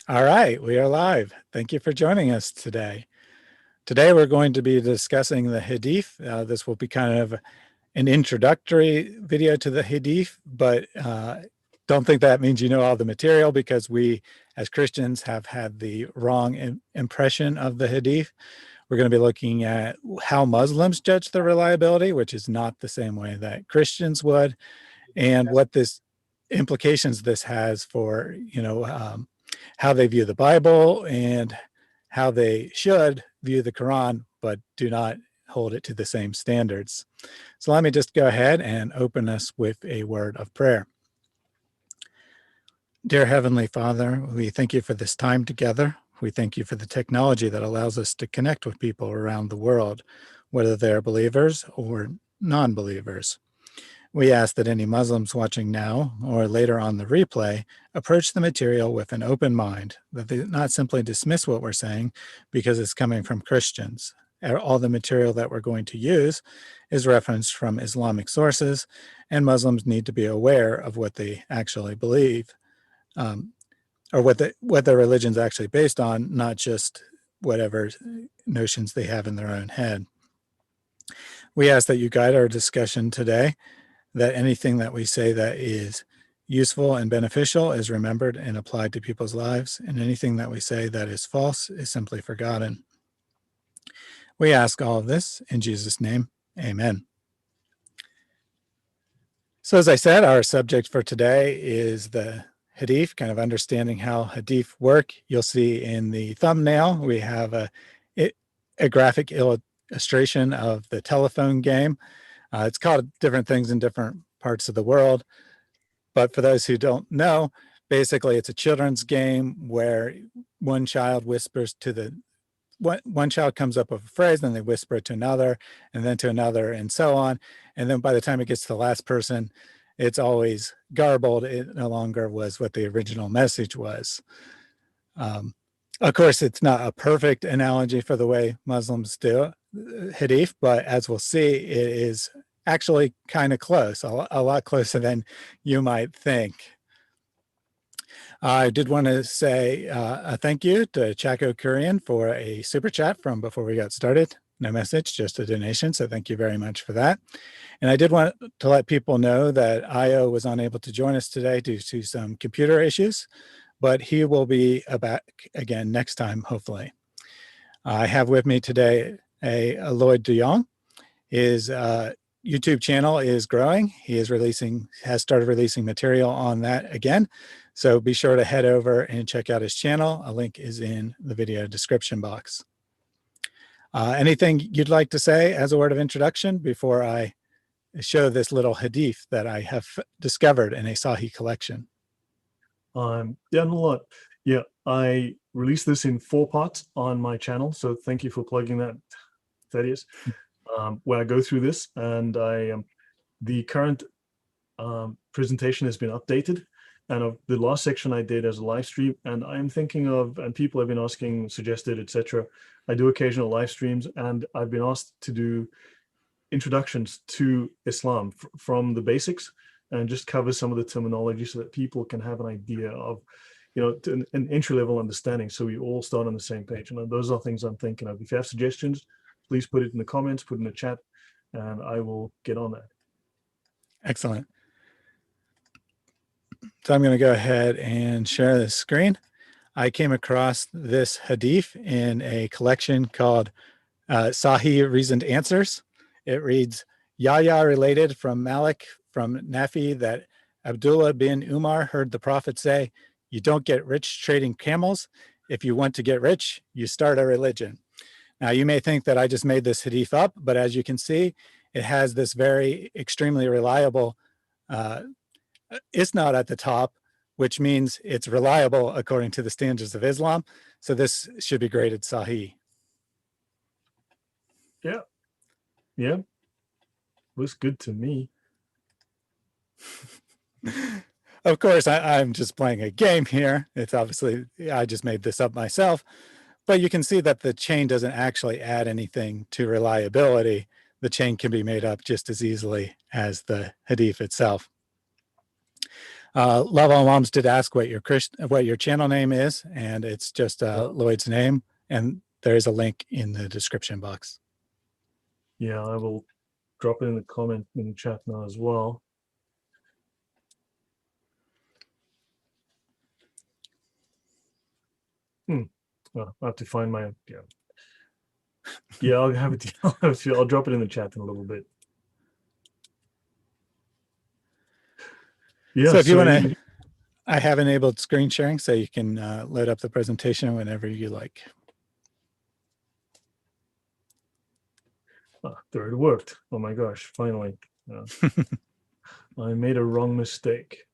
All right, we are live. Thank you for joining us today. Today we're going to be discussing the Hadith. This will be kind of an introductory video to the Hadith, but don't think that means you know all the material, because we as Christians have had the wrong impression of the Hadith. We're going to be looking at how Muslims judge the reliability, which is not the same way that Christians would, and what this implications this has for, how they view the Bible and how they should view the Quran, but do not hold it to the same standards. So let me just go ahead and open us with a word of prayer. Dear Heavenly Father, we thank you for this time together. We thank you for the technology that allows us to connect with people around the world, whether they're believers or non-believers. We ask that any Muslims watching now or later on the replay approach the material with an open mind, that they not simply dismiss what we're saying because it's coming from Christians. All the material that we're going to use is referenced from Islamic sources, and Muslims need to be aware of what they actually believe, or what their religion's actually based on, not just whatever notions they have in their own head. We ask that you guide our discussion today, that anything that we say that is useful and beneficial is remembered and applied to people's lives, and anything that we say that is false is simply forgotten. We ask all of this in Jesus' name, amen. So as I said, our subject for today is the Hadith, kind of understanding how Hadith work. You'll see in the thumbnail, we have a graphic illustration of the telephone game. It's called different things in different parts of the world. But for those who don't know, basically it's a children's game where one child whispers to one child comes up with a phrase, then they whisper it to another, and then to another, and so on. And then by the time it gets to the last person, it's always garbled. It no longer was what the original message was. Of course, it's not a perfect analogy for the way Muslims do Hadith, but as we'll see, it is actually kind of close, a lot closer than you might think. I did want to say a thank you to Chaco Korean for a super chat from before we got started. No message, just a donation, so thank you very much for that. And I did want to let people know that Io was unable to join us today due to some computer issues, but he will be back again next time, hopefully. I have with me today a Lloyd de Jongh. His YouTube channel is growing. He has started releasing material on that again. So be sure to head over and check out his channel. A link is in the video description box. Anything you'd like to say as a word of introduction before I show this little Hadith that I have discovered in a Sahih collection? Yeah, not a lot. Yeah, I released this in 4 parts on my channel, so thank you for plugging that, Thaddeus. Where I go through this, and the current presentation has been updated, and the last section I did as a live stream, and I'm thinking of, and people have been asking, suggested, etc. I do occasional live streams, and I've been asked to do introductions to Islam from the basics, and just cover some of the terminology so that people can have an idea of, an entry-level understanding, so we all start on the same page. And those are things I'm thinking of. If you have suggestions, please put it in the comments, put in the chat, and I will get on that. Excellent. So I'm going to go ahead and share the screen. I came across this Hadith in a collection called Sahih Reasoned Answers. It reads, Yahya related from Malik from Nafi that Abdullah bin Umar heard the Prophet say, you don't get rich trading camels. If you want to get rich, you start a religion. Now, you may think that I just made this Hadith up, but as you can see, it has this very extremely reliable isnad at the top, which means it's reliable according to the standards of Islam. So this should be graded Sahih. Yeah. Looks good to me. Of course, I'm just playing a game here. It's obviously, I just made this up myself, but you can see that the chain doesn't actually add anything to reliability. The chain can be made up just as easily as the Hadith itself. Love All Moms did ask what your channel name is, and it's just Lloyd's name, and there is a link in the description box. Yeah, I will drop it in the comment in the chat now as well. Well, I have to find my I'll have it. I'll drop it in the chat in a little bit. Yeah. So if you want to, I have enabled screen sharing, so you can load up the presentation whenever you like. There, it worked. Oh my gosh! Finally, I made a wrong mistake.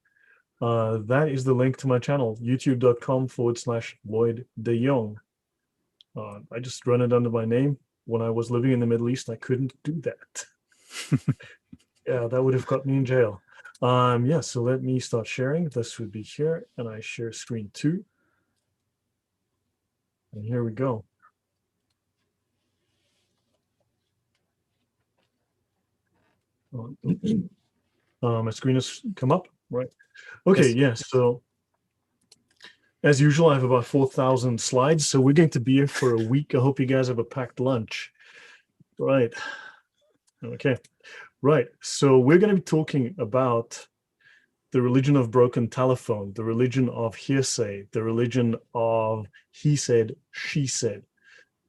That is the link to my channel, youtube.com/Lloyd de Jongh. I just run it under my name. When I was living in the Middle East, I couldn't do that. Yeah, that would have got me in jail. Yeah, so let me start sharing. This would be here, and I share screen 2. And here we go. My screen has come up, right? Okay, yes. So as usual, I have about 4,000 slides, so we're going to be here for a week. I hope you guys have a packed lunch. Right. Okay. Right. So we're going to be talking about the religion of broken telephone, the religion of hearsay, the religion of he said, she said,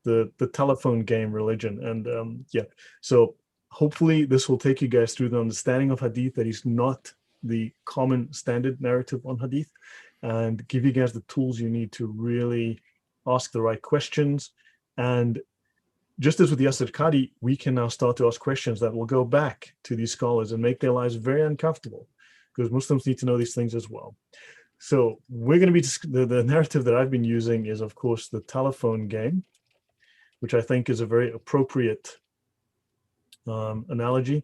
the telephone game religion. And yeah, so hopefully this will take you guys through the understanding of hadith that is not the common standard narrative on hadith, and give you guys the tools you need to really ask the right questions. And just as with Yasir Qadhi, we can now start to ask questions that will go back to these scholars and make their lives very uncomfortable, because Muslims need to know these things as well. So we're going to be, the narrative that I've been using is, of course, the telephone game, which I think is a very appropriate analogy.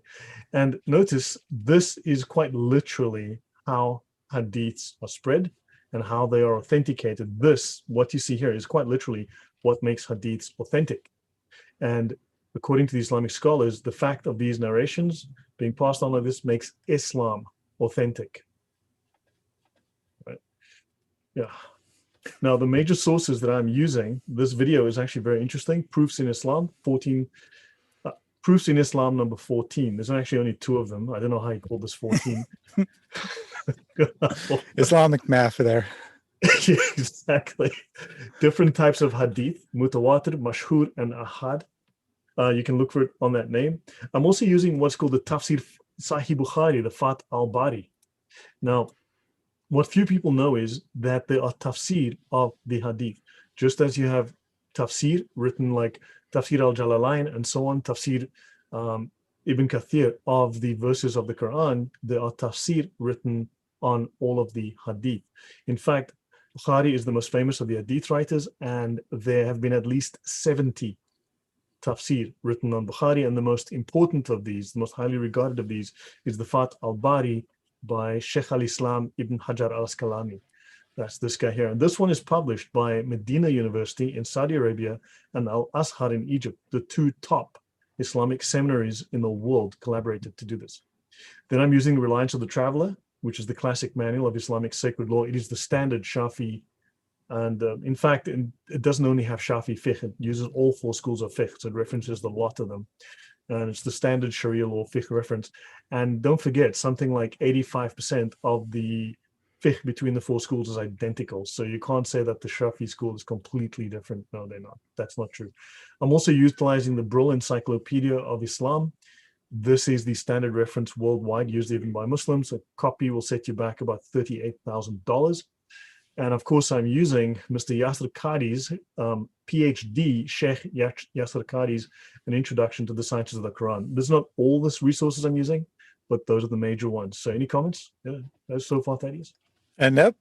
And notice this is quite literally how hadiths are spread and how they are authenticated. This, what you see here, is quite literally what makes hadiths authentic. And according to the Islamic scholars, the fact of these narrations being passed on like this makes Islam authentic. Right? Yeah. Now, the major sources that I'm using, this video is actually very interesting. Proofs in Islam, Proofs in Islam number 14. There's actually only 2 of them. I don't know how you call this 14. Islamic math there. Yeah, exactly. Different types of hadith, mutawatir, mashhur, and ahad. You can look for it on that name. I'm also using what's called the Tafsir Sahih Bukhari, the Fath al-Bari. Now, what few people know is that there are tafsir of the hadith. Just as you have tafsir written like Tafsir al-Jalalain and so on, Tafsir Ibn Kathir of the verses of the Quran, there are tafsir written on all of the hadith. In fact, Bukhari is the most famous of the hadith writers, and there have been at least 70 tafsir written on Bukhari, and the most important of these, the most highly regarded of these, is the Fath al-Bari by Sheikh al-Islam Ibn Hajar al-Asqalani. That's this guy here. And this one is published by Medina University in Saudi Arabia and Al-Azhar in Egypt. The 2 top Islamic seminaries in the world collaborated to do this. Then I'm using Reliance of the Traveler, which is the classic manual of Islamic sacred law. It is the standard Shafi. And in fact, it doesn't only have Shafi fiqh, it uses all 4 schools of fiqh, so it references the lot of them. And it's the standard Sharia law fiqh reference. And don't forget, something like 85% of the fiqh between the 4 schools is identical. So you can't say that the Shafi school is completely different. No, they're not. That's not true. I'm also utilizing the Brill Encyclopedia of Islam. This is the standard reference worldwide, used even by Muslims. A copy will set you back about $38,000. And of course, I'm using Mr. Yasir Qadhi's PhD, Sheikh Yasir Qadhi's An Introduction to the Sciences of the Quran. There's not all the resources I'm using, but those are the major ones. So any comments? Yeah, that's so far, Thaddeus? And nope,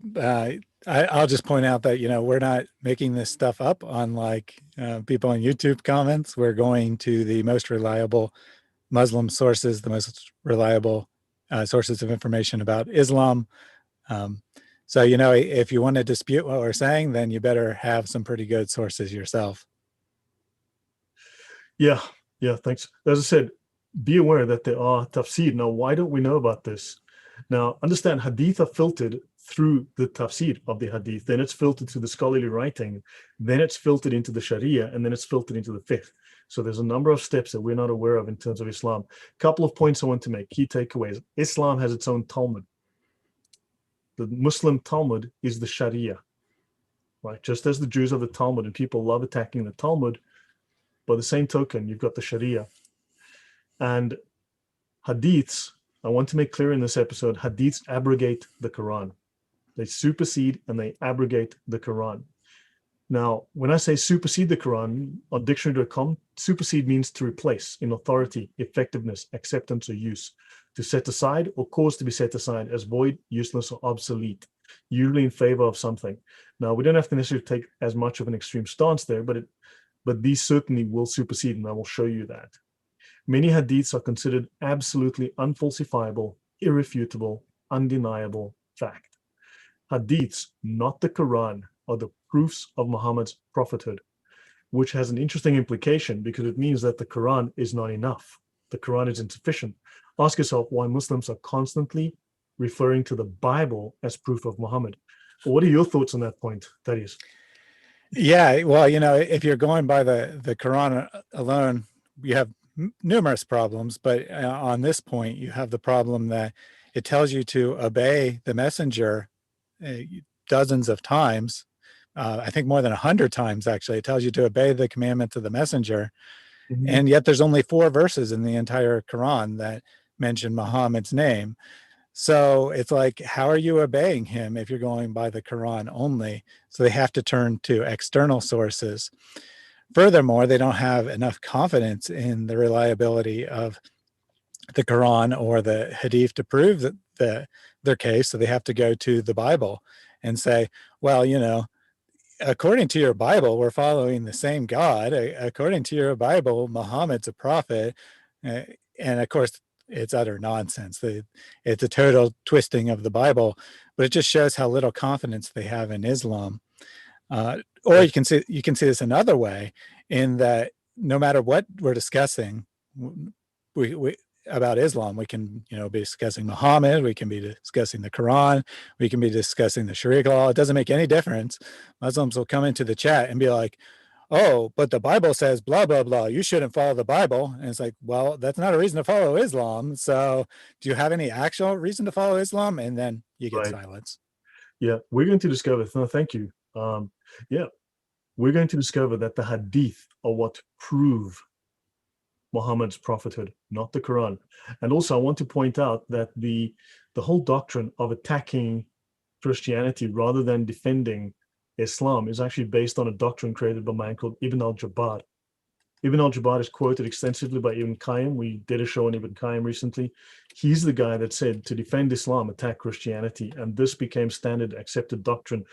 I'll just point out that, we're not making this stuff up unlike people on YouTube comments. We're going to the most reliable Muslim sources, the most reliable sources of information about Islam. So, if you want to dispute what we're saying, then you better have some pretty good sources yourself. Yeah, thanks. As I said, be aware that there are tafsir. Now, why don't we know about this? Now, understand, hadith are filtered through the tafsir of the hadith, then it's filtered to the scholarly writing, then it's filtered into the sharia, and then it's filtered into the fiqh. So there's a number of steps that we're not aware of in terms of Islam. Couple of points I want to make, key takeaways. Islam has its own Talmud. The Muslim Talmud is the sharia, right? Just as the Jews have the Talmud and people love attacking the Talmud, by the same token, you've got the sharia. And hadiths, I want to make clear in this episode, hadiths abrogate the Quran. They supersede and they abrogate the Quran. Now, when I say supersede the Quran, on dictionary.com, supersede means to replace in authority, effectiveness, acceptance, or use, to set aside or cause to be set aside as void, useless, or obsolete, usually in favor of something. Now, we don't have to necessarily take as much of an extreme stance there, but these certainly will supersede, and I will show you that. Many hadiths are considered absolutely unfalsifiable, irrefutable, undeniable fact. Hadiths, not the Quran, are the proofs of Muhammad's prophethood, which has an interesting implication because it means that the Quran is not enough. The Quran is insufficient. Ask yourself why Muslims are constantly referring to the Bible as proof of Muhammad. What are your thoughts on that point, Thaddeus? Yeah, well, if you're going by the Quran alone, you have numerous problems, but on this point, you have the problem that it tells you to obey the messenger dozens of times. I think more than 100 times, actually. It tells you to obey the commandments of the messenger. Mm-hmm. And yet there's only 4 verses in the entire Quran that mention Muhammad's name. So it's like, how are you obeying him if you're going by the Quran only? So they have to turn to external sources. Furthermore, they don't have enough confidence in the reliability of the Quran or the Hadith to prove that their case. So they have to go to the Bible and say, well, according to your Bible, we're following the same God. According to your Bible, Muhammad's a prophet. And of course, it's utter nonsense. It's a total twisting of the Bible, but it just shows how little confidence they have in Islam. Or you can see this another way, in that no matter what we're discussing, we about Islam, we can be discussing Muhammad, we can be discussing the Quran, we can be discussing the Sharia law. It doesn't make any difference. Muslims will come into the chat and be like, oh, but the Bible says blah, blah, blah. You shouldn't follow the Bible. And it's like, well, that's not a reason to follow Islam. So do you have any actual reason to follow Islam? And then you get silence. Yeah, we're going to discover, no, thank you. We're going to discover that the Hadith are what prove Muhammad's prophethood, not the Quran. And also, I want to point out that the whole doctrine of attacking Christianity rather than defending Islam is actually based on a doctrine created by a man called Ibn al-Jabbar. Ibn al-Jabbar is quoted extensively by Ibn Qayyim. We did a show on Ibn Qayyim recently. He's the guy that said, to defend Islam, attack Christianity, and this became standard accepted doctrine.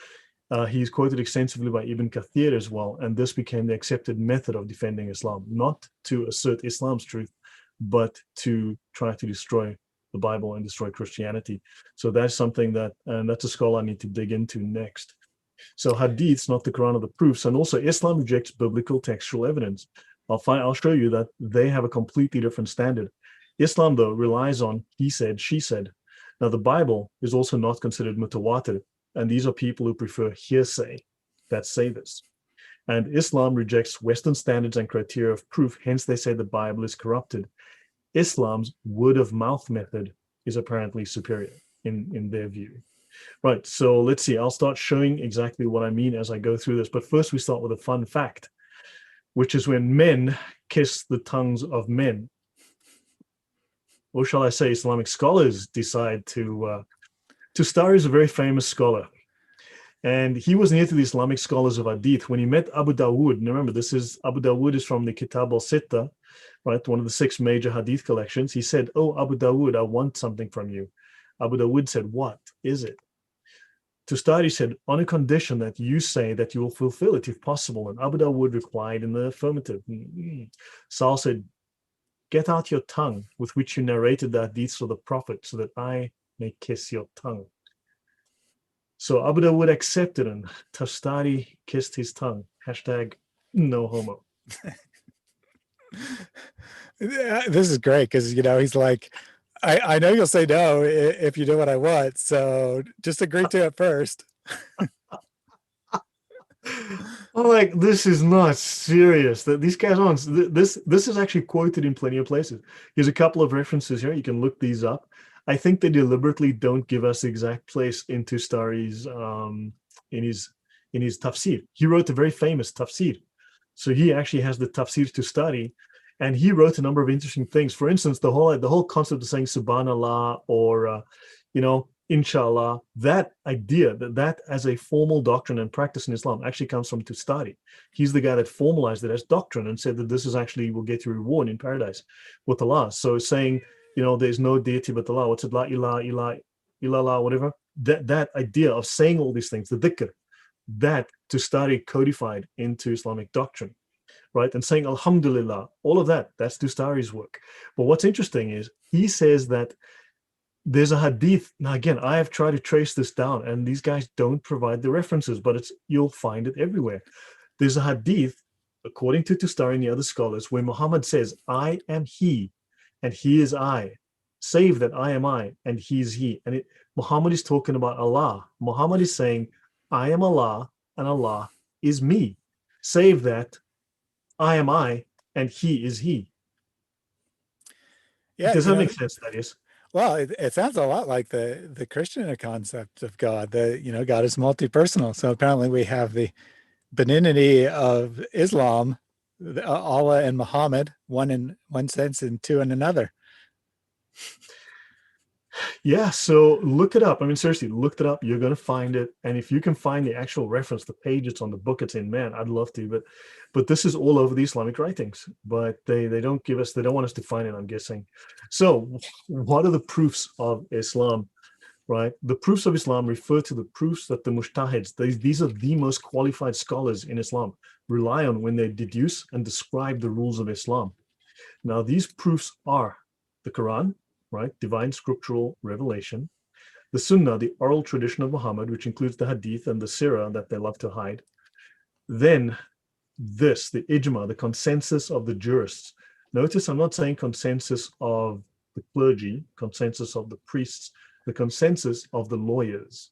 He's quoted extensively by Ibn Kathir as well, and this became the accepted method of defending Islam, not to assert Islam's truth, but to try to destroy the Bible and destroy Christianity. So that's something and that's a scholar I need to dig into next. So hadiths, not the Quran, are the proofs, and also Islam rejects biblical textual evidence. I'll show you that they have a completely different standard. Islam, though, relies on he said, she said. Now, the Bible is also not considered mutawatir, and these are people who prefer hearsay that say this. And Islam rejects Western standards and criteria of proof, hence they say the Bible is corrupted. Islam's word of mouth method is apparently superior in their view. Right, so let's see, I'll start showing exactly what I mean as I go through this, but first we start with a fun fact, which is when men kiss the tongues of men. Or shall I say Islamic scholars decide to Tustari is a very famous scholar, and he was near to the Islamic scholars of Hadith when he met Abu Dawood. And remember, Abu Dawood is from the Kitab al-Sitta, right, one of the 6 major Hadith collections. He said, oh, Abu Dawood, I want something from you. Abu Dawood said, what is it? Tustari said, on a condition that you say that you will fulfill it if possible. And Abu Dawood replied in the affirmative. Saul said, get out your tongue with which you narrated the hadiths of the Prophet so that I may kiss your tongue. So Abu Dawood accepted and Tustari kissed his tongue. Hashtag no homo. This is great because, he's like, I know you'll say no if you do what I want, so just agree to it first. I'm like, this is not serious. That these guys aren't. This is actually quoted in plenty of places. Here's a couple of references here. You can look these up. I think they deliberately don't give us the exact place in Tustari's in his tafsir. He wrote a very famous tafsir, so he actually has the tafsir Tustari, and he wrote a number of interesting things. For instance, the whole concept of saying Subhanallah or Inshallah, that idea that as a formal doctrine and practice in Islam actually comes from Tustari. He's the guy that formalized it as doctrine and said that this is actually will get you reward in paradise with Allah. So saying, there's no deity but Allah, what's it, la ilaha illallah, whatever, that idea of saying all these things, the dhikr, that Tustari codified into Islamic doctrine, right? And saying Alhamdulillah, all of that's Tustari's work. But what's interesting is he says that there's a hadith. Now, again, I have tried to trace this down, and these guys don't provide the references, but you'll find it everywhere. There's a hadith, according to Tustari and the other scholars, where Muhammad says, I am he, and he is I. Save that I am I, and he is he. And Muhammad is talking about Allah. Muhammad is saying, I am Allah, and Allah is me. Save that I am I, and he is he. Yeah, Does that make sense, Thaddeus? Well, it sounds a lot like the Christian concept of God, that, God is multi-personal. So apparently we have the benignity of Islam, Allah and Muhammad, one in one sense and two in another. Yeah, so look it up. I mean, seriously, look it up. You're going to find it. And if you can find the actual reference, the page it's on, the book it's in, man, I'd love to. But this is all over the Islamic writings. But they don't give us, they don't want us to find it, I'm guessing. So what are the proofs of Islam, right? The proofs of Islam refer to the proofs that the mujtahids, these are the most qualified scholars in Islam, rely on when they deduce and describe the rules of Islam. Now, these proofs are the Quran, right? Divine scriptural revelation. The Sunnah, the oral tradition of Muhammad, which includes the Hadith and the Sirah that they love to hide. Then the Ijma, the consensus of the jurists. Notice I'm not saying consensus of the clergy, consensus of the priests, the consensus of the lawyers.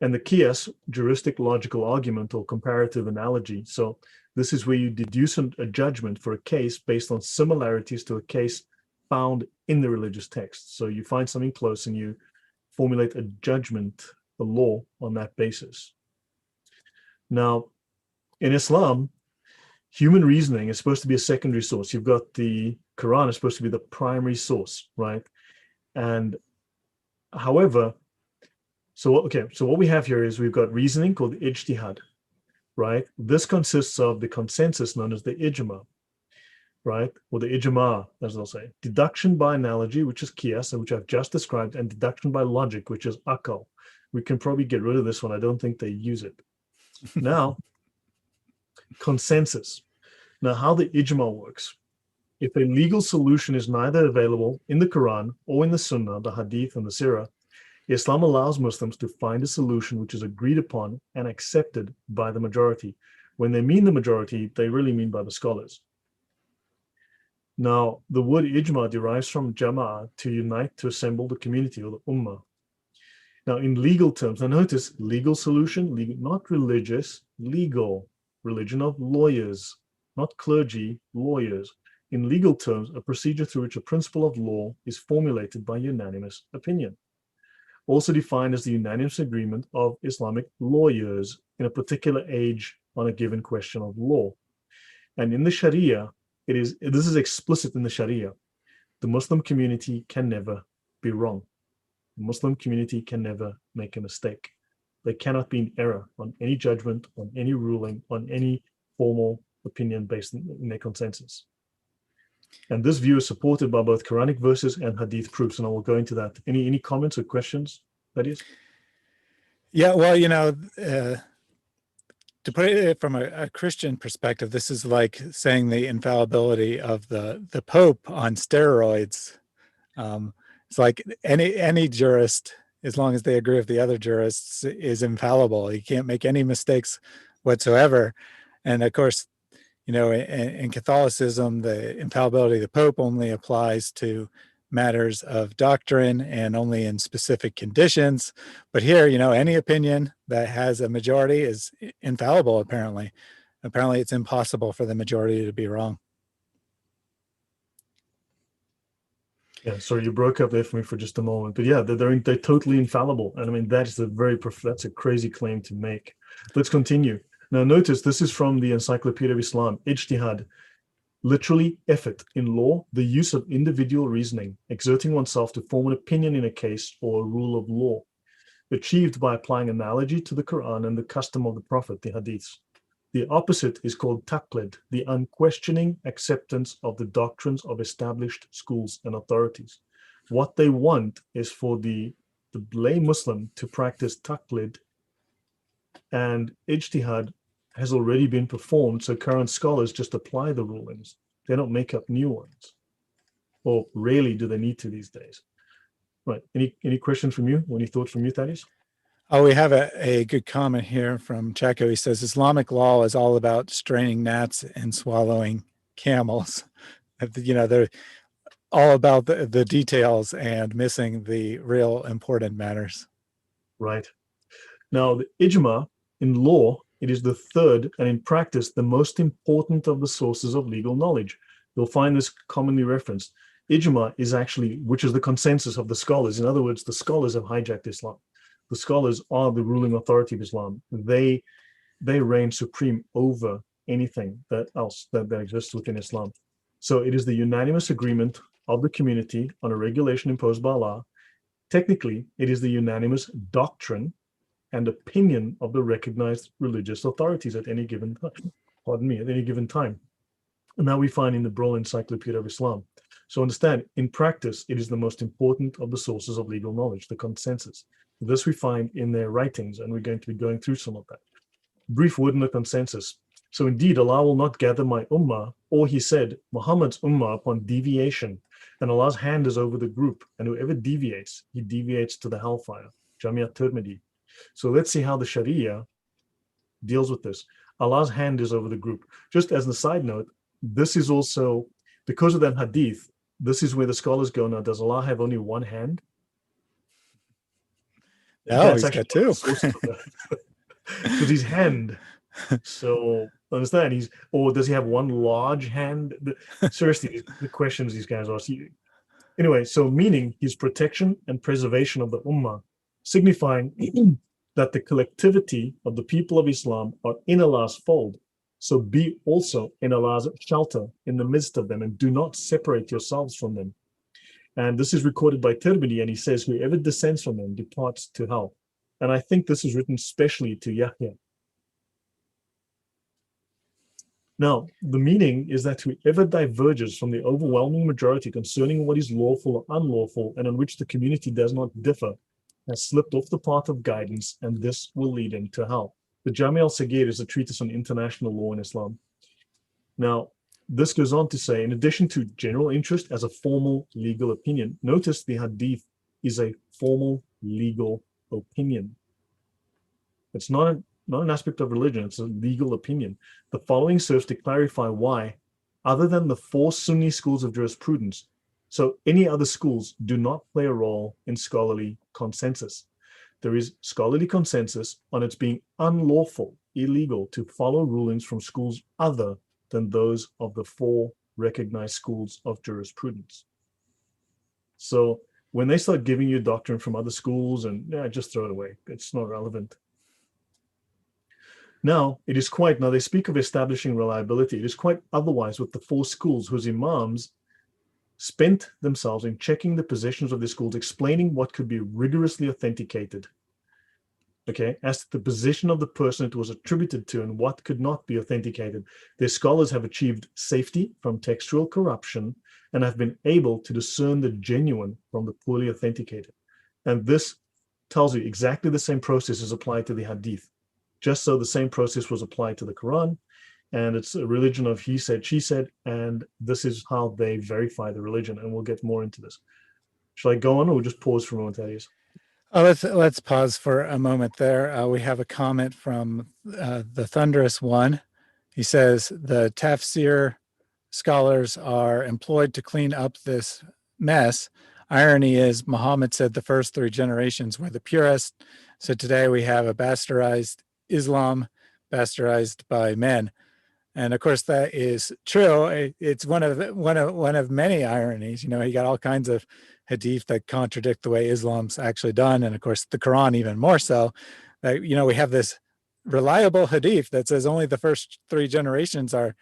And the Qiyas, juristic logical argument or comparative analogy. So this is where you deduce a judgment for a case based on similarities to a case found in the religious text. So you find something close and you formulate a judgment, a law on that basis. Now, in Islam, human reasoning is supposed to be a secondary source. You've got the Quran is supposed to be the primary source, right? And however, so what we have here is we've got reasoning called the ijtihad, right? This consists of the consensus known as the ijma, right? Or the ijma, as they'll say. Deduction by analogy, which is qiyas, which I've just described, and deduction by logic, which is akal. We can probably get rid of this one. I don't think they use it. Now, consensus. Now, how the ijma works. If a legal solution is neither available in the Quran or in the Sunnah, the Hadith and the Sirah, Islam allows Muslims to find a solution which is agreed upon and accepted by the majority. When they mean the majority, they really mean by the scholars. Now, the word ijma derives from jama'ah, to unite, to assemble the community or the ummah. Now, in legal terms, now notice legal solution, legal, not religious, legal, religion of lawyers, not clergy, lawyers. In legal terms, a procedure through which a principle of law is formulated by unanimous opinion. Also defined as the unanimous agreement of Islamic lawyers in a particular age on a given question of law. And in the Sharia, this is explicit in the Sharia. The Muslim community can never be wrong. The Muslim community can never make a mistake. They cannot be in error on any judgment, on any ruling, on any formal opinion based in their consensus. And this view is supported by both Quranic verses and Hadith proofs, and I will go into that. Any comments or questions, Thaddeus? Yeah, well, to put it from a Christian perspective, this is like saying the infallibility of the Pope on steroids. It's like any jurist, as long as they agree with the other jurists, is infallible. You can't make any mistakes whatsoever. And of course, in Catholicism, the infallibility of the Pope only applies to matters of doctrine and only in specific conditions. But here, any opinion that has a majority is infallible, apparently. Apparently, it's impossible for the majority to be wrong. Yeah, sorry, you broke up there for me for just a moment, but yeah, they're totally infallible, and I mean that's a crazy claim to make. Let's continue. Now, notice this is from the Encyclopedia of Islam. Ijtihad, literally effort in law, the use of individual reasoning, exerting oneself to form an opinion in a case or a rule of law, achieved by applying analogy to the Quran and the custom of the Prophet, the Hadiths. The opposite is called taqlid, the unquestioning acceptance of the doctrines of established schools and authorities. What they want is for the lay Muslim to practice taqlid, and ijtihad has already been performed, so current scholars just apply the rulings. They don't make up new ones. Or rarely do they need to these days. Right, any questions from you? Any thoughts from you, Thaddeus? Oh, we have a good comment here from Chaco. He says, Islamic law is all about straining gnats and swallowing camels. They're all about the details and missing the real important matters. Right. Now, the ijma in law, it is the third, and in practice, the most important of the sources of legal knowledge. You'll find this commonly referenced. Ijma is actually, which is the consensus of the scholars. In other words, the scholars have hijacked Islam. The scholars are the ruling authority of Islam. They reign supreme over anything else that exists within Islam. So it is the unanimous agreement of the community on a regulation imposed by Allah. Technically, it is the unanimous doctrine and opinion of the recognized religious authorities at any given time. At any given time. And that we find in the Brawl Encyclopedia of Islam. So understand, in practice, it is the most important of the sources of legal knowledge, the consensus. This we find in their writings, and we're going to be going through some of that. Brief word on the consensus. So indeed, Allah will not gather my ummah, or he said, Muhammad's ummah upon deviation, and Allah's hand is over the group, and whoever deviates, he deviates to the hellfire. Jamia Tirmidhi. So let's see how the Sharia deals with this. Allah's hand is over the group. Just as a side note, this is also, because of that hadith, this is where the scholars go, now, does Allah have only one hand? No, he's got two. Because he's hand. So understand, or does he have one large hand? Seriously, the questions these guys ask. Anyway, so meaning his protection and preservation of the ummah, signifying that the collectivity of the people of Islam are in Allah's fold. So be also in Allah's shelter in the midst of them, and do not separate yourselves from them. And this is recorded by Tirmidhi, and he says, whoever descends from them departs to hell. And I think this is written specially to Yahya. Now, the meaning is that whoever diverges from the overwhelming majority concerning what is lawful or unlawful, and on which the community does not differ, has slipped off the path of guidance, and this will lead him to hell. The Jami al-Sagir is a treatise on international law in Islam. Now, this goes on to say, in addition to general interest as a formal legal opinion, notice the hadith is a formal legal opinion. It's not an aspect of religion, it's a legal opinion. The following serves to clarify why, other than the 4 Sunni schools of jurisprudence, so any other schools do not play a role in scholarly consensus. There is scholarly consensus on its being unlawful, illegal to follow rulings from schools other than those of the 4 recognized schools of jurisprudence. So when they start giving you doctrine from other schools, and just throw it away, it's not relevant. Now, they speak of establishing reliability. It is quite otherwise with the 4 schools whose imams spent themselves in checking the positions of the schools, explaining what could be rigorously authenticated, okay, as to the position of the person it was attributed to and what could not be authenticated. Their scholars have achieved safety from textual corruption and have been able to discern the genuine from the poorly authenticated. And this tells you exactly the same process is applied to the hadith. Just so the same process was applied to the Quran, and it's a religion of he said, she said, and this is how they verify the religion, and we'll get more into this. Shall I go on, or we'll just pause for a moment, Thaddeus? Let's pause for a moment there. We have a comment from the Thunderous One. He says, the tafsir scholars are employed to clean up this mess. Irony is Muhammad said the first 3 generations were the purest. So today we have a bastardized Islam, bastardized by men. And of course, that is true. It's one of many ironies. You got all kinds of hadith that contradict the way Islam's actually done, and of course, the Quran even more so. We have this reliable hadith that says only the first 3 generations are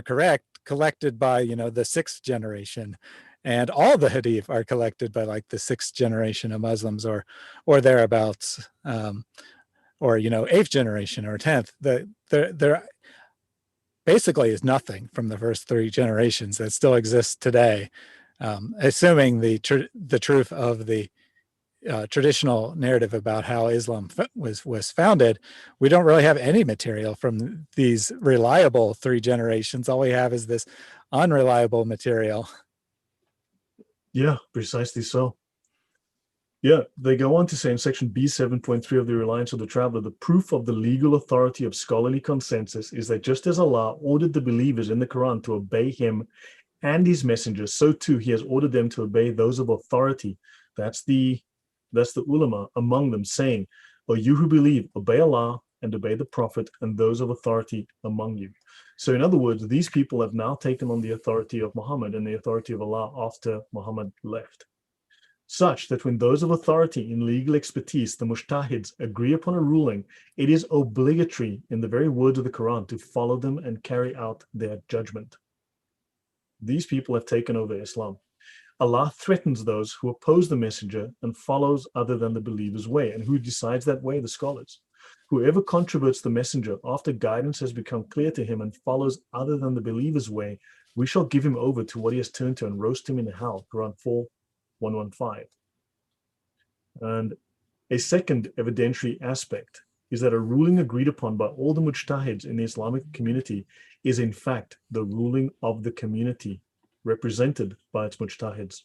correct, collected by the 6th generation, and all the hadith are collected by like the 6th generation of Muslims or thereabouts, or 8th generation or 10th. There basically is nothing from the first 3 generations that still exists today, assuming the truth of the traditional narrative about how Islam was founded. We don't really have any material from these reliable 3 generations. All we have is this unreliable material. Yeah, precisely so. Yeah, they go on to say in section B7.3 of the Reliance of the Traveler, the proof of the legal authority of scholarly consensus is that just as Allah ordered the believers in the Quran to obey him and his messengers, so too he has ordered them to obey those of authority. That's the ulama among them, saying, "O you who believe, obey Allah and obey the Prophet and those of authority among you." So in other words, these people have now taken on the authority of Muhammad and the authority of Allah after Muhammad left, such that when those of authority in legal expertise, the mujtahids, agree upon a ruling, it is obligatory in the very words of the Quran to follow them and carry out their judgment. These people have taken over Islam. Allah threatens those who oppose the messenger and follows other than the believer's way. And who decides that way? The scholars. Whoever controverts the messenger after guidance has become clear to him and follows other than the believer's way, we shall give him over to what he has turned to and roast him in hell. Quran 4:115. And a second evidentiary aspect is that a ruling agreed upon by all the mujtahids in the Islamic community is in fact the ruling of the community represented by its mujtahids.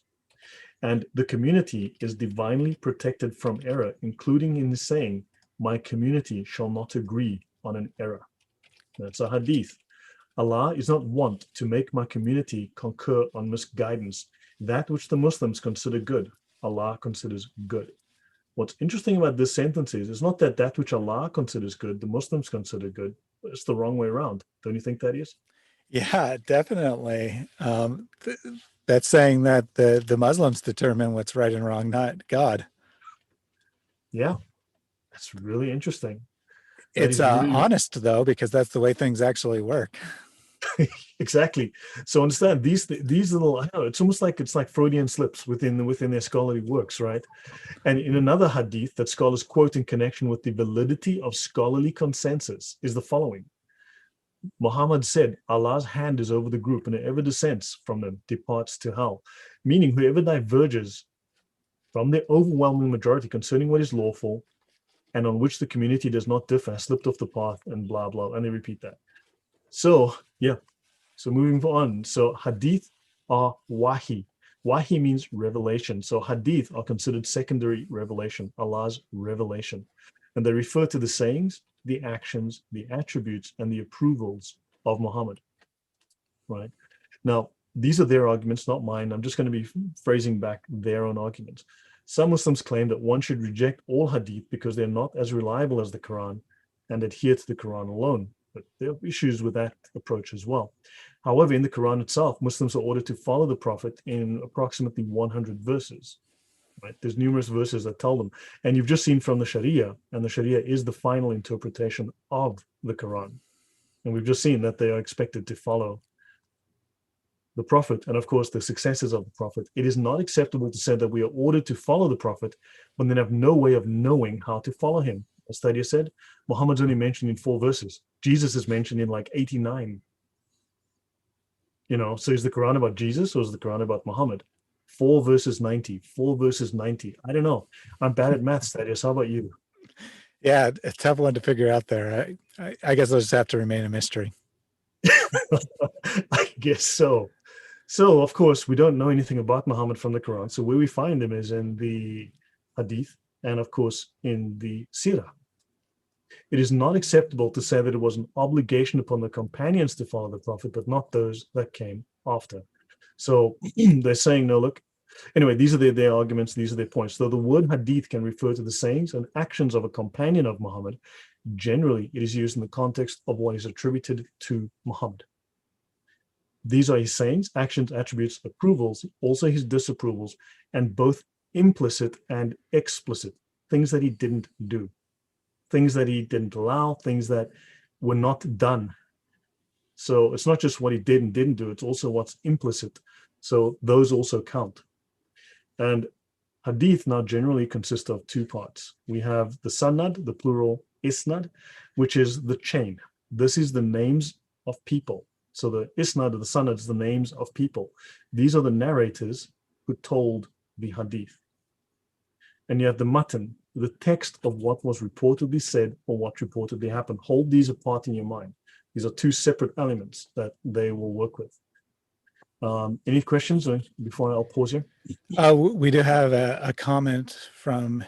And the community is divinely protected from error, including in the saying, "My community shall not agree on an error." That's a hadith. Allah is not wont to make my community concur on misguidance. That which the Muslims consider good, Allah considers good. What's interesting about this sentence is, it's not that which Allah considers good, the Muslims consider good. It's the wrong way around. Don't you think that is? Yeah, definitely. That's saying that the Muslims determine what's right and wrong, not God. Yeah, that's really interesting. It's really honest, though, because that's the way things actually work. Exactly. So understand these little, I know, it's almost like Freudian slips within their scholarly works, right? And in another hadith that scholars quote in connection with the validity of scholarly consensus is the following. Muhammad said, Allah's hand is over the group, and whoever dissents from them departs to hell. Meaning whoever diverges from the overwhelming majority concerning what is lawful and on which the community does not differ has slipped off the path, and blah, blah. And they repeat that. So, yeah. So moving on. So hadith are wahi. Wahi means revelation. So hadith are considered secondary revelation, Allah's revelation. And they refer to the sayings, the actions, the attributes, and the approvals of Muhammad. Right? Now, these are their arguments, not mine. I'm just going to be phrasing back their own arguments. Some Muslims claim that one should reject all hadith because they're not as reliable as the Quran and adhere to the Quran alone. But there are issues with that approach as well. However, in the Quran itself, Muslims are ordered to follow the Prophet in approximately 100 verses. Right? There's numerous verses that tell them. And you've just seen from the Sharia, and the Sharia is the final interpretation of the Quran. And we've just seen that they are expected to follow the Prophet and, of course, the successors of the Prophet. It is not acceptable to say that we are ordered to follow the Prophet when they have no way of knowing how to follow him. As Thadia said, Muhammad's only mentioned in 4 verses. Jesus is mentioned in like 89. So is the Quran about Jesus or is the Quran about Muhammad? 4 verses 90, 4 verses 90. I don't know. I'm bad at maths, Thaddeus. How about you? Yeah, a tough one to figure out there. I guess I'll just have to remain a mystery. I guess so. So, of course, we don't know anything about Muhammad from the Quran. So where we find him is in the Hadith and, of course, in the Sirah. It is not acceptable to say that it was an obligation upon the companions to follow the Prophet, but not those that came after. So they're saying, no, look, Anyway, these are their arguments, these are their points. So the word hadith can refer to the sayings and actions of a companion of Muhammad. Generally, it is used in the context of what is attributed to Muhammad. These are his sayings, actions, attributes, approvals, also his disapprovals, and both implicit and explicit, things that he didn't do, things that he didn't allow, things that were not done. So it's not just what he did and didn't do, it's also what's implicit. So those also count. And hadith now generally consists of two parts. We have the sanad, the plural isnad, which is the chain. This is the names of people. So the isnad or the sanad is the names of people. These are the narrators who told the hadith. And you have the matan, the text of what was reportedly said or what reportedly happened. Hold these apart in your mind. These are two separate elements that they will work with. Any questions before I'll pause here? We do have a comment from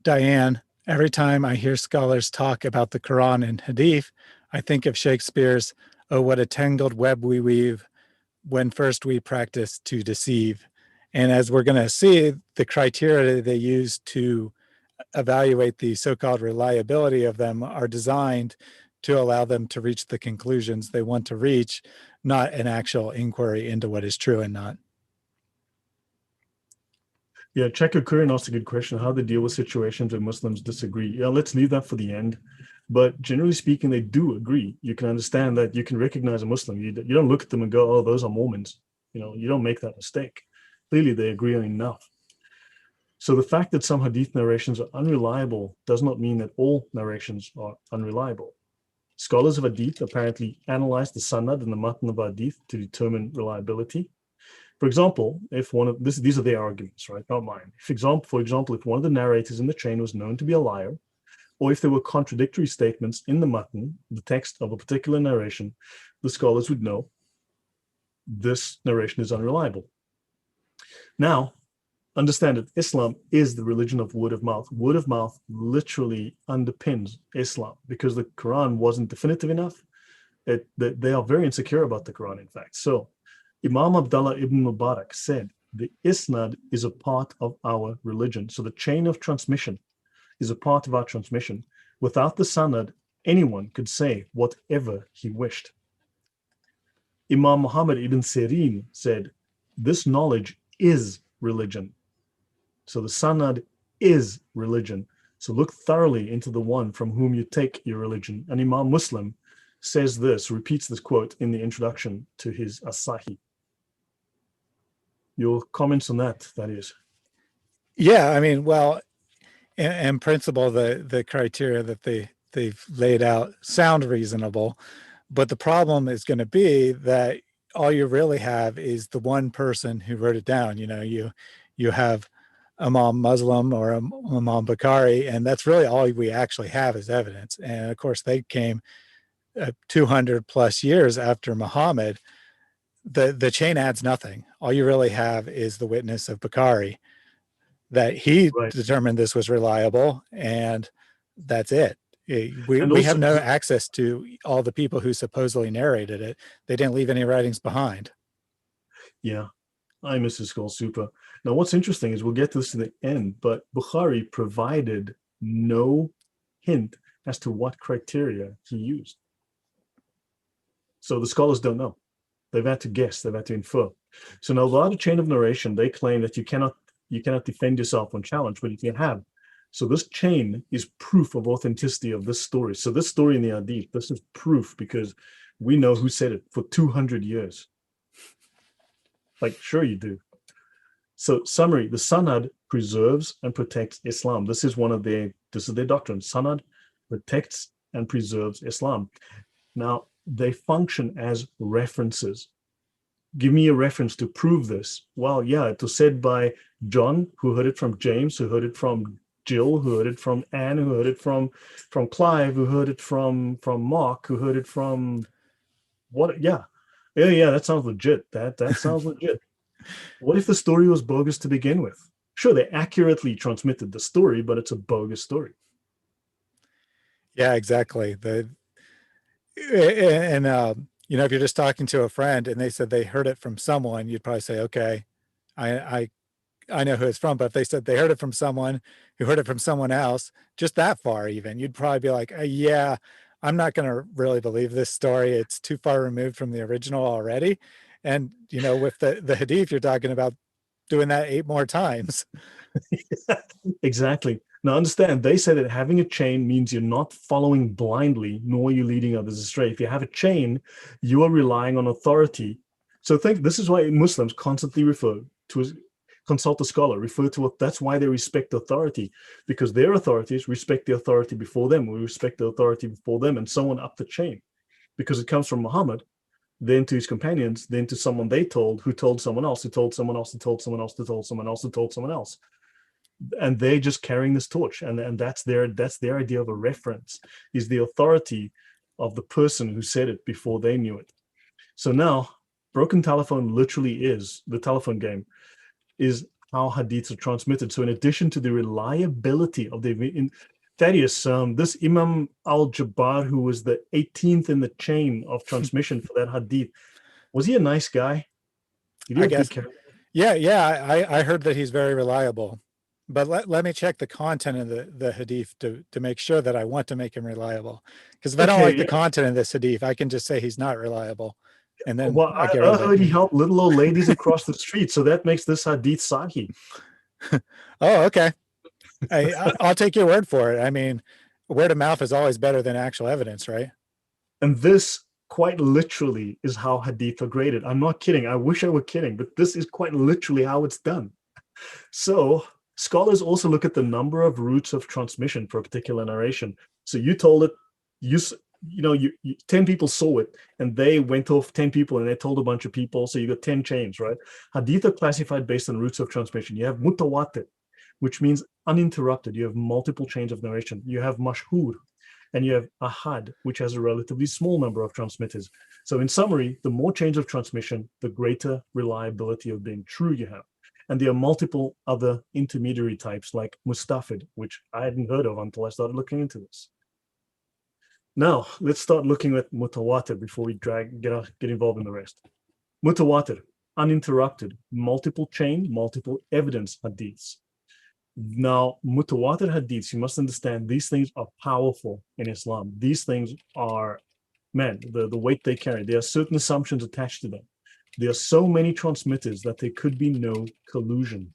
Diane. Every time I hear scholars talk about the Quran and Hadith, I think of Shakespeare's, "Oh, what a tangled web we weave when first we practice to deceive." And as we're going to see, the criteria they use to evaluate the so-called reliability of them are designed to allow them to reach the conclusions they want to reach, not an actual inquiry into what is true and not. Yeah, Checker Curran asked a good question, how they deal with situations where Muslims disagree. Yeah, let's leave that for the end. But generally speaking, they do agree. You can understand that you can recognize a Muslim. You don't look at them and go, oh, those are Mormons. You don't make that mistake. Clearly, they agree on enough. So the fact that some hadith narrations are unreliable does not mean that all narrations are unreliable. Scholars of hadith apparently analyze the sanad and the matan of hadith to determine reliability. For example, if these are their arguments, right, not mine. For example, if one of the narrators in the chain was known to be a liar, or if there were contradictory statements in the matan, the text of a particular narration, the scholars would know this narration is unreliable. Now, understand that Islam is the religion of word of mouth. Word of mouth literally underpins Islam because the Quran wasn't definitive enough. They are very insecure about the Quran, in fact. So Imam Abdullah ibn Mubarak said, the isnad is a part of our religion. So the chain of transmission is a part of our transmission. Without the sanad, anyone could say whatever he wished. Imam Muhammad ibn Sirin said, this knowledge is religion. So the sanad is religion. So look thoroughly into the one from whom you take your religion. And Imam Muslim says this, repeats this quote in the introduction to his As-Sahih. Your comments on that is? Yeah, I mean, well, in principle, the criteria that they've laid out sound reasonable, but the problem is going to be that all you really have is the one person who wrote it down. You have Imam Muslim or Imam Bukhari, and that's really all we actually have as evidence. And of course, they came 200 plus years after Muhammad. The chain adds nothing. All you really have is the witness of Bukhari, that he determined this was reliable, and that's it. We have no access to all the people who supposedly narrated it. They didn't leave any writings behind. Yeah, I miss this call super. Now, what's interesting is we'll get to this in the end, but Bukhari provided no hint as to what criteria he used. So the scholars don't know. They've had to guess, they've had to infer. So now, about the chain of narration, they claim that you cannot defend yourself when challenged, but you can have. So this chain is proof of authenticity of this story. So this story in the Hadith, this is proof because we know who said it for 200 years. Like, sure you do. So summary, the Sanad preserves and protects Islam. This is their doctrine. Sanad protects and preserves Islam. Now, they function as references. Give me a reference to prove this. Well, yeah, it was said by John, who heard it from James, who heard it from Jill, who heard it from Anne, who heard it from Clive, who heard it from Mark, who heard it from what? Yeah, that sounds legit. That sounds legit. What if the story was bogus to begin with? Sure, they accurately transmitted the story, but it's a bogus story. Yeah, exactly. If you're just talking to a friend and they said they heard it from someone, you'd probably say, okay, I know who it's from, but if they said they heard it from someone who heard it from someone else, just that far even, you'd probably be like, yeah, I'm not going to really believe this story. It's too far removed from the original already. And, with the Hadith, you're talking about doing that 8 more times. Exactly. Now understand, they say that having a chain means you're not following blindly, nor are you leading others astray. If you have a chain, you are relying on authority. So this is why Muslims constantly refer to consult a scholar, refer to it. That's why they respect authority, because their authorities respect the authority before them. We respect the authority before them, and so on up the chain, because it comes from Muhammad, then to his companions, then to someone they told, who told someone else, who told someone else, who told someone else, who told someone else, who told someone else. And they're just carrying this torch, and that's their idea of a reference, is the authority of the person who said it before they knew it. So now, broken telephone literally is the telephone game, is how hadiths are transmitted. So in addition to the reliability of the Thaddeus, this Imam al-Jabbar, who was the 18th in the chain of transmission for that hadith, was he a nice guy? I guess. Yeah. I heard that he's very reliable. But let me check the content of the hadith to make sure that I want to make him reliable. Because if I don't like the content of this hadith, I can just say he's not reliable. And then I heard he helped little old ladies across the street. So that makes this hadith sahih. Oh, okay. I'll take your word for it. I mean, word of mouth is always better than actual evidence, right? And this quite literally is how hadith are graded. I'm not kidding. I wish I were kidding, but this is quite literally how it's done. So scholars also look at the number of routes of transmission for a particular narration. So you told it, you 10 people saw it, and they went off 10 people and they told a bunch of people. So you got 10 chains, right? Hadith are classified based on routes of transmission. You have mutawatir, which means uninterrupted. You have multiple chains of narration. You have mashhur, and you have ahad, which has a relatively small number of transmitters. So in summary, the more chains of transmission, the greater reliability of being true you have. And there are multiple other intermediary types like mustafid, which I hadn't heard of until I started looking into this. Now, let's start looking at mutawatir before we get involved in the rest. Mutawatir, uninterrupted, multiple chain, multiple evidence hadiths. Now, mutawatir hadiths, you must understand, these things are powerful in Islam. These things are, the weight they carry. There are certain assumptions attached to them. There are so many transmitters that there could be no collusion.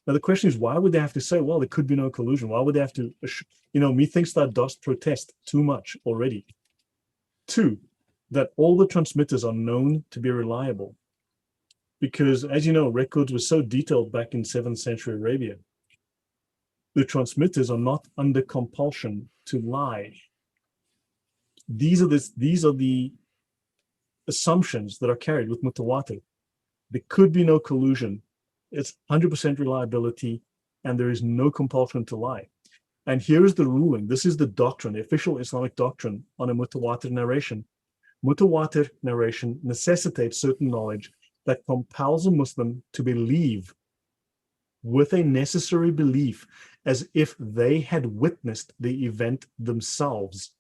Now, the question is, why would they have to say, well, there could be no collusion? Why would they have to, methinks thou dost protest too much already. 2, that all the transmitters are known to be reliable. Because, as you know, records were so detailed back in 7th century Arabia. The transmitters are not under compulsion to lie. These are the assumptions that are carried with mutawatir. There could be no collusion. It's 100% reliability, and there is no compulsion to lie. And here is the ruling. This is the doctrine, the official Islamic doctrine on a mutawatir narration. Mutawatir narration necessitates certain knowledge that compels a Muslim to believe with a necessary belief as if they had witnessed the event themselves.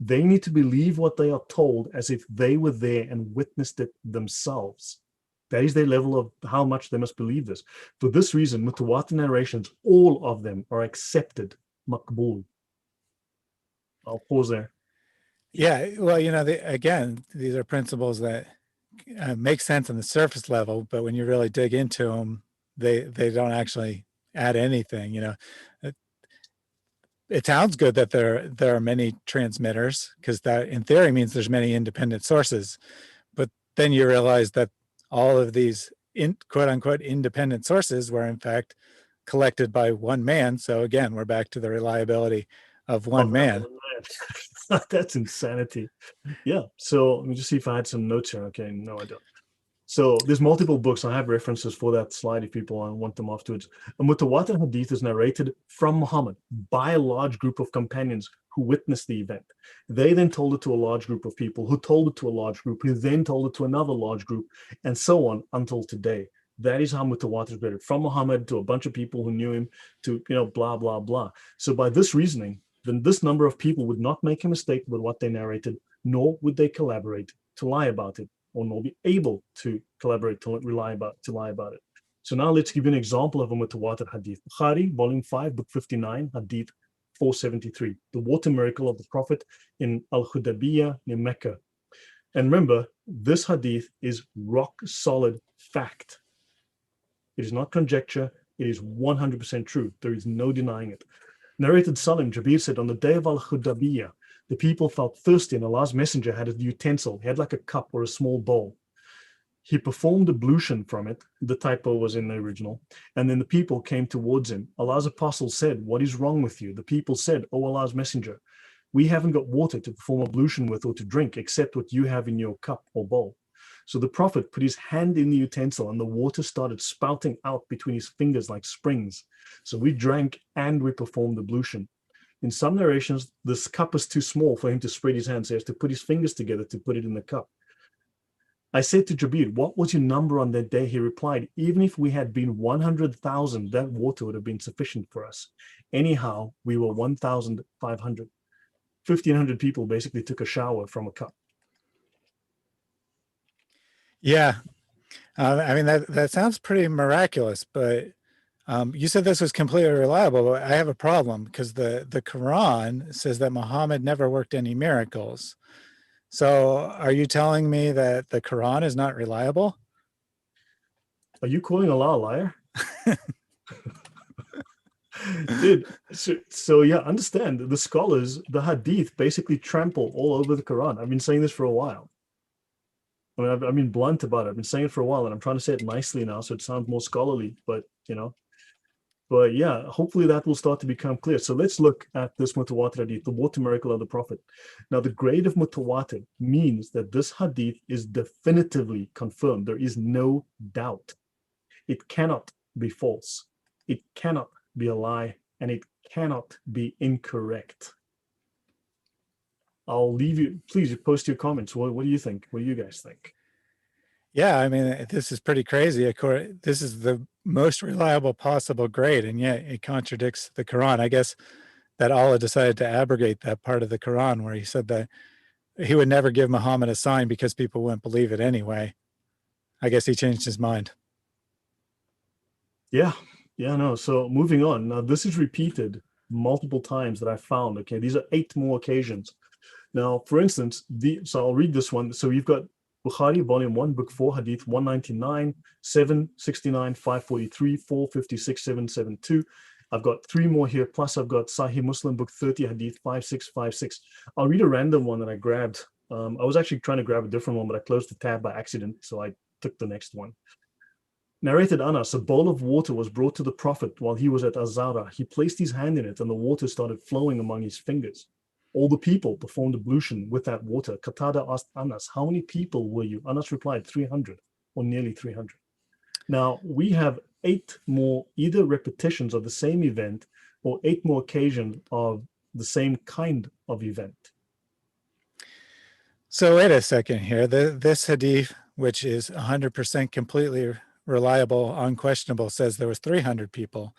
They need to believe what they are told as if they were there and witnessed it themselves. That is their level of how much they must believe this. For this reason, mutawatir narrations, all of them are accepted, maqbool. I'll pause there. Yeah, well, again, these are principles that make sense on the surface level, but when you really dig into them, they don't actually add anything. It sounds good that there are many transmitters, because that in theory means there's many independent sources, but then you realize that all of these quote unquote independent sources were in fact collected by one man. So again, we're back to the reliability of one man. That's insanity. Yeah. So let me just see if I had some notes here. Okay, no, I don't. So there's multiple books. I have references for that slide if people want them afterwards. A mutawatir hadith is narrated from Muhammad by a large group of companions who witnessed the event. They then told it to a large group of people who told it to a large group, who then told it to another large group, and so on until today. That is how mutawatir is graded, from Muhammad to a bunch of people who knew him to, blah, blah, blah. So by this reasoning, then this number of people would not make a mistake with what they narrated, nor would they collaborate to lie about it or nor be able to collaborate to lie about it. So now let's give you an example of a Mutawatir Hadith. Bukhari, volume 5, book 59, Hadith 473, the water miracle of the Prophet in Al-Hudaybiyah near Mecca. And remember, this hadith is rock solid fact. It is not conjecture. It is 100% true. There is no denying it. Narrated Salim, Jabir said, on the day of Al-Hudaybiyah, the people felt thirsty and Allah's messenger had a utensil. He had like a cup or a small bowl. He performed ablution from it. The typo was in the original. And then the people came towards him. Allah's apostle said, what is wrong with you? The people said, oh, Allah's messenger, we haven't got water to perform ablution with or to drink except what you have in your cup or bowl. So the Prophet put his hand in the utensil and the water started spouting out between his fingers like springs. So we drank and we performed ablution. In some narrations, this cup is too small for him to spread his hands. So he has to put his fingers together to put it in the cup. I said to Jabir, what was your number on that day? He replied, even if we had been 100,000, that water would have been sufficient for us. Anyhow, we were 1,500. 1,500 people basically took a shower from a cup. Yeah. I mean, that sounds pretty miraculous, but you said this was completely reliable, but I have a problem because the Quran says that Muhammad never worked any miracles. So are you telling me that the Quran is not reliable? Are you calling Allah a liar? Dude, so yeah, understand the scholars, the hadith basically trample all over the Quran. I've been saying this for a while. I mean, I've been blunt about it. I've been saying it for a while, and I'm trying to say it nicely now so it sounds more scholarly, but but yeah, hopefully that will start to become clear. So let's look at this Mutawatir Hadith, the water miracle of the Prophet. Now, the grade of Mutawatir means that this Hadith is definitively confirmed. There is no doubt. It cannot be false. It cannot be a lie, and it cannot be incorrect. I'll leave you, please post your comments. What do you think? What do you guys think? Yeah, I mean, this is pretty crazy. Of course, this is the most reliable possible grade, and yet it contradicts the Quran. I guess that Allah decided to abrogate that part of the Quran where he said that he would never give Muhammad a sign because people wouldn't believe it anyway. I guess he changed his mind. Yeah, no. So moving on. Now, this is repeated multiple times that I found. Okay, these are 8 more occasions. Now, for instance, so I'll read this one. So you've got Bukhari, volume 1, book 4, hadith 199, 769, 543, 456, 772. I've got 3 more here, plus I've got Sahih Muslim, book 30, hadith 5656. I'll read a random one that I grabbed. I was actually trying to grab a different one, but I closed the tab by accident, so I took the next one. Narrated Anas, a bowl of water was brought to the Prophet while he was at Azara. He placed his hand in it, and the water started flowing among his fingers. All the people performed ablution with that water. Qatada asked Anas, how many people were you? Anas replied, 300, or nearly 300. Now, we have 8 more either repetitions of the same event or 8 more occasions of the same kind of event. So wait a second here. This hadith, which is 100% completely reliable, unquestionable, says there was 300 people.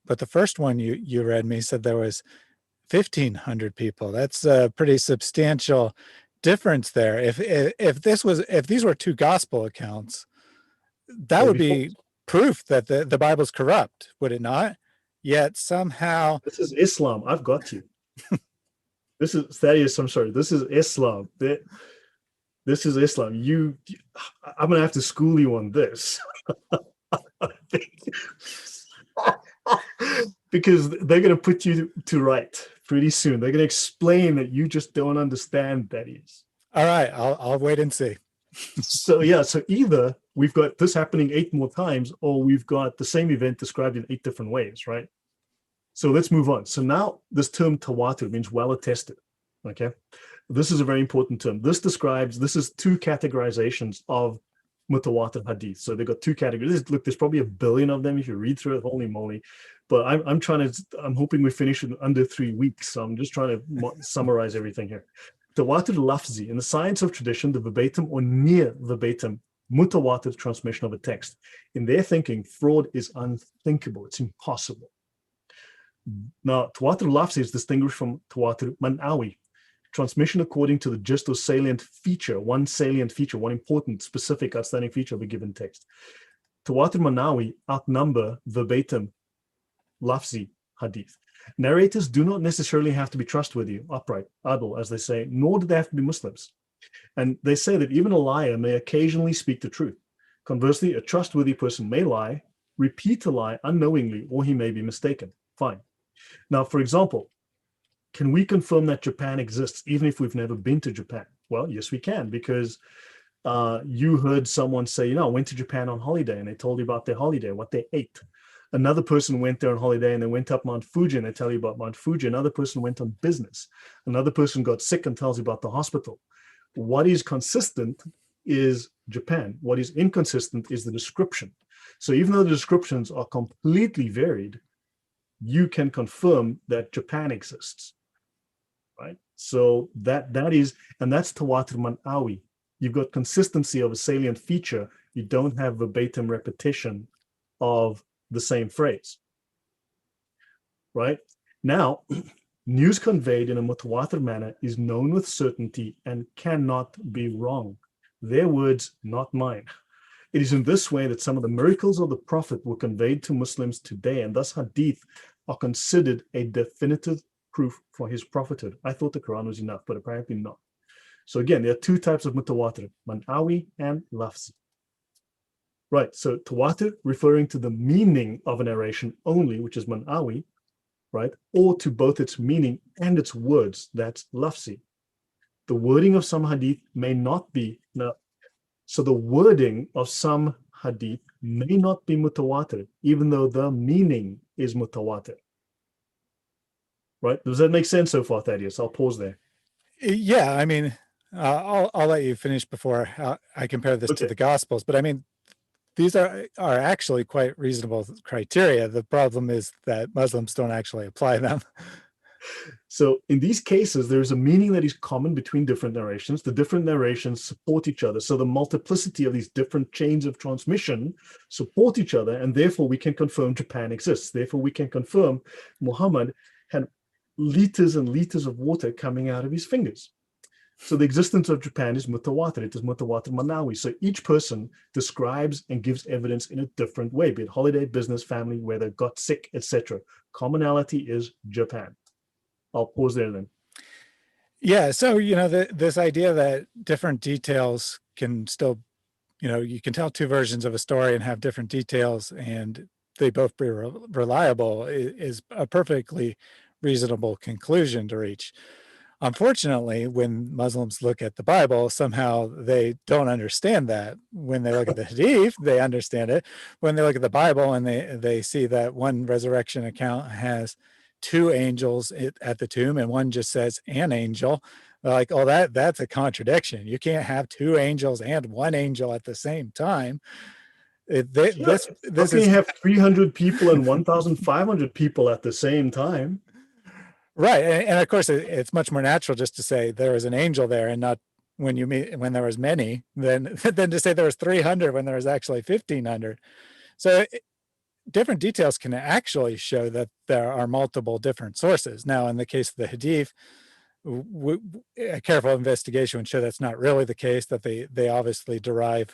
But the first one you read me said there was 1,500 people. That's a pretty substantial difference there. If these were 2 gospel accounts, that would be proof that the Bible's corrupt, would it not? Yet somehow this is Islam. I've got you. This is Thaddeus. I'm sorry. This is Islam. This is Islam. I'm gonna have to school you on this. Because they're going to put you to right pretty soon. They're going to explain that you just don't understand, that is. All right, I'll wait and see. So yeah, so either we've got this happening 8 more times, or we've got the same event described in 8 different ways, right? So let's move on. So now this term tawatur means well attested, okay? This is a very important term. This is 2 categorizations of Mutawatir Hadith. So they've got 2 categories. Look, there's probably 1 billion of them if you read through it, holy moly. But I'm hoping we finish in under 3 weeks. So I'm just trying to summarize everything here. Tawatur lafzi, in the science of tradition, the verbatim or near verbatim mutawatir transmission of a text. In their thinking, fraud is unthinkable. It's impossible. Now, tawatur lafzi is distinguished from tawatur man'awi, transmission according to the gist or salient feature, one important, specific, outstanding feature of a given text. Tawatur Manawi outnumber verbatim lafzi hadith. Narrators do not necessarily have to be trustworthy, upright, adl, as they say, nor do they have to be Muslims. And they say that even a liar may occasionally speak the truth. Conversely, a trustworthy person may lie, repeat a lie unknowingly, or he may be mistaken. Fine. Now, for example, can we confirm that Japan exists even if we've never been to Japan? Well, yes, we can, because you heard someone say, I went to Japan on holiday, and they told you about their holiday, what they ate. Another person went there on holiday and they went up Mount Fuji and they tell you about Mount Fuji. Another person went on business. Another person got sick and tells you about the hospital. What is consistent is Japan. What is inconsistent is the description. So even though the descriptions are completely varied, you can confirm that Japan exists, right? So that is, and that's Tawatur Manawi. You've got consistency of a salient feature. You don't have verbatim repetition of the same phrase, right? Now, news conveyed in a mutawatir manner is known with certainty and cannot be wrong. Their words, not mine. It is in this way that some of the miracles of the Prophet were conveyed to Muslims today, and thus hadith are considered a definitive proof for his prophethood. I thought the Quran was enough, but apparently not. So again, there are two types of mutawatir, manawi and lafzi. Right, so tawatur referring to the meaning of a narration only, which is manawi, right? Or to both its meaning and its words, that's lafzi. The wording of some hadith may not be, so the wording of some hadith may not be mutawatir, even though the meaning is mutawatir. Right? Does that make sense so far, Thaddeus? I'll pause there. Yeah, I mean, I'll let you finish before I compare this to the Gospels, but I mean, these are actually quite reasonable criteria. The problem is that Muslims don't actually apply them. So in these cases, there's a meaning that is common between different narrations. The different narrations support each other. So the multiplicity of these different chains of transmission support each other, and therefore we can confirm Japan exists. Therefore, we can confirm Muhammad had liters and liters of water coming out of his fingers. So the existence of Japan is mutawatir. It is mutawatir manawi. So each person describes and gives evidence in a different way, be it holiday, business, family, whether got sick, etc. Commonality is Japan. I'll pause there then. Yeah, so, this idea that different details can still, you can tell two versions of a story and have different details and they both be reliable is a perfectly reasonable conclusion to reach. Unfortunately, when Muslims look at the Bible, somehow they don't understand that. When they look at the Hadith, they understand it. When they look at the Bible and they see that one resurrection account has two angels at the tomb and one just says an angel, they're like, oh, that's a contradiction. You can't have two angels and one angel at the same time. This is, have 300 people and 1,500 people at the same time. Right, and of course, it's much more natural just to say there was an angel there, and not when there was many, than to say there was 300 when there was actually 1,500. So different details can actually show that there are multiple different sources. Now, in the case of the Hadith, a careful investigation would show that's not really the case, that they obviously derive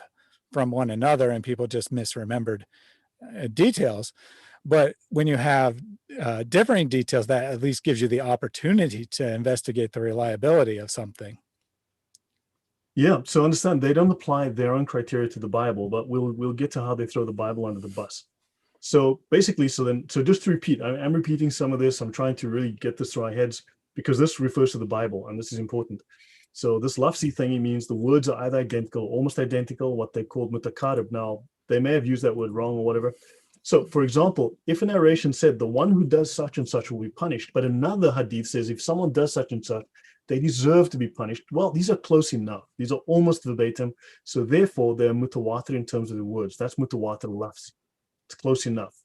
from one another, and people just misremembered details. But when you have differing details, that at least gives you the opportunity to investigate the reliability of something. Yeah, so understand they don't apply their own criteria to the Bible, but we'll get to how they throw the Bible under the bus. So basically, so just to repeat, I'm repeating some of this. I'm trying to really get this through our heads because this refers to the Bible, and this is important. So this lafzi thingy means the words are either identical, almost identical, what they called mutakarib. Now, they may have used that word wrong or whatever. So, for example, if a narration said the one who does such and such will be punished, but another hadith says if someone does such and such, they deserve to be punished. Well, these are close enough. These are almost verbatim. So therefore, they're mutawatir in terms of the words. That's mutawatir lafzi. It's close enough.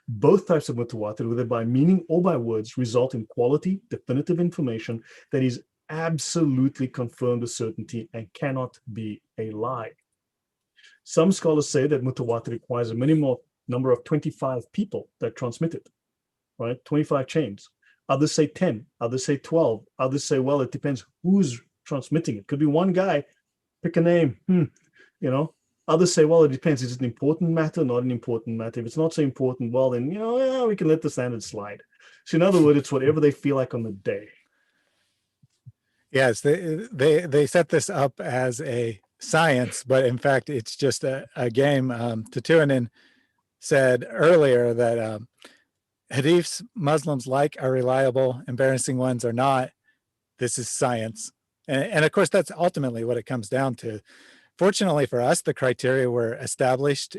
Both types of mutawatir, whether by meaning or by words, result in quality, definitive information that is absolutely confirmed with certainty and cannot be a lie. Some scholars say that mutawatir requires a minimal number of 25 people that transmit it, right? 25 chains. Others say 10. Others say 12. Others say, well, it depends who's transmitting it. Could be one guy, pick a name, Others say, well, it depends. Is it an important matter, not an important matter? If it's not so important, well, then, yeah, we can let the standard slide. So in other words, it's whatever they feel like on the day. Yes, they set this up as a science, but in fact, it's just a game. Tatuanin said earlier that hadiths Muslims like are reliable, embarrassing ones are not. This is science. And of course, that's ultimately what it comes down to. Fortunately for us, the criteria were established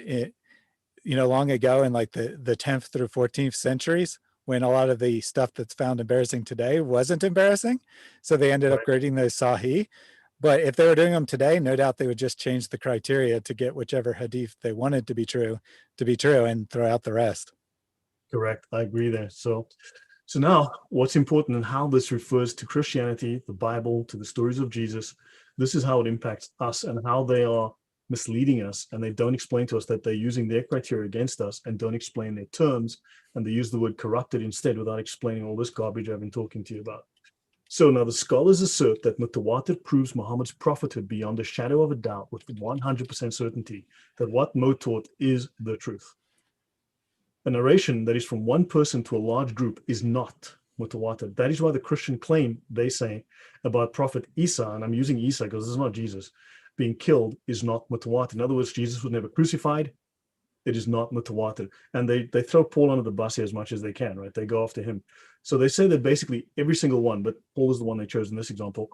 long ago in like the 10th through 14th centuries, when a lot of the stuff that's found embarrassing today wasn't embarrassing. So they ended up grading those Sahih. But if they were doing them today, no doubt they would just change the criteria to get whichever hadith they wanted to be true and throw out the rest. Correct. I agree there. So now what's important and how this refers to Christianity, the Bible, to the stories of Jesus, this is how it impacts us and how they are misleading us, and they don't explain to us that they're using their criteria against us and don't explain their terms, and they use the word corrupted instead without explaining all this garbage I've been talking to you about. So now the scholars assert that Mutawatir proves Muhammad's prophethood beyond a shadow of a doubt with 100% certainty that what Mo taught is the truth. A narration that is from one person to a large group is not Mutawatir. That is why the Christian claim, they say, about Prophet Isa, and I'm using Isa because this is not Jesus, being killed is not Mutawatir. In other words, Jesus was never crucified. It is not Mutawatir. And they throw Paul under the bus here as much as they can, right? They go after him. So they say that basically every single one, but Paul is the one they chose in this example,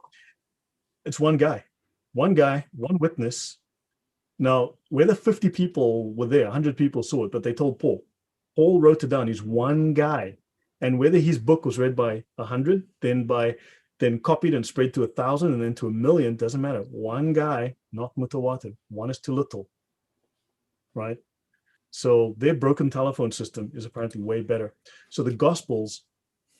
it's one guy, one witness. Now, whether 50 people were there, 100 people saw it, but they told Paul. Paul wrote it down. He's one guy. And whether his book was read by 100, then copied and spread to 1,000 and then to 1,000,000, doesn't matter. One guy, not Mutawatir. One is too little, right? So their broken telephone system is apparently way better. So the Gospels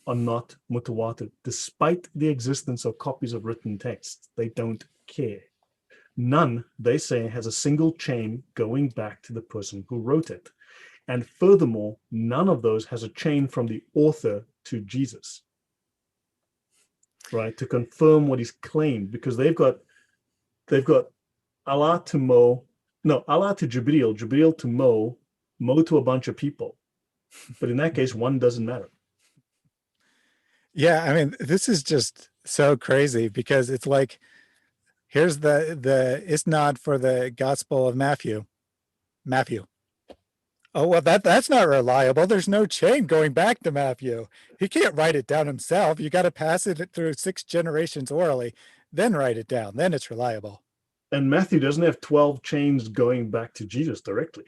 are not Mutawatir, despite the existence of copies of written texts. They don't care. None, they say, has a single chain going back to the person who wrote it. And furthermore, none of those has a chain from the author to Jesus, right? To confirm what is claimed, because they've got Allah to Mo, no, Allah to Jibril, Jibril to Mo to a bunch of people. But in that case, one doesn't matter. Yeah, I mean, this is just so crazy because it's like, here's the isnad for the Gospel of Matthew. Oh, well, that's not reliable. There's no chain going back to Matthew. He can't write it down himself. You got to pass it through 6 generations orally, then write it down. Then it's reliable. And Matthew doesn't have 12 chains going back to Jesus directly.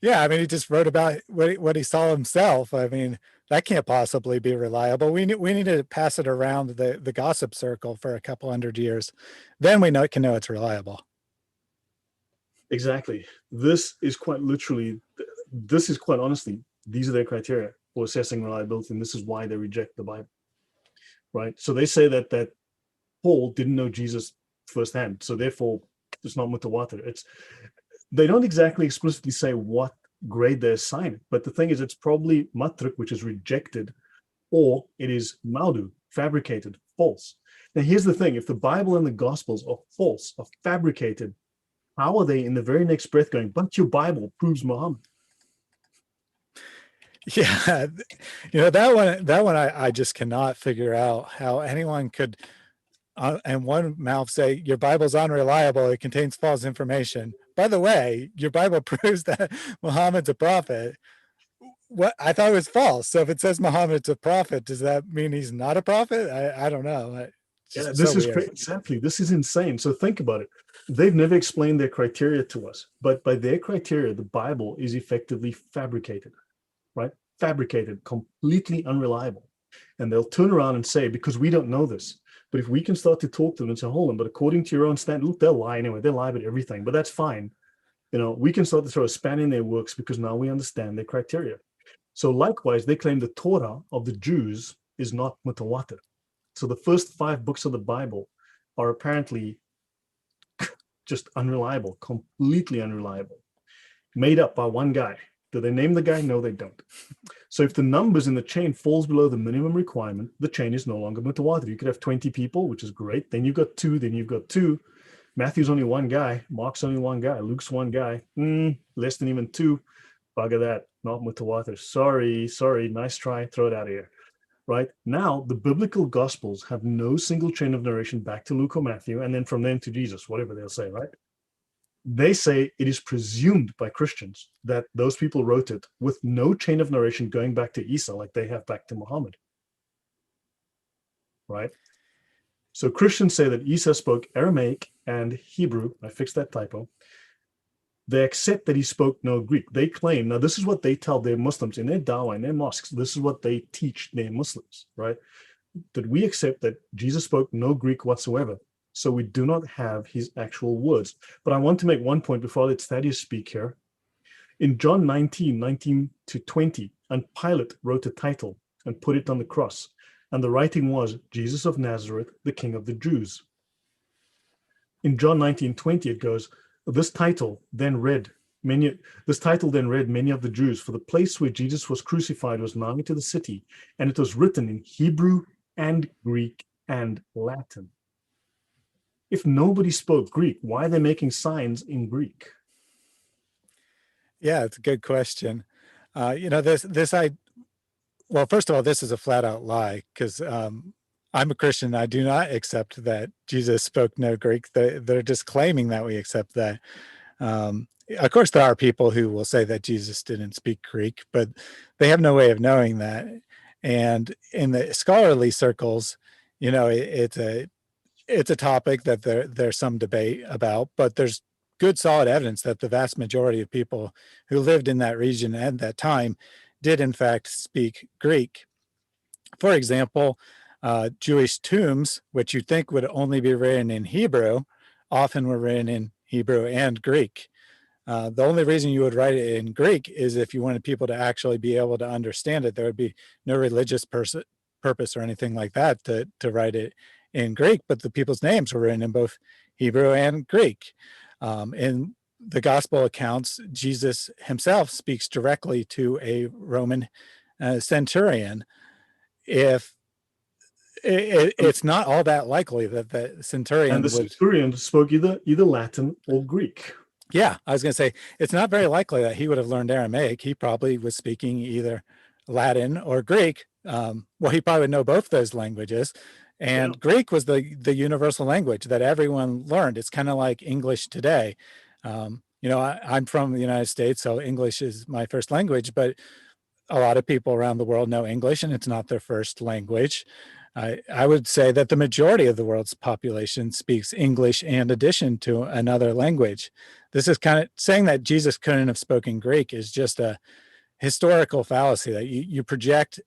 Yeah, I mean, he just wrote about what he saw himself. I mean, that can't possibly be reliable. We need to pass it around the gossip circle for a couple hundred years. Then we can know it's reliable. Exactly. This is quite honestly, these are their criteria for assessing reliability, and this is why they reject the Bible, right? So they say that Paul didn't know Jesus firsthand, so therefore it's not Mutawatir. They don't exactly explicitly say what grade they assign it, but the thing is, it's probably matruk, which is rejected, or it is maudu, fabricated, false. Now here's the thing: if the Bible and the Gospels are false, are fabricated, how are they in the very next breath going, but your Bible proves Muhammad? Yeah, that one I just cannot figure out how anyone could, in one mouth, say your Bible's unreliable, it contains false information. By the way, your Bible proves that Muhammad's a prophet. What I thought it was false. So if it says Muhammad's a prophet, does that mean he's not a prophet? I don't know. Yeah, this is exactly. This is insane. So think about it. They've never explained their criteria to us, but by their criteria, the Bible is effectively fabricated, right? Fabricated, completely unreliable. And they'll turn around and say, because we don't know this, but if we can start to talk to them and say, hold on, but according to your own standard, look, they'll lie anyway. They lie about everything, but that's fine. We can start to throw a span in their works because now we understand their criteria. So likewise, they claim the Torah of the Jews is not Mutawatir. So the first 5 books of the Bible are apparently just unreliable, completely unreliable, made up by one guy. Do they name the guy? No, they don't. So if the numbers in the chain falls below the minimum requirement, the chain is no longer mutawatir. You could have 20 people, which is great. Then you've got two, then you've got two. Matthew's only one guy. Mark's only one guy. Luke's one guy. Less than even two. Bugger that. Not mutawatir. Sorry. Nice try. Throw it out of here. Right? Now, the biblical gospels have no single chain of narration back to Luke or Matthew, and then from them to Jesus, whatever they'll say, right? They say it is presumed by Christians that those people wrote it with no chain of narration going back to Isa like they have back to Muhammad. Right? So Christians say that Isa spoke Aramaic and Hebrew. I fixed that typo. They accept that he spoke no Greek. They claim, now this is what they tell their Muslims in their dawah, in their mosques. This is what they teach their Muslims, right? That we accept that Jesus spoke no Greek whatsoever. So we do not have his actual words. But I want to make one point before I let Thaddeus speak here. In John 19 to 20, and Pilate wrote a title and put it on the cross. And the writing was, Jesus of Nazareth, the King of the Jews. In John 19:20, it goes, This title then read many of the Jews, for the place where Jesus was crucified was nigh to the city, and it was written in Hebrew and Greek and Latin. If nobody spoke Greek, why are they making signs in Greek? Yeah, it's a good question. Well, first of all, this is a flat out lie, because I'm a Christian. I do not accept that Jesus spoke no Greek. They're just claiming that we accept that. Of course, there are people who will say that Jesus didn't speak Greek, but they have no way of knowing that. And in the scholarly circles, it's a topic that there's some debate about, but there's good solid evidence that the vast majority of people who lived in that region at that time did in fact speak Greek. For example, Jewish tombs, which you'd think would only be written in Hebrew, often were written in Hebrew and Greek. The only reason you would write it in Greek is if you wanted people to actually be able to understand it. There would be no religious purpose or anything like that to write it in Greek, but the people's names were written in both Hebrew and Greek. In the gospel accounts, Jesus himself speaks directly to a Roman centurion. If it's not all that likely that the centurion spoke either Latin or Greek. Yeah, I was going to say, it's not very likely that he would have learned Aramaic. He probably was speaking either Latin or Greek. He probably would know both those languages. And Greek was the universal language that everyone learned. It's kind of like English today. I'm from the United States, so English is my first language, but a lot of people around the world know English, and it's not their first language. I would say that the majority of the world's population speaks English in addition to another language. This is kind of saying that Jesus couldn't have spoken Greek is just a historical fallacy, that you project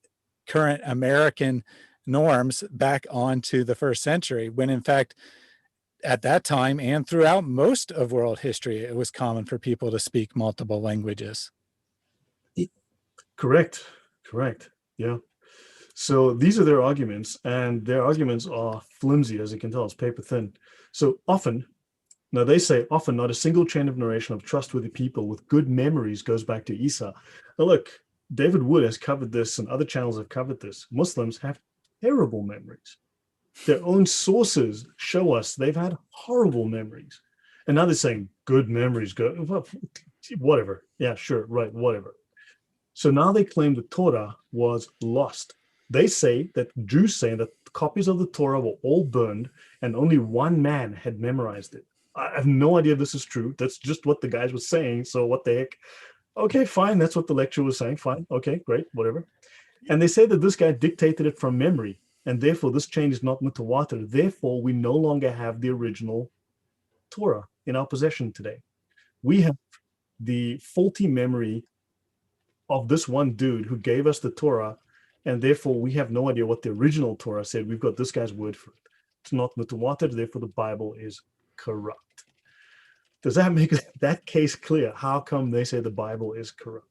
current American norms back onto the first century, when in fact, at that time and throughout most of world history, it was common for people to speak multiple languages. Correct. Yeah. So these are their arguments, and their arguments are flimsy, as you can tell. It's paper thin. So often, now they say often not a single chain of narration of trustworthy people with good memories goes back to Isa. Now look, David Wood has covered this, and other channels have covered this. Muslims have terrible memories. Their own sources show us they've had horrible memories. And now they're saying good memories go, whatever. Yeah, sure, right, whatever. So now they claim the Torah was lost. They say that Jews say that copies of the Torah were all burned and only one man had memorized it. I have no idea if this is true. That's just what the guys were saying. So what the heck? Okay, fine. That's what the lecture was saying. Fine. Okay, great. Whatever. And they say that this guy dictated it from memory, and therefore this chain is not mutawatir. Therefore, we no longer have the original Torah in our possession today. We have the faulty memory of this one dude who gave us the Torah, and therefore we have no idea what the original Torah said. We've got this guy's word for it. It's not mutawatir, therefore the Bible is corrupt. Does that make that case clear? How come they say the Bible is corrupt?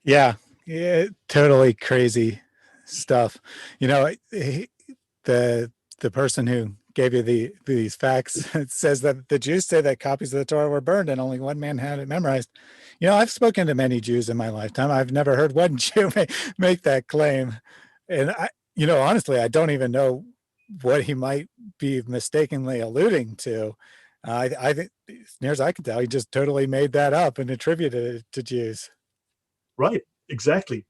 Yeah, totally crazy stuff. The person who gave you these facts. It says that the Jews say that copies of the Torah were burned and only one man had it memorized. I've spoken to many Jews in my lifetime. I've never heard one Jew make that claim. And honestly, I don't even know what he might be mistakenly alluding to. I think, as near as I can tell, he just totally made that up and attributed it to Jews. Right. Exactly.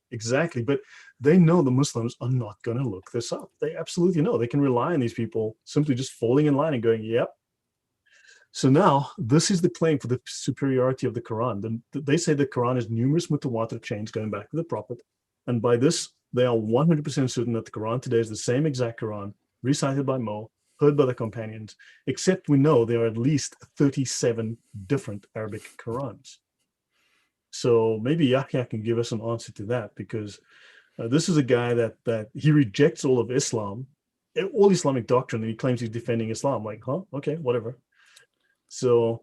But they know the Muslims are not going to look this up. They absolutely know. They can rely on these people simply just falling in line and going, yep. So now this is the claim for the superiority of the Quran. They say the Quran has numerous mutawatir chains going back to the Prophet. And by this, they are 100% certain that the Quran today is the same exact Quran recited by Mo, heard by the companions, except we know there are at least 37 different Arabic Qurans. So maybe Yahya can give us an answer to that, because this is a guy that he rejects all of Islam, all Islamic doctrine, and he claims he's defending Islam. Like, huh? Okay, whatever. So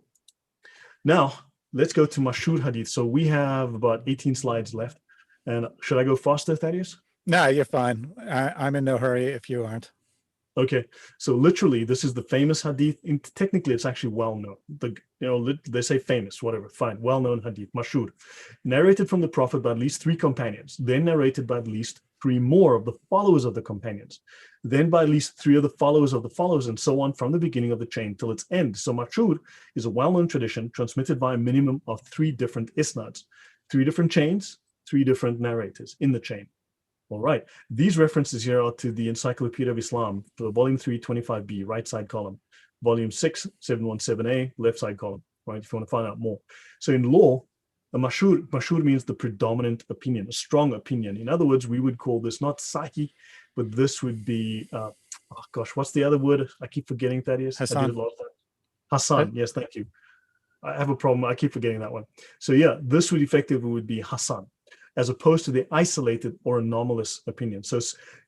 now let's go to Mashhur Hadith. So we have about 18 slides left. And should I go faster, Thaddeus? No, you're fine. I'm in no hurry if you aren't. Okay, so literally, this is the famous hadith. Technically, it's actually well known. They say famous, whatever. Fine, well known hadith, mashhur, narrated from the Prophet by at least 3 companions, then narrated by at least 3 more of the followers of the companions, then by at least 3 of the followers of the followers, and so on from the beginning of the chain till its end. So mashhur is a well known tradition transmitted by a minimum of 3 different isnads, 3 different chains, 3 different narrators in the chain. All right. These references here are to the Encyclopedia of Islam, for volume 3, 25b, right side column, volume 6, 717a, left side column, right? If you want to find out more. So in law, a mashhur means the predominant opinion, a strong opinion. In other words, we would call this not sahih, but this would be, what's the other word? I keep forgetting, Thaddeus. Hassan. I did it last time. Hassan. Yes, thank you. I have a problem. I keep forgetting that one. So yeah, this would effectively would be Hassan, as opposed to the isolated or anomalous opinion. So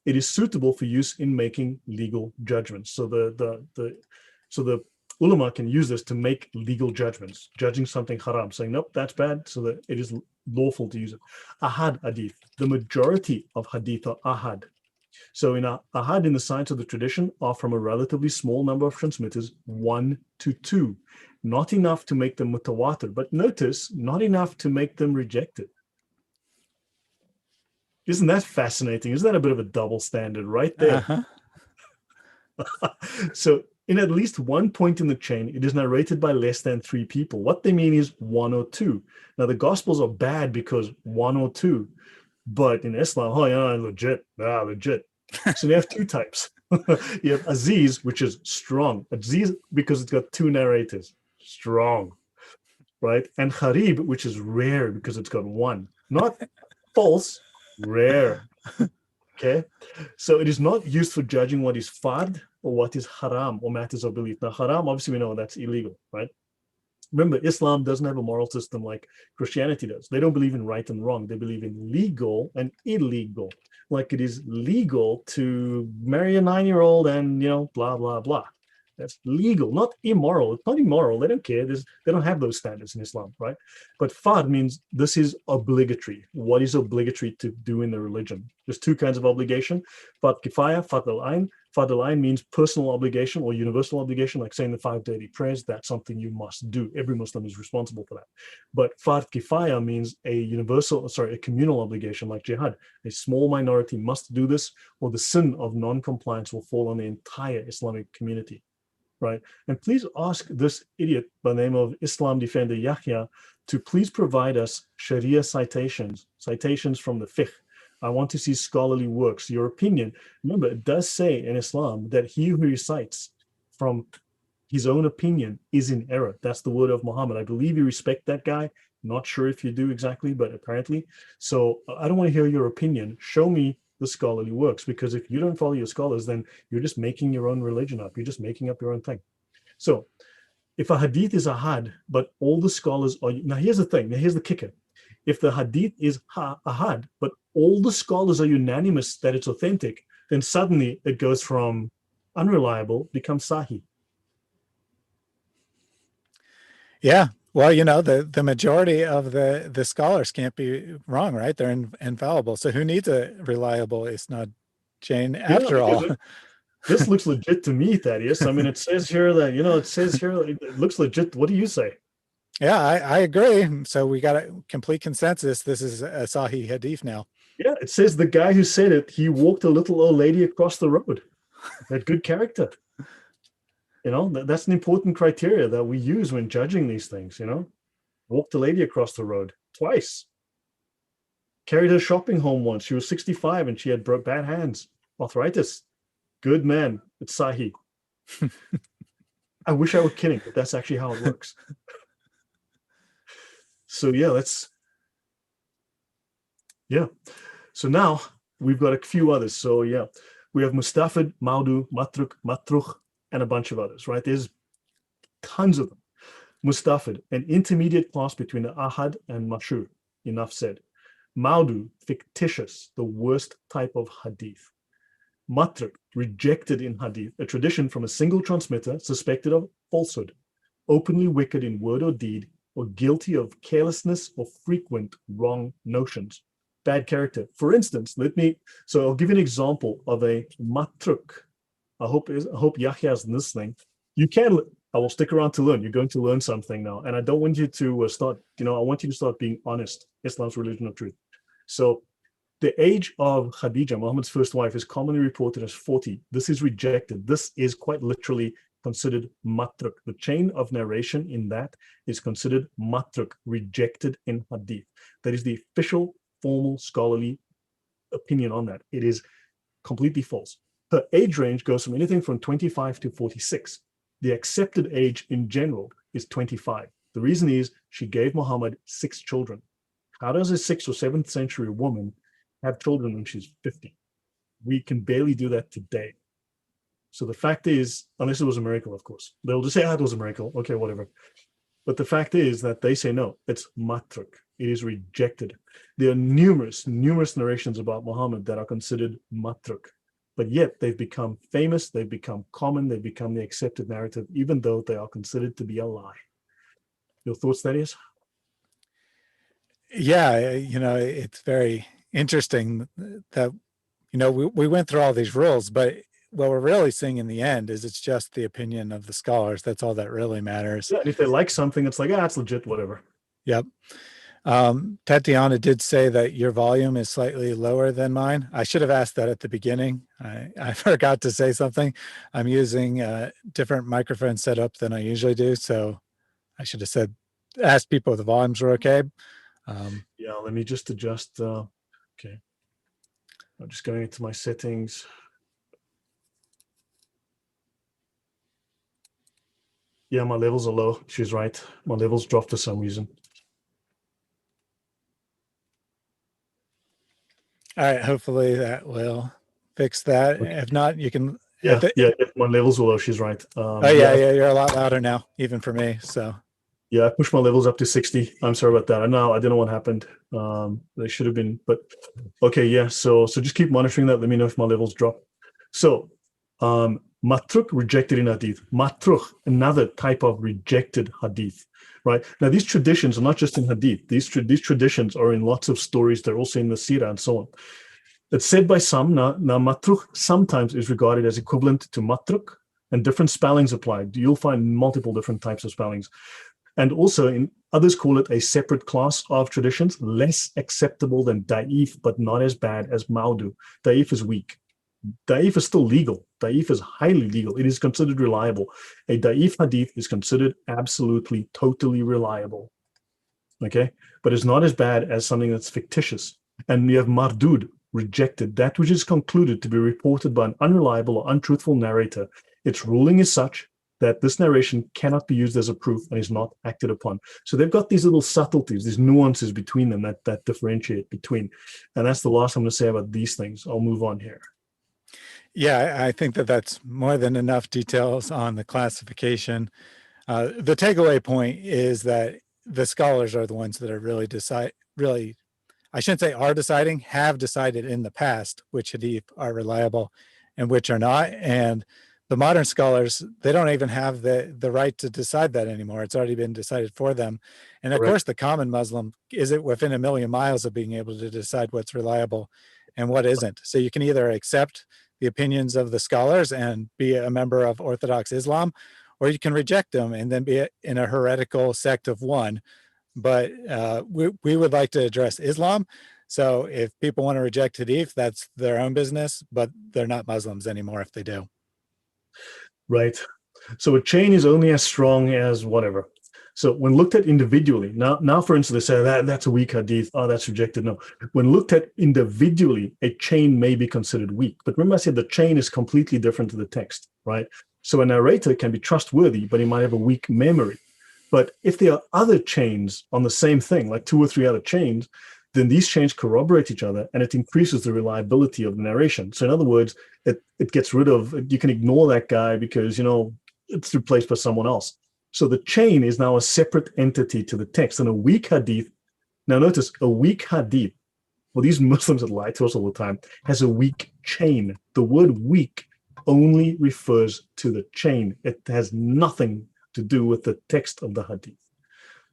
it is suitable for use in making legal judgments. So the ulama can use this to make legal judgments, judging something haram, saying, nope, that's bad, so that it is lawful to use it. Ahad hadith, the majority of hadith are ahad. So in ahad, in the science of the tradition, are from a relatively small number of transmitters, 1 to 2. Not enough to make them mutawatir, but notice, not enough to make them rejected. Isn't that fascinating? Isn't that a bit of a double standard right there? So in at least one point in the chain, it is narrated by less than 3 people. What they mean is 1 or 2. Now, the Gospels are bad because 1 or 2. But in Islam, legit. So they have 2 types. You have Aziz, which is strong. Aziz, because it's got 2 narrators. Strong. Right? And Gharib, which is rare because it's got 1. Not false, rare. Okay, so it is not used for judging what is fard or what is haram or matters of belief. Now, haram, obviously we know that's illegal, right? Remember, Islam doesn't have a moral system like Christianity does. They don't believe in right and wrong. They believe in legal and illegal. Like it is legal to marry a 9-year-old and, blah, blah, blah. That's legal, not immoral. It's not immoral. They don't care. They don't have those standards in Islam, right? But fard means this is obligatory. What is obligatory to do in the religion? There's 2 kinds of obligation. Fard kifaya, fard al-ain. Fard al-ain means personal obligation or universal obligation, like saying the 5 daily prayers. That's something you must do. Every Muslim is responsible for that. But fard kifaya means a communal obligation, like jihad. A small minority must do this, or the sin of non-compliance will fall on the entire Islamic community. Right. And please ask this idiot by the name of Islam defender Yahya to please provide us Sharia citations from the fiqh. I want to see scholarly works. Your opinion. Remember, it does say in Islam that he who recites from his own opinion is in error. That's the word of Muhammad. I believe you respect that guy. Not sure if you do exactly, but apparently. So I don't want to hear your opinion. Show me the scholarly works, because if you don't follow your scholars, then you're just making your own religion up. You're just making up your own thing. So if a hadith is ahad, but all the scholars are, now here's the thing, now here's the kicker. If the hadith is ahad, but all the scholars are unanimous that it's authentic, then suddenly it goes from unreliable, becomes sahih. Yeah. Well, the majority of the scholars can't be wrong, right? They're infallible. So who needs a reliable isnad chain after all? This looks legit to me, Thaddeus. I mean, it says here that, it says here, it looks legit. What do you say? Yeah, I agree. So we got a complete consensus. This is a Sahih Hadith now. Yeah, it says the guy who said it, he walked a little old lady across the road. That good character. That's an important criteria that we use when judging these things, Walked a lady across the road twice. Carried her shopping home once. She was 65 and she had bad hands, arthritis. Good man. It's Sahih. I wish I were kidding, but that's actually how it works. So So now we've got a few others. So we have Mustafid, Maudu, Matruk, Matruch, and a bunch of others, right? There's tons of them. Mustafid, an intermediate class between the ahad and mashur. Enough said. Maudu, fictitious, the worst type of hadith. Matruk, rejected in hadith, a tradition from a single transmitter suspected of falsehood, openly wicked in word or deed, or guilty of carelessness or frequent wrong notions. Bad character. For instance, I'll give you an example of a matruk. I hope Yahya is listening. I will stick around to learn. You're going to learn something now. And I don't want you to I want you to start being honest. Islam's religion of truth. So the age of Khadija, Muhammad's first wife, is commonly reported as 40. This is rejected. This is quite literally considered matruk. The chain of narration in that is considered matruk, rejected in hadith. That is the official, formal, scholarly opinion on that. It is completely false. Her age range goes from anything from 25 to 46. The accepted age in general is 25. The reason is she gave Muhammad 6 children. How does a 6th or 7th century woman have children when she's 50? We can barely do that today. So the fact is, unless it was a miracle, of course, they'll just say, it was a miracle. Okay, whatever. But the fact is that they say, no, it's matruk. It is rejected. There are numerous narrations about Muhammad that are considered matruk, but yet they've become famous, they've become common, they've become the accepted narrative, even though they are considered to be a lie. Your thoughts, Thaddeus? Yeah, it's very interesting that, we went through all these rules, but what we're really seeing in the end is it's just the opinion of the scholars. That's all that really matters. Yeah, and if they like something, it's like, it's legit, whatever. Yep. Tatiana did say that your volume is slightly lower than mine. I should have asked that at the beginning. I forgot to say something. I'm using a different microphone setup than I usually do. So I should have asked people if the volumes were okay. Let me just adjust. Okay. I'm just going into my settings. Yeah, my levels are low. She's right. My levels dropped for some reason. All right. Hopefully that will fix that. Okay. If not, you can. Yeah, my levels were low. She's right. You're a lot louder now, even for me. So. Yeah, I pushed my levels up to 60. I'm sorry about that. I don't know what happened. They should have been, but okay, yeah. So just keep monitoring that. Let me know if my levels drop. So, matruk, rejected in hadith. Matruch, another type of rejected hadith, right? Now, these traditions are not just in hadith. These traditions are in lots of stories. They're also in the seerah and so on. It's said by some, now matruch sometimes is regarded as equivalent to matruk, and different spellings applied. You'll find multiple different types of spellings. And also, others call it a separate class of traditions, less acceptable than da'if, but not as bad as maudu. Da'if is weak. Da'if is still legal. Da'if is highly legal. It is considered reliable. A da'if hadith is considered absolutely, totally reliable. Okay? But it's not as bad as something that's fictitious. And you have mardud, rejected, that which is concluded to be reported by an unreliable or untruthful narrator. Its ruling is such that this narration cannot be used as a proof and is not acted upon. So they've got these little subtleties, these nuances between them that differentiate between. And that's the last I'm going to say about these things. I'll move on here. Yeah, I think that's more than enough details on the classification. The takeaway point is that the scholars are the ones that are really, I shouldn't say are deciding, have decided in the past which hadith are reliable and which are not. And the modern scholars, they don't even have the right to decide that anymore. It's already been decided for them. And of course, the common Muslim isn't within a million miles of being able to decide what's reliable and what isn't. So you can either accept the opinions of the scholars and be a member of Orthodox Islam, or you can reject them and then be in a heretical sect of one. But we would like to address Islam. So if people want to reject Hadith, that's their own business, but they're not Muslims anymore if they do. Right. So a chain is only as strong as whatever. So when looked at individually, now for instance, they say that's a weak hadith. Oh, that's rejected. No. When looked at individually, a chain may be considered weak. But remember I said the chain is completely different to the text, right? So a narrator can be trustworthy, but he might have a weak memory. But if there are other chains on the same thing, like 2 or 3 other chains, then these chains corroborate each other and it increases the reliability of the narration. So in other words, it gets rid of, you can ignore that guy because, it's replaced by someone else. So the chain is now a separate entity to the text. And a weak hadith, now notice, a weak hadith, well, these Muslims that lie to us all the time, has a weak chain. The word weak only refers to the chain. It has nothing to do with the text of the hadith,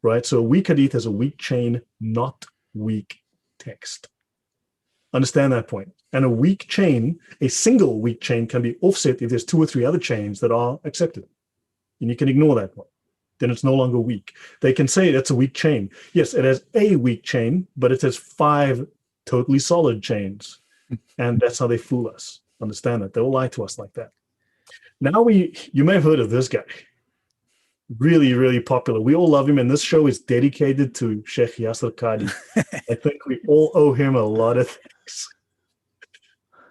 right? So a weak hadith has a weak chain, not weak text. Understand that point. And a weak chain, a single weak chain can be offset if there's 2 or 3 other chains that are accepted. And you can ignore that one. Then it's no longer weak. They can say that's a weak chain. Yes, it has a weak chain, but it has 5 totally solid chains. And that's how they fool us. Understand that. They'll lie to us like that. Now you may have heard of this guy. Really, really popular. We all love him, and this show is dedicated to Sheikh Yasser Qadi. I think we all owe him a lot of things.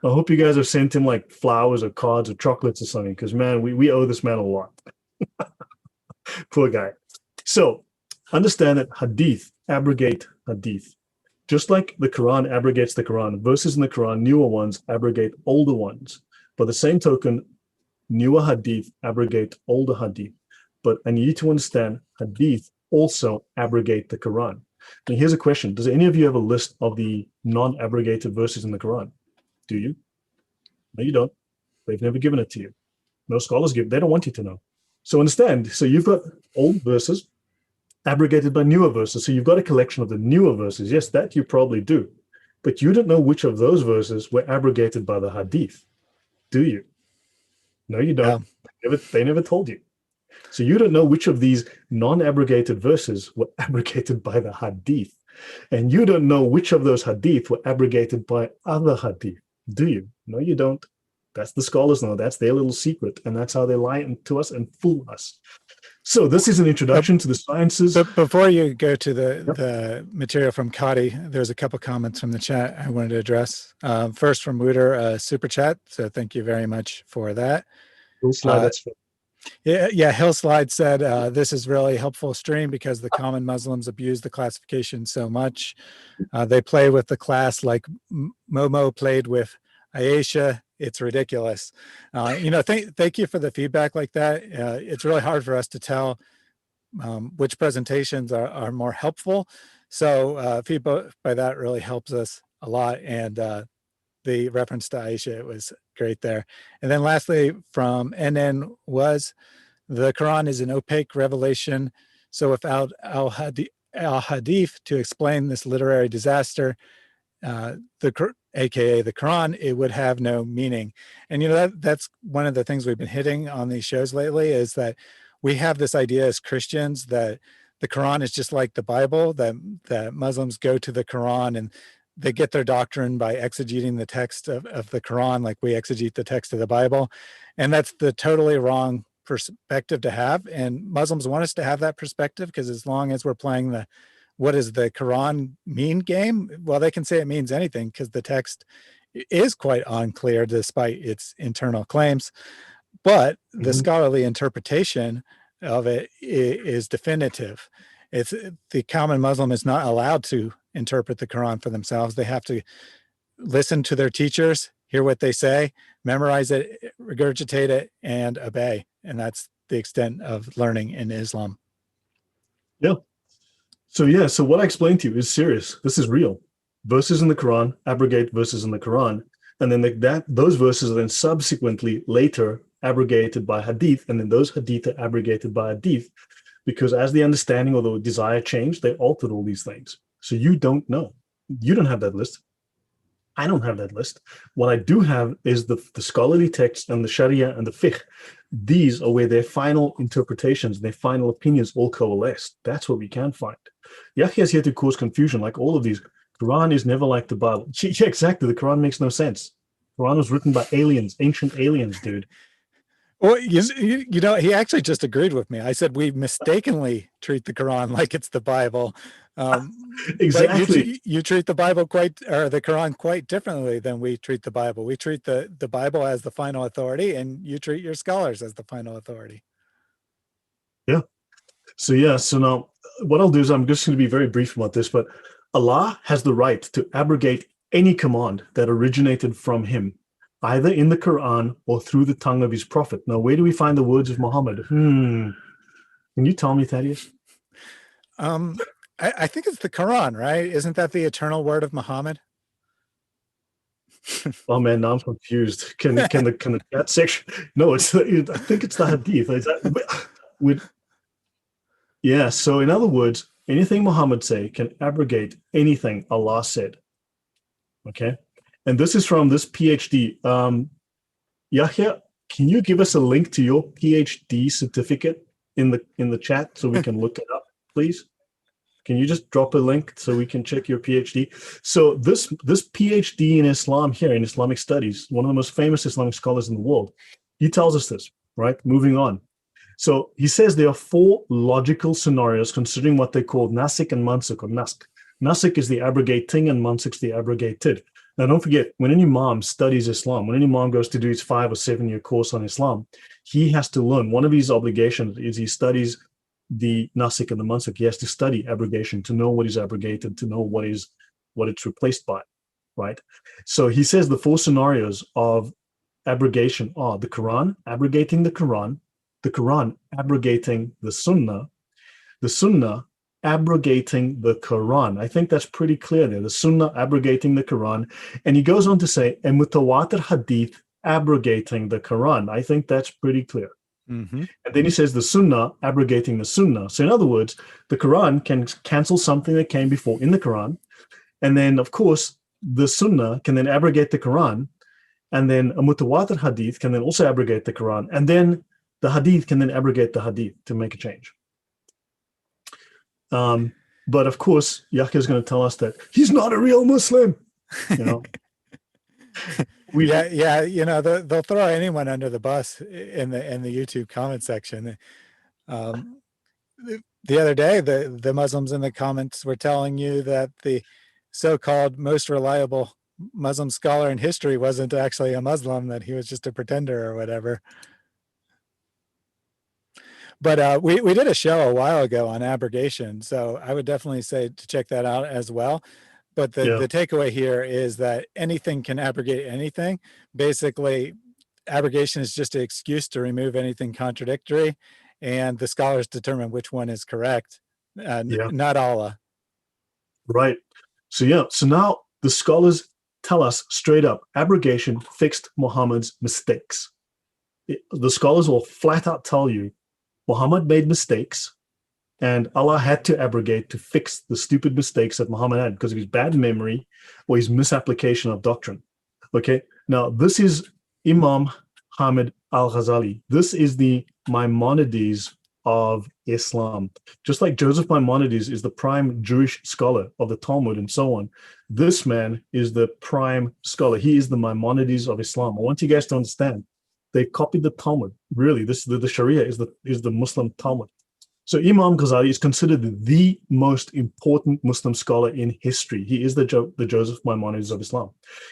I hope you guys have sent him like flowers or cards or chocolates or something, because man, we owe this man a lot. Poor guy. So understand that hadith abrogate hadith. Just like the Quran abrogates the Quran, verses in the Quran, newer ones abrogate older ones. By the same token, newer hadith abrogate older hadith. But I need to understand hadith also abrogate the Quran. And here's a question. Does any of you have a list of the non-abrogated verses in the Quran? Do you? No, you don't. They've never given it to you. No scholars give. They don't want you to know. So understand. So you've got old verses abrogated by newer verses. So you've got a collection of the newer verses. Yes, that you probably do. But you don't know which of those verses were abrogated by the hadith. Do you? No, you don't. Yeah. They never told you. So you don't know which of these non-abrogated verses were abrogated by the hadith. And you don't know which of those hadith were abrogated by other hadith. Do you? No, you don't. That's the scholars know. That's their little secret. And that's how they lie to us and fool us. So this is an introduction to the sciences. But before you go to the material from Qadi, there's a couple comments from the chat I wanted to address. First from Wooter, super chat. So thank you very much for that. Yeah, Hillslide said, this is really helpful stream because the common Muslims abuse the classification so much. They play with the class like Momo played with Aisha. It's ridiculous. Thank you for the feedback like that. It's really hard for us to tell which presentations are more helpful. So feedback by that really helps us a lot. And the reference to Aisha, it was great there. And then lastly, from NN was, the Quran is an opaque revelation. So without al-Hadith to explain this literary disaster, aka the Quran, it would have no meaning. And that's one of the things we've been hitting on these shows lately, is that we have this idea as Christians that the Quran is just like the Bible, that Muslims go to the Quran and they get their doctrine by exegeting the text of the Quran like we exegete the text of the Bible. And that's the totally wrong perspective to have. And Muslims want us to have that perspective, because as long as we're playing the what does the Quran mean game, well, they can say it means anything because the text is quite unclear despite its internal claims. But the scholarly interpretation of it is definitive. It's the common Muslim is not allowed to interpret the Quran for themselves. They have to listen to their teachers, hear what they say, memorize it, regurgitate it, and obey. And that's the extent of learning in Islam. Yeah. So what I explained to you is serious. This is real. Verses in the Quran abrogate verses in the Quran. And then those verses are then subsequently later abrogated by hadith. And then those hadith are abrogated by hadith, because as the understanding or the desire changed, they altered all these things. So you don't know. You don't have that list. I don't have that list. What I do have is the scholarly texts and the Sharia and the fiqh. These are where their final interpretations, their final opinions all coalesce. That's what we can find. Yahya is here to cause confusion, like all of these. Quran is never like the Bible. Yeah, exactly. The Quran makes no sense. Quran was written by aliens, ancient aliens, dude. Well, you know, he actually just agreed with me. I said we mistakenly treat the Quran like it's the Bible. Exactly. But you treat the Bible or the Quran quite differently than we treat the Bible. We treat the Bible as the final authority, and you treat your scholars as the final authority. Yeah. So now what I'll do is I'm just going to be very brief about this, but Allah has the right to abrogate any command that originated from him, either in the Quran or through the tongue of his prophet. Now, where do we find the words of Muhammad? Can you tell me, Thaddeus? I think it's the Quran, right? Isn't that the eternal word of Muhammad? Oh man, now I'm confused. Can the chat section? No, I think it's the Hadith. Yeah. So in other words, anything Muhammad say can abrogate anything Allah said. Okay, and this is from this PhD. Yahya, can you give us a link to your PhD certificate in the chat so we can look it up, please? Can you just drop a link so we can check your PhD? So this PhD in Islam here, in Islamic studies, one of the most famous Islamic scholars in the world, he tells us this, right? Moving on. So he says there are 4 logical scenarios considering what they call nasik and mansuk, or nask. Nasik is the abrogating and mansuk is the abrogated. Now, don't forget, when an imam studies Islam, when an imam goes to do his 5 or 7 year course on Islam, he has to learn. One of his obligations is he studies the nasik and the mansuk. He has to study abrogation to know what is abrogated, to know what it's replaced by, right? So he says the 4 scenarios of abrogation are the Quran abrogating the Quran abrogating the Sunnah abrogating the Quran. I think that's pretty clear there. The Sunnah abrogating the Quran. And he goes on to say, a Mutawatir Hadith abrogating the Quran. I think that's pretty clear. Mm-hmm. And then he says the Sunnah abrogating the Sunnah. So in other words, the Quran can cancel something that came before in the Quran. And then, of course, the Sunnah can then abrogate the Quran. And then a Mutawatir Hadith can then also abrogate the Quran. And then the Hadith can then abrogate the Hadith to make a change. But of course, Yahya is going to tell us that he's not a real Muslim. You know, yeah. You know, they'll throw anyone under the bus in the YouTube comment section. The other day, the Muslims in the comments were telling you that the so-called most reliable Muslim scholar in history wasn't actually a Muslim, that he was just a pretender or whatever. But we did a show a while ago on abrogation, so I would definitely say to check that out as well. But the takeaway here is that anything can abrogate anything. Basically, abrogation is just an excuse to remove anything contradictory, and the scholars determine which one is correct, not Allah. Right. So now the scholars tell us straight up, abrogation fixed Muhammad's mistakes. The scholars will flat out tell you Muhammad made mistakes, and Allah had to abrogate to fix the stupid mistakes that Muhammad had because of his bad memory or his misapplication of doctrine. Okay, now this is Imam Hamid al-Ghazali. This is the Maimonides of Islam. Just like Joseph Maimonides is the prime Jewish scholar of the Talmud and so on, this man is the prime scholar. He is the Maimonides of Islam. I want you guys to understand. They copied the Talmud. Really, the Sharia is the Muslim Talmud. So Imam Ghazali is considered the most important Muslim scholar in history. He is the Joseph Maimonides of Islam.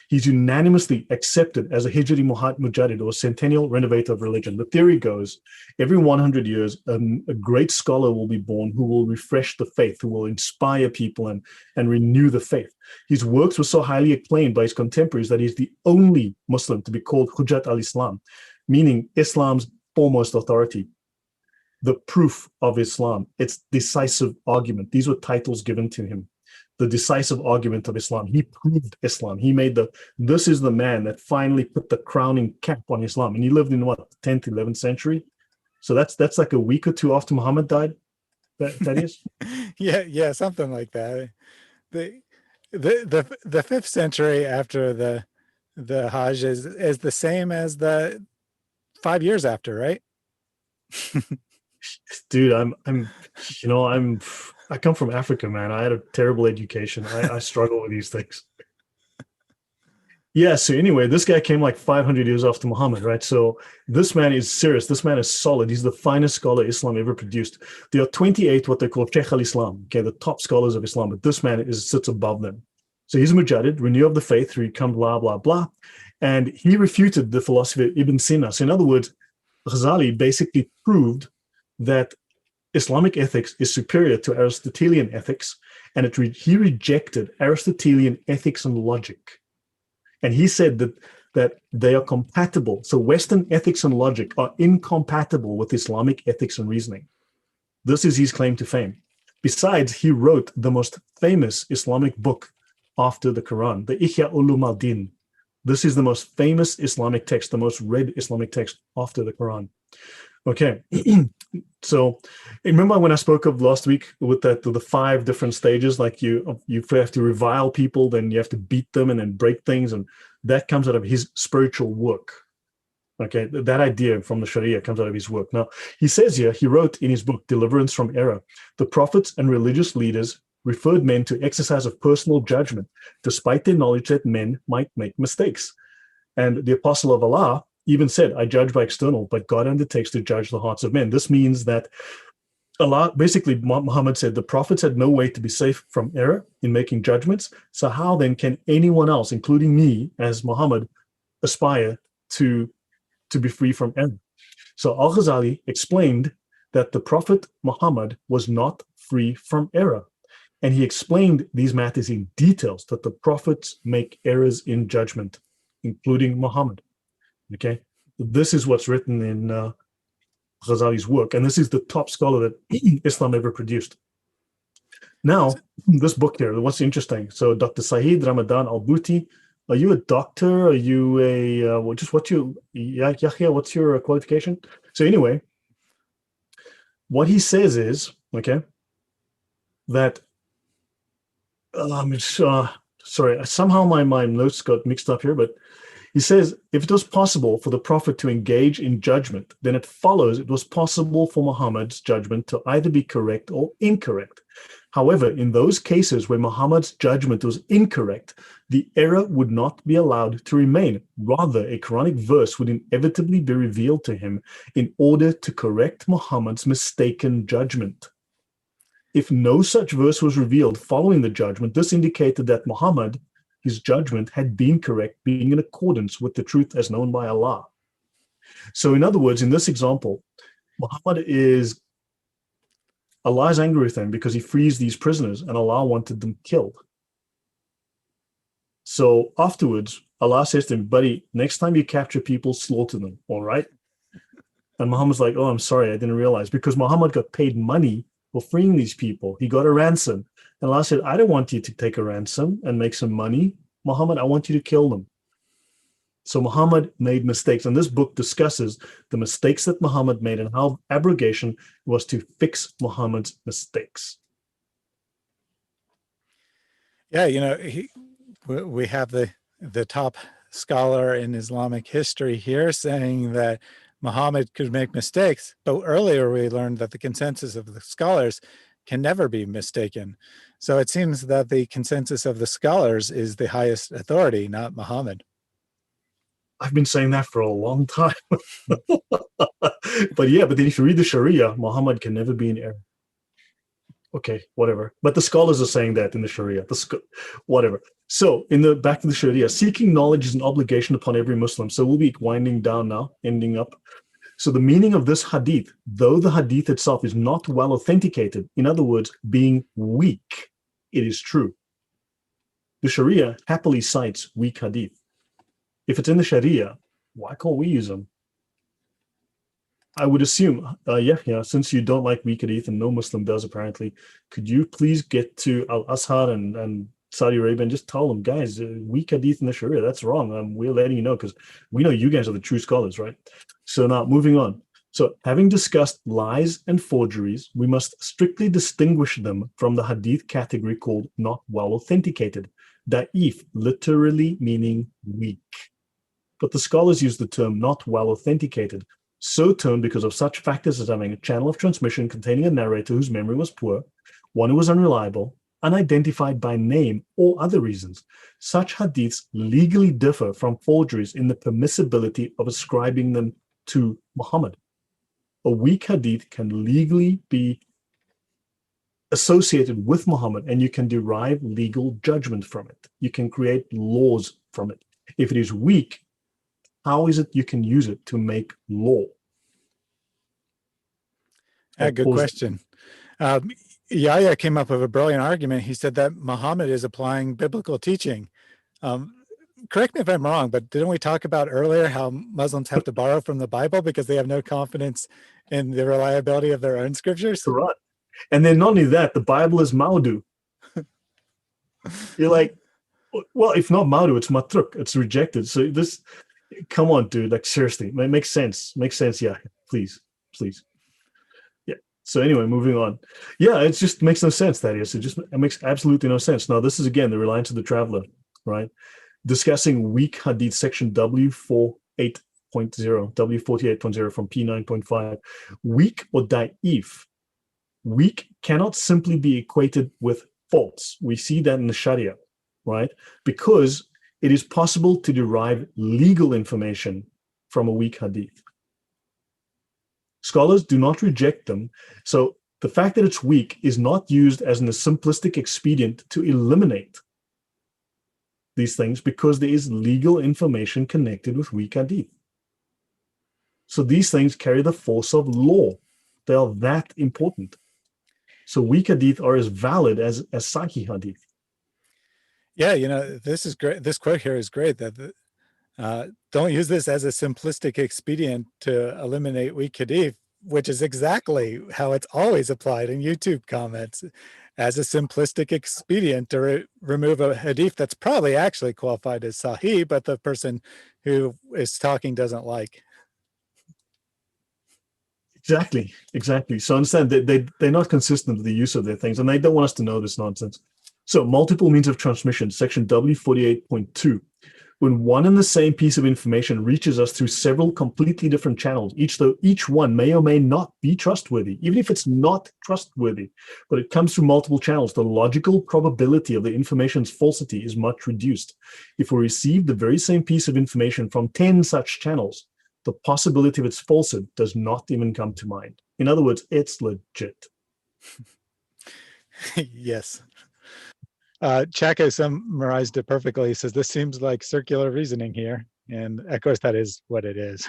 He's unanimously accepted as a Hijri Mujaddid, or centennial renovator of religion. The theory goes, every 100 years, a great scholar will be born who will refresh the faith, who will inspire people and renew the faith. His works were so highly acclaimed by his contemporaries that he's the only Muslim to be called Hujjat al-Islam, meaning Islam's foremost authority. The proof of Islam, its decisive argument. These were titles given to him. The decisive argument of Islam. He proved Islam. He made this is the man that finally put the crowning cap on Islam. And he lived in what, 10th, 11th century? So that's like a week or two after Muhammad died, that is? Yeah, something like that. the 5th century after the Hajj is the same as the 5 years after, right? Dude, I come from Africa, man. I had a terrible education. I struggle with these things. Yeah, so anyway, this guy came like 500 years after Muhammad, right? So this man is serious. This man is solid. He's the finest scholar Islam ever produced. There are 28 what they call Sheikh al-Islam, okay, the top scholars of Islam, but this man sits above them. So he's a Mujaddid, renew of the faith, come blah, blah, blah. And he refuted the philosophy of Ibn Sina. So in other words, Ghazali basically proved that Islamic ethics is superior to Aristotelian ethics, and he rejected Aristotelian ethics and logic. And he said that they are compatible. So Western ethics and logic are incompatible with Islamic ethics and reasoning. This is his claim to fame. Besides, he wrote the most famous Islamic book after the Quran, the Ihya Ulum al-Din. This is the most famous Islamic text, the most read Islamic text after the Quran. Okay, so remember when I spoke of last week with the 5 different stages, like you have to revile people, then you have to beat them and then break things, and that comes out of his spiritual work. Okay, that idea from the Sharia comes out of his work. Now, he says here, he wrote in his book, Deliverance from Error, the prophets and religious leaders referred men to exercise of personal judgment, despite their knowledge that men might make mistakes. And the apostle of Allah even said, I judge by external, but God undertakes to judge the hearts of men. This means that Allah, basically Muhammad said the prophets had no way to be safe from error in making judgments. So how then can anyone else, including me as Muhammad, aspire to be free from error? So Al-Ghazali explained that the prophet Muhammad was not free from error. And he explained these matters in details, that the prophets make errors in judgment, including Muhammad. Okay, this is what's written in Ghazali's work, and this is the top scholar that Islam ever produced. Now, this book here, what's interesting? So, Dr. Saeed Ramadan Al-Bouti, are you a doctor? Are you what's your qualification? So anyway, what he says is, okay, that sorry, somehow my notes got mixed up here, but he says, if it was possible for the prophet to engage in judgment, then it follows it was possible for Muhammad's judgment to either be correct or incorrect. However, in those cases where Muhammad's judgment was incorrect, the error would not be allowed to remain. Rather, a Quranic verse would inevitably be revealed to him in order to correct Muhammad's mistaken judgment. If no such verse was revealed following the judgment, this indicated that Muhammad, his judgment had been correct, being in accordance with the truth as known by Allah. So in other words, in this example, Allah is angry with him because he frees these prisoners and Allah wanted them killed. So afterwards, Allah says to him, buddy, next time you capture people, slaughter them, all right? And Muhammad's like, oh, I'm sorry, I didn't realize, because Muhammad got paid money for freeing these people. He got a ransom. And Allah said, I don't want you to take a ransom and make some money. Muhammad, I want you to kill them. So Muhammad made mistakes. And this book discusses the mistakes that Muhammad made and how abrogation was to fix Muhammad's mistakes. Yeah, we have the top scholar in Islamic history here saying that Muhammad could make mistakes. But earlier we learned that the consensus of the scholars can never be mistaken. So it seems that the consensus of the scholars is the highest authority, not Muhammad. I've been saying that for a long time. But then if you read the Sharia, Muhammad can never be in error. Okay, whatever. But the scholars are saying that in the Sharia, whatever. So back to the Sharia, seeking knowledge is an obligation upon every Muslim. So we'll be winding down now, ending up. So the meaning of this hadith, though the hadith itself is not well authenticated, in other words, being weak, it is true. The Sharia happily cites weak hadith. If it's in the Sharia, why can't we use them? I would assume, since you don't like weak hadith and no Muslim does apparently, could you please get to Al-Azhar and Saudi Arabia and just tell them, guys, weak hadith in the Sharia, that's wrong. We're letting you know because we know you guys are the true scholars, right? So now moving on. So having discussed lies and forgeries, we must strictly distinguish them from the hadith category called not well authenticated, Da'if, literally meaning weak. But the scholars use the term not well authenticated, so termed because of such factors as having a channel of transmission containing a narrator whose memory was poor, one who was unreliable, unidentified by name, or other reasons. Such hadiths legally differ from forgeries in the permissibility of ascribing them to Muhammad. A weak hadith can legally be associated with Muhammad, and you can derive legal judgment from it. You can create laws from it. If it is weak, how is it you can use it to make law? Good question. Yahya came up with a brilliant argument. He said that Muhammad is applying biblical teaching. Correct me if I'm wrong, but didn't we talk about earlier how Muslims have to borrow from the Bible because they have no confidence in the reliability of their own scriptures? Correct. And then not only that, the Bible is Maudu. You're like, well, if not Maudu, it's Matruk. It's rejected. So this, come on, dude. Like, seriously, it makes sense. Makes sense. Yeah, please. Yeah. So anyway, moving on. Yeah, it just makes no sense, Thaddeus. It makes absolutely no sense. Now, this is, again, the reliance of the traveler, right? Discussing weak hadith, section W48.0, W48.0 from P9.5. Weak or da'if. Weak cannot simply be equated with false. We see that in the Sharia, right? Because it is possible to derive legal information from a weak hadith. Scholars do not reject them. So the fact that it's weak is not used as a simplistic expedient to eliminate these things because there is legal information connected with weak hadith. So these things carry the force of law. They are that important. So weak hadith are as valid as sahih hadith. Yeah, this is great. This quote here is great. That don't use this as a simplistic expedient to eliminate weak hadith, which is exactly how it's always applied in YouTube comments, as a simplistic expedient to remove a hadith that's probably actually qualified as sahih, but the person who is talking doesn't like. Exactly. So understand that they're not consistent with the use of their things, and they don't want us to know this nonsense. So multiple means of transmission, section W48.2. When one and the same piece of information reaches us through several completely different channels, each one may or may not be trustworthy, even if it's not trustworthy, but it comes through multiple channels, the logical probability of the information's falsity is much reduced. If we receive the very same piece of information from 10 such channels, the possibility of its falsehood does not even come to mind. In other words, it's legit. Yes. Chaco summarized it perfectly. He says, this seems like circular reasoning here, and echoes that is what it is.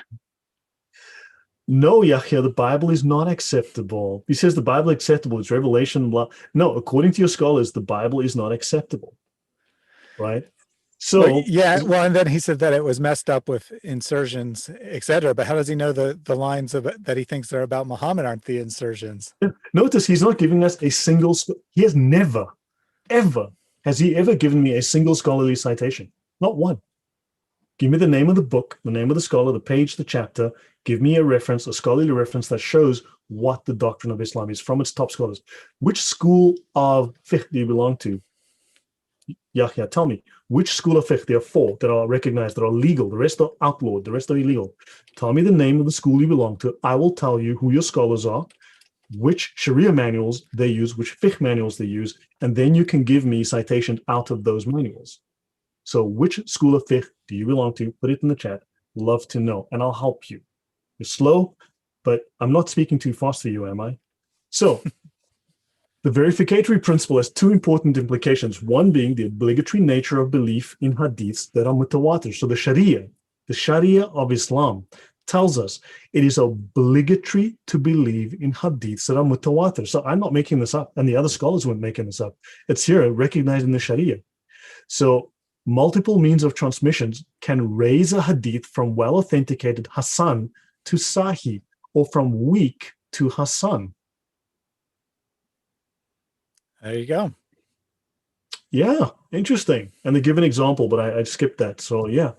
No, Yahya, the Bible is not acceptable. He says the Bible is acceptable. It's revelation, blah. No, according to your scholars, the Bible is not acceptable, right? So and then he said that it was messed up with insertions, etc. But how does he know the lines of that he thinks are about Muhammad aren't the insertions? Notice he's not giving us a single. He has never, ever, has he ever given me a single scholarly citation? Not one. Give me the name of the book, the name of the scholar, the page, the chapter. Give me a reference, a scholarly reference that shows what the doctrine of Islam is from its top scholars. Which school of fiqh do you belong to? Yahya, tell me, which school of fiqh? There are 4 that are recognized, that are legal. The rest are outlawed. The rest are illegal. Tell me the name of the school you belong to. I will tell you who your scholars are, which Sharia manuals they use, which fiqh manuals they use, and then you can give me citations out of those manuals. So which school of fiqh do you belong to? Put it in the chat. Love to know, and I'll help you. You're slow, but I'm not speaking too fast for you, am I? So the verificatory principle has 2 important implications, one being the obligatory nature of belief in hadiths that are mutawatir. So the Sharia of Islam tells us it is obligatory to believe in hadiths that are mutawatir. So I'm not making this up, and the other scholars weren't making this up. It's here, recognized in the Sharia. So multiple means of transmissions can raise a hadith from well-authenticated Hasan to Sahih, or from weak to Hasan. There you go. Yeah, interesting. And they give an example, but I skipped that. So yeah.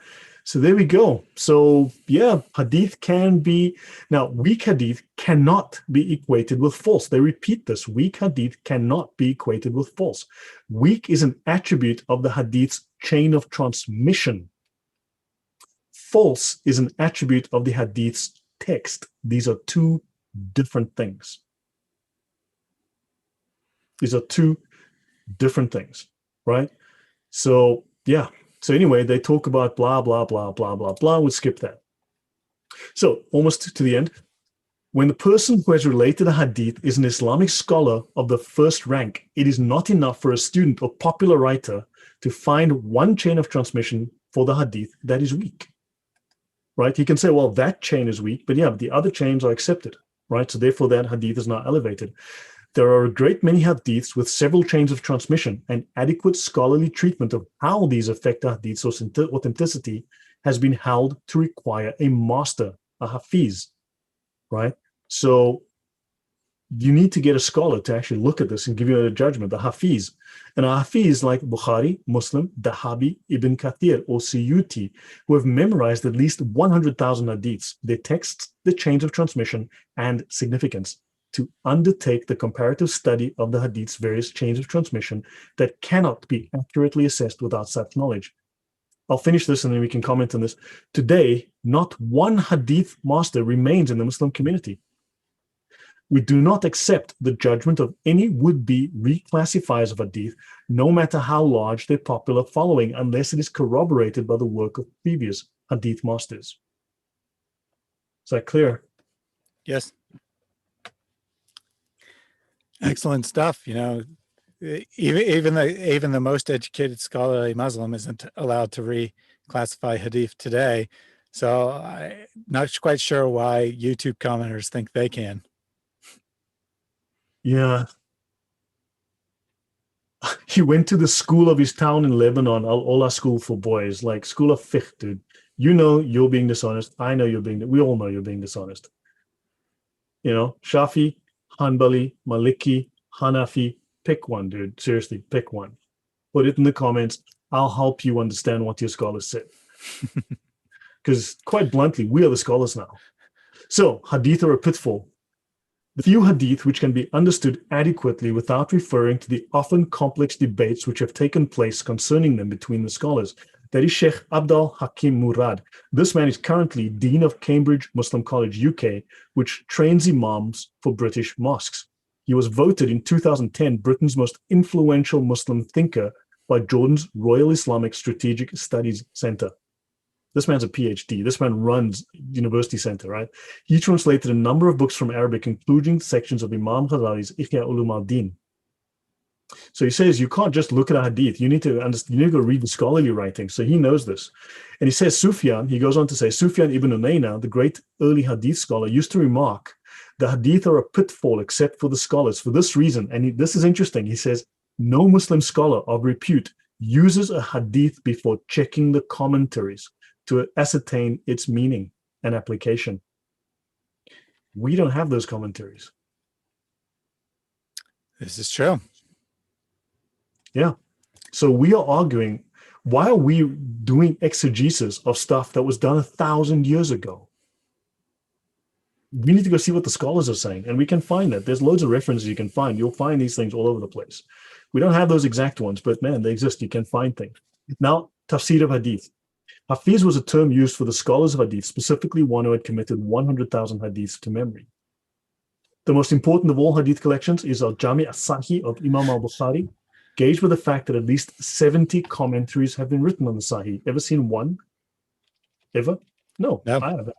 So there we go. So yeah, hadith can be, now weak hadith cannot be equated with false. They repeat this, weak hadith cannot be equated with false. Weak is an attribute of the hadith's chain of transmission. False is an attribute of the hadith's text. These are two different things. These are two different things, right? So yeah. So anyway, they talk about blah, blah, blah, blah, blah, blah. We'll skip that. So almost to the end. When the person who has related a hadith is an Islamic scholar of the first rank, it is not enough for a student or popular writer to find one chain of transmission for the hadith that is weak, right? He can say, well, that chain is weak, but yeah, the other chains are accepted, right? So therefore that hadith is not elevated. There are a great many hadiths with several chains of transmission, and adequate scholarly treatment of how these affect a hadith's authenticity has been held to require a master, a hafiz, right? So you need to get a scholar to actually look at this and give you a judgment, the hafiz. And a hafiz like Bukhari, Muslim, Dahabi, Ibn Kathir, or Suyuti, who have memorized at least 100,000 hadiths, their texts, the chains of transmission, and significance, to undertake the comparative study of the hadith's various chains of transmission that cannot be accurately assessed without such knowledge. I'll finish this and then we can comment on this. Today, not one hadith master remains in the Muslim community. We do not accept the judgment of any would-be reclassifiers of hadith, no matter how large their popular following, unless it is corroborated by the work of previous hadith masters. Is that clear? Yes. Excellent stuff. You know, even the most educated scholarly Muslim isn't allowed to reclassify hadith today. So I'm not quite sure why YouTube commenters think they can. Yeah. He went to the school of his town in Lebanon, Al-Ola School for Boys, like school of fiqh, dude. You know you're being dishonest. I know you're being, we all know you're being dishonest. You know, Shafi, Hanbali, Maliki, Hanafi, pick one, dude. Seriously, pick one. Put it in the comments. I'll help you understand what your scholars said. Because quite bluntly, we are the scholars now. So, hadith are a pitfall. The few hadith which can be understood adequately without referring to the often complex debates which have taken place concerning them between the scholars. That is Sheikh Abdul Hakim Murad. This man is currently Dean of Cambridge Muslim College, UK, which trains imams for British mosques. He was voted in 2010 Britain's most influential Muslim thinker by Jordan's Royal Islamic Strategic Studies Center. This man's a PhD. This man runs University Center, right? He translated a number of books from Arabic, including sections of Imam Ghazali's Ihya Ulum al-Din. So he says, you can't just look at a hadith. You need to understand, you need to go read the scholarly writing. So he knows this. And he says, Sufyan, he goes on to say, Sufyan ibn Uyayna, the great early hadith scholar, used to remark, the hadith are a pitfall except for the scholars. For this reason, and this is interesting, he says, no Muslim scholar of repute uses a hadith before checking the commentaries to ascertain its meaning and application. We don't have those commentaries. This is true. Yeah. So we are arguing, why are we doing exegesis of stuff that was done 1,000 years ago? We need to go see what the scholars are saying, and we can find that. There's loads of references you can find. You'll find these things all over the place. We don't have those exact ones, but man, they exist. You can find things. Now, tafsir of hadith. Hafiz was a term used for the scholars of hadith, specifically one who had committed 100,000 hadiths to memory. The most important of all hadith collections is Al-Jami as-Sahih of Imam al-Bukhari, gauged with the fact that at least 70 commentaries have been written on the Sahih. Ever seen one? Ever? No, I haven't.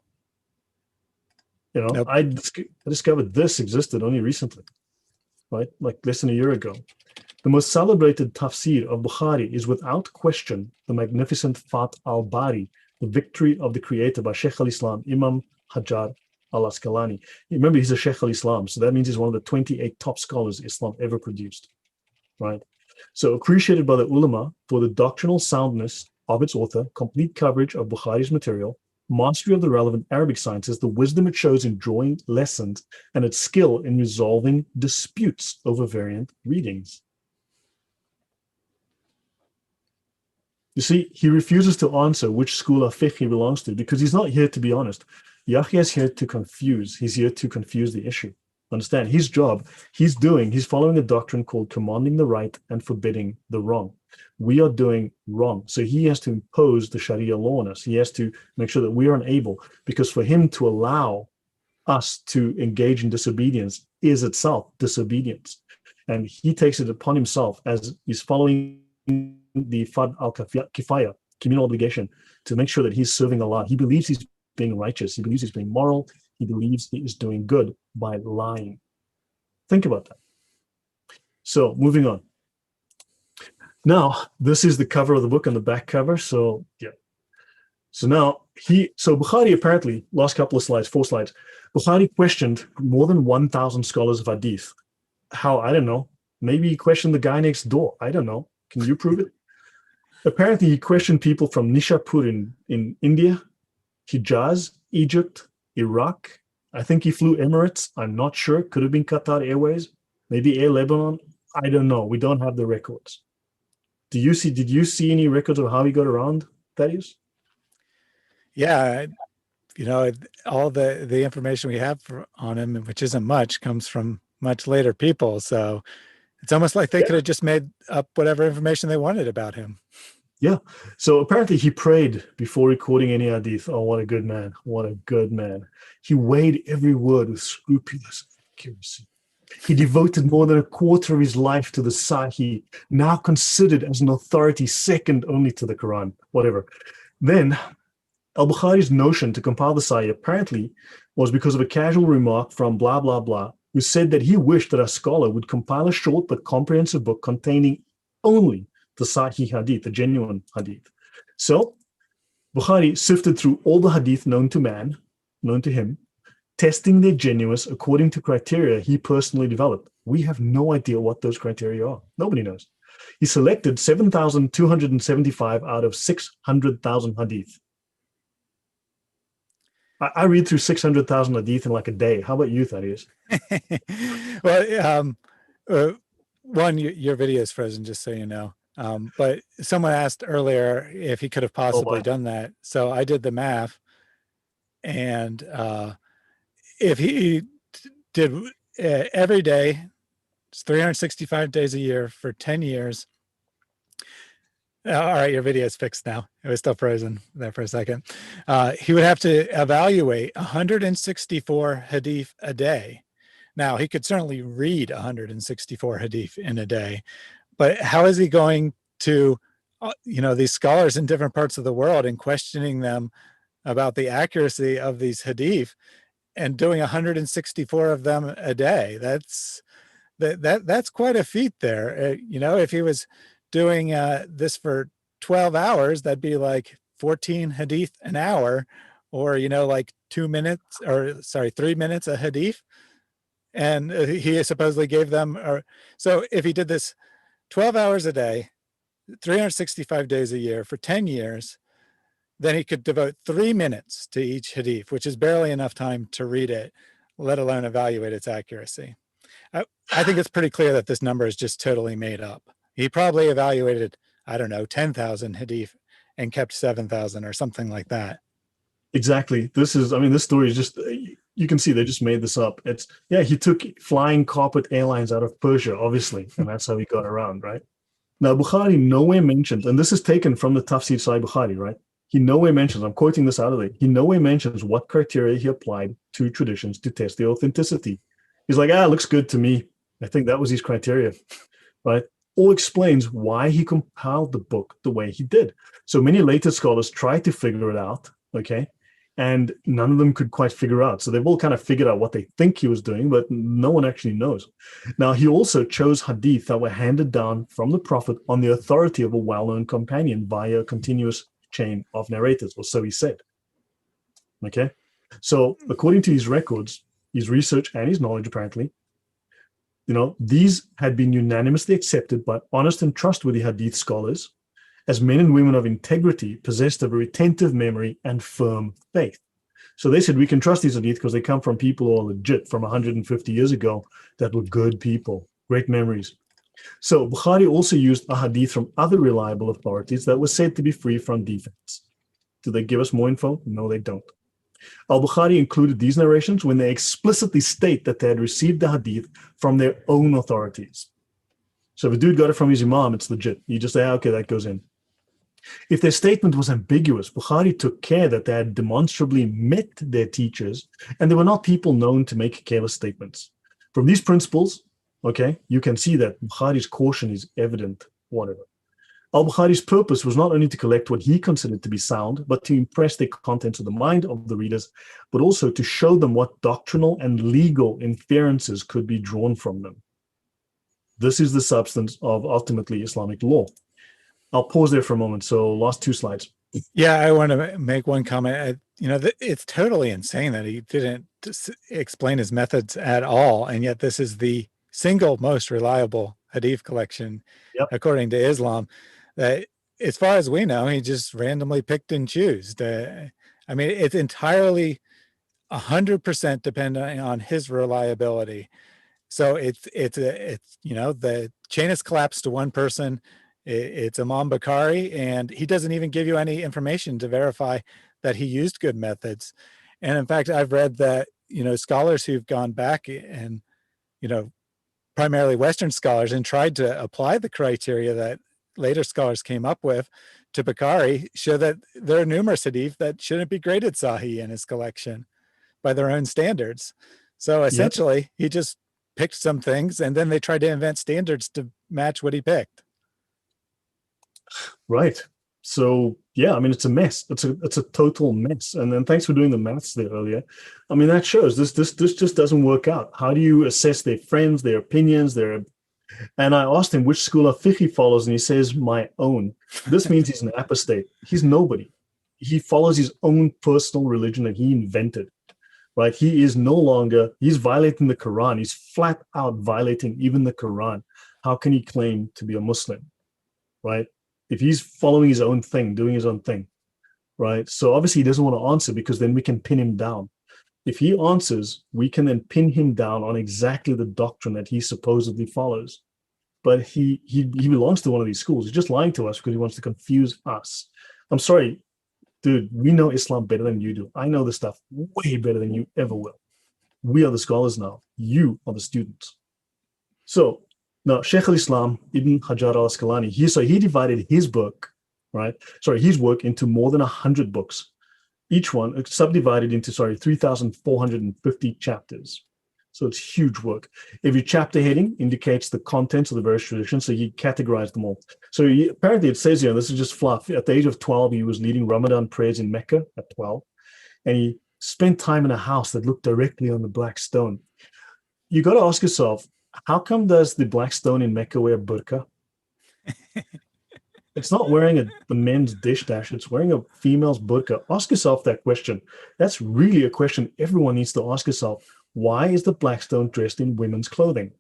You know, Nope. I discovered this existed only recently, right? Like less than a year ago. The most celebrated tafsir of Bukhari is without question the magnificent Fath al-Bari, the victory of the Creator by Sheikh al-Islam, Imam Hajar al-Asqalani. Remember, he's a Sheikh al-Islam, so that means he's one of the 28 top scholars Islam ever produced, right? So appreciated by the ulama for the doctrinal soundness of its author, complete coverage of Bukhari's material, mastery of the relevant Arabic sciences, the wisdom it shows in drawing lessons, and its skill in resolving disputes over variant readings. You see, he refuses to answer which school of fiqh he belongs to because he's not here to be honest. Yahya is here to confuse. He's here to confuse the issue. Understand? His job, he's following a doctrine called commanding the right and forbidding the wrong. We are doing wrong. So he has to impose the Sharia law on us. He has to make sure that we are unable, because for him to allow us to engage in disobedience is itself disobedience. And he takes it upon himself as he's following the Fard al-Kifaya, communal obligation, to make sure that he's serving Allah. He believes he's being righteous. He believes he's being moral. He believes he is doing good by lying. Think about that. So moving on. Now, this is the cover of the book and the back cover. So yeah. So now Bukhari apparently, last couple of slides, 4 slides, Bukhari questioned more than 1,000 scholars of Hadith. How? I don't know. Maybe he questioned the guy next door. I don't know. Can you prove it? Apparently, he questioned people from Nishapur in India, Hijaz, Egypt, Iraq. I think he flew Emirates. I'm not sure. Could have been Qatar Airways. Maybe Air Lebanon. I don't know. We don't have the records. Did you see any records of how he got around, Thaddeus? Yeah, all the information we have on him, which isn't much, comes from much later people. So it's almost like they could have just made up whatever information they wanted about him. Yeah. So apparently he prayed before recording any hadith. Oh, what a good man. What a good man. He weighed every word with scrupulous accuracy. He devoted more than a quarter of his life to the Sahih, now considered as an authority second only to the Quran, whatever. Then al-Bukhari's notion to compile the Sahih apparently was because of a casual remark from blah, blah, blah, who said that he wished that a scholar would compile a short but comprehensive book containing only the Sahih Hadith, the genuine Hadith. So Bukhari sifted through all the Hadith known to him, testing their genuineness according to criteria he personally developed. We have no idea what those criteria are. Nobody knows. He selected 7,275 out of 600,000 Hadith. I read through 600,000 Hadith in like a day. How about you, Thaddeus? Well, one, your video is frozen, just so you know. But someone asked earlier if he could have possibly done that. So I did the math, and if he did every day, it's 365 days a year for 10 years. All right, your video is fixed now. It was still frozen there for a second. He would have to evaluate 164 hadith a day. Now, he could certainly read 164 hadith in a day, but how is he going to, these scholars in different parts of the world and questioning them about the accuracy of these hadith and doing 164 of them a day? That's quite a feat there. If he was doing this for 12 hours, that'd be like 14 hadith an hour, or like 3 minutes a hadith. And he supposedly gave them, so if he did this 12 hours a day, 365 days a year for 10 years, then he could devote 3 minutes to each hadith, which is barely enough time to read it, let alone evaluate its accuracy. I think it's pretty clear that this number is just totally made up. He probably evaluated, 10,000 hadith and kept 7,000 or something like that. Exactly. This story is just, you can see they just made this up. He took flying carpet airlines out of Persia, obviously, and that's how he got around, right? Now, Bukhari nowhere mentions, and this is taken from the Tafsir Sahih Bukhari, right? He nowhere mentions, I'm quoting this out of it, he nowhere mentions what criteria he applied to traditions to test the authenticity. He's like, looks good to me. I think that was his criteria, right? Or explains why he compiled the book the way he did. So many later scholars tried to figure it out, okay? And none of them could quite figure out. So they've all kind of figured out what they think he was doing, but no one actually knows. Now, he also chose hadith that were handed down from the Prophet on the authority of a well-known companion via a continuous chain of narrators, or so he said. Okay? So according to his records, his research and his knowledge, apparently, these had been unanimously accepted by honest and trustworthy hadith scholars as men and women of integrity, possessed of a retentive memory and firm faith. So they said, we can trust these hadith because they come from people who are legit from 150 years ago that were good people, great memories. So Bukhari also used ahadith from other reliable authorities that were said to be free from defects. Do they give us more info? No, they don't. Al-Bukhari included these narrations when they explicitly state that they had received the hadith from their own authorities. So if a dude got it from his imam, it's legit. You just say, okay, that goes in. If their statement was ambiguous, Bukhari took care that they had demonstrably met their teachers and they were not people known to make careless statements. From these principles, okay, you can see that Bukhari's caution is evident, whatever. Al-Bukhari's purpose was not only to collect what he considered to be sound, but to impress the contents of the mind of the readers, but also to show them what doctrinal and legal inferences could be drawn from them. This is the substance of ultimately Islamic law. I'll pause there for a moment. So last two slides. Yeah, I want to make one comment. It's totally insane that he didn't explain his methods at all. And yet this is the single most reliable hadith collection, according to Islam, that as far as we know, he just randomly picked and chose. I mean, it's entirely 100% dependent on his reliability. So it's the chain is collapsed to one person. It's Imam Bukhari, and he doesn't even give you any information to verify that he used good methods. And in fact, I've read that, scholars who've gone back and, primarily Western scholars, and tried to apply the criteria that later scholars came up with to Bukhari, show that there are numerous hadith that shouldn't be graded Sahih in his collection by their own standards. So essentially, he just picked some things, and then they tried to invent standards to match what he picked. Right. So yeah, I mean, it's a mess. It's a total mess. And then thanks for doing the maths there earlier. I mean, that shows this just doesn't work out. How do you assess their friends, their opinions, and I asked him which school of fiqh he follows, and he says, my own. This means he's an apostate. He's nobody. He follows his own personal religion that he invented, right? He is no longer, he's violating the Quran. He's flat out violating even the Quran. How can he claim to be a Muslim, right? If he's following his own thing, doing his own thing, right? So obviously he doesn't want to answer, because then we can pin him down. If he answers, we can then pin him down on exactly the doctrine that he supposedly follows. But he belongs to one of these schools. He's just lying to us because he wants to confuse us. I'm sorry, dude, we know Islam better than you do. I know this stuff way better than you ever will. We are the scholars now. You are the students. So now, Shaykh al-Islam Ibn Hajar al-Asqalani, he divided his book, his work into more than 100 books. Each one subdivided into, 3,450 chapters. So it's huge work. Every chapter heading indicates the contents of the various traditions, so he categorized them all. So apparently it says here, this is just fluff. At the age of 12, he was leading Ramadan prayers in Mecca at 12, and he spent time in a house that looked directly on the Black Stone. You got to ask yourself, how come does the Black Stone in Mecca wear burqa? It's not wearing the men's dish dash. It's wearing a female's burqa. Ask yourself that question. That's really a question everyone needs to ask yourself. Why is the Black Stone dressed in women's clothing?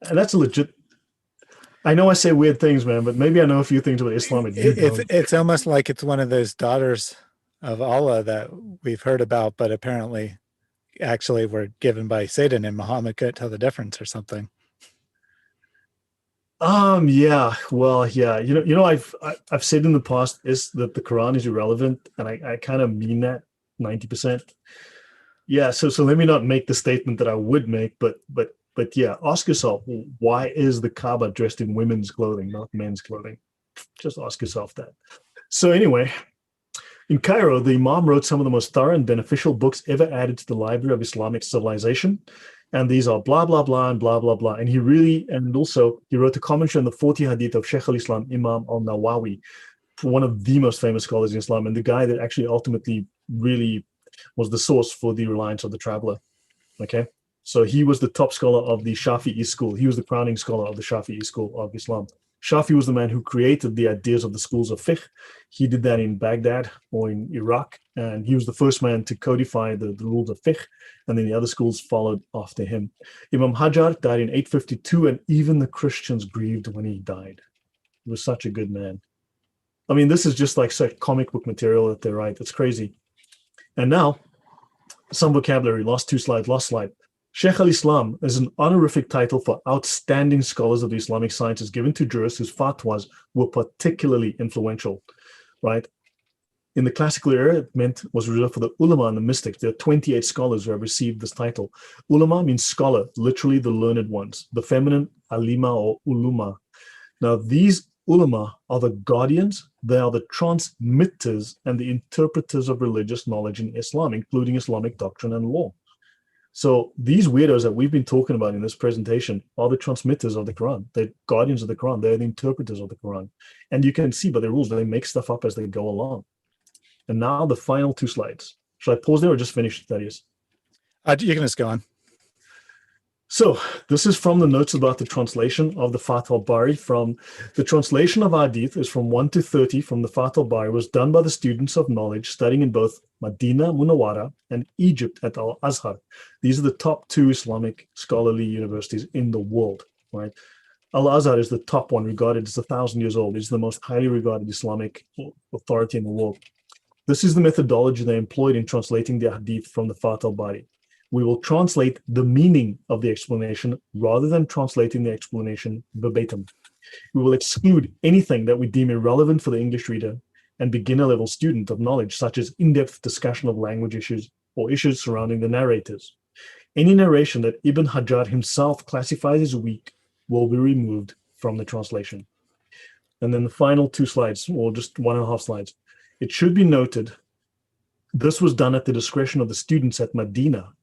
And that's a legit. I know I say weird things, man, but maybe I know a few things about Islam. It's almost like it's one of those daughters of Allah that we've heard about, but apparently actually were given by Satan, and Muhammad couldn't tell the difference or something. Yeah, well, yeah. I've said in the past is that the Quran is irrelevant, and I kind of mean that 90%. Yeah, so let me not make the statement that I would make, but yeah, ask yourself, why is the Kaaba dressed in women's clothing, not men's clothing? Just ask yourself that. So anyway, in Cairo, the Imam wrote some of the most thorough and beneficial books ever added to the library of Islamic civilization. And these are blah, blah, blah, and blah, blah, blah. And he wrote a commentary on the 40 hadith of Shaykh al-Islam, Imam al-Nawawi, one of the most famous scholars in Islam, and the guy that actually ultimately really was the source for the reliance of the traveler. Okay. So he was the top scholar of the Shafi'i school. He was the crowning scholar of the Shafi'i school of Islam. Shafi was the man who created the ideas of the schools of fiqh. He did that in Baghdad or in Iraq, and he was the first man to codify the rules of fiqh, and then the other schools followed after him. Imam Hajar died in 852, and even the Christians grieved when he died. He was such a good man. I mean, this is just like such comic book material that they write. It's crazy. And now, some vocabulary, last slide. Sheikh al-Islam is an honorific title for outstanding scholars of the Islamic sciences given to jurists whose fatwas were particularly influential, right? In the classical era, it was reserved for the ulama and the mystics. There are 28 scholars who have received this title. Ulama means scholar, literally the learned ones. The feminine, alima or uluma. Now, these ulama are the guardians, they are the transmitters and the interpreters of religious knowledge in Islam, including Islamic doctrine and law. So these weirdos that we've been talking about in this presentation are the transmitters of the Quran. They're guardians of the Quran. They're the interpreters of the Quran. And you can see by the rules, they make stuff up as they go along. And now the final two slides. Should I pause there or just finish, Thaddeus? You can just go on. So this is from the notes about the translation of the Fath al-Bari. From the translation of Hadith is from 1 to 30 from the Fath al-Bari, was done by the students of knowledge studying in both Medina Munawwara and Egypt at Al-Azhar. These are the top two Islamic scholarly universities in the world, right? Al-Azhar is the top one, regarded as 1,000 years old. It's the most highly regarded Islamic authority in the world. This is the methodology they employed in translating the Hadith from the Fath al-Bari. We will translate the meaning of the explanation rather than translating the explanation verbatim. We will exclude anything that we deem irrelevant for the English reader and beginner-level student of knowledge, such as in-depth discussion of language issues or issues surrounding the narrators. Any narration that Ibn Hajar himself classifies as weak will be removed from the translation. And then the final two slides, or just 1.5 slides. It should be noted, this was done at the discretion of the students at Medina,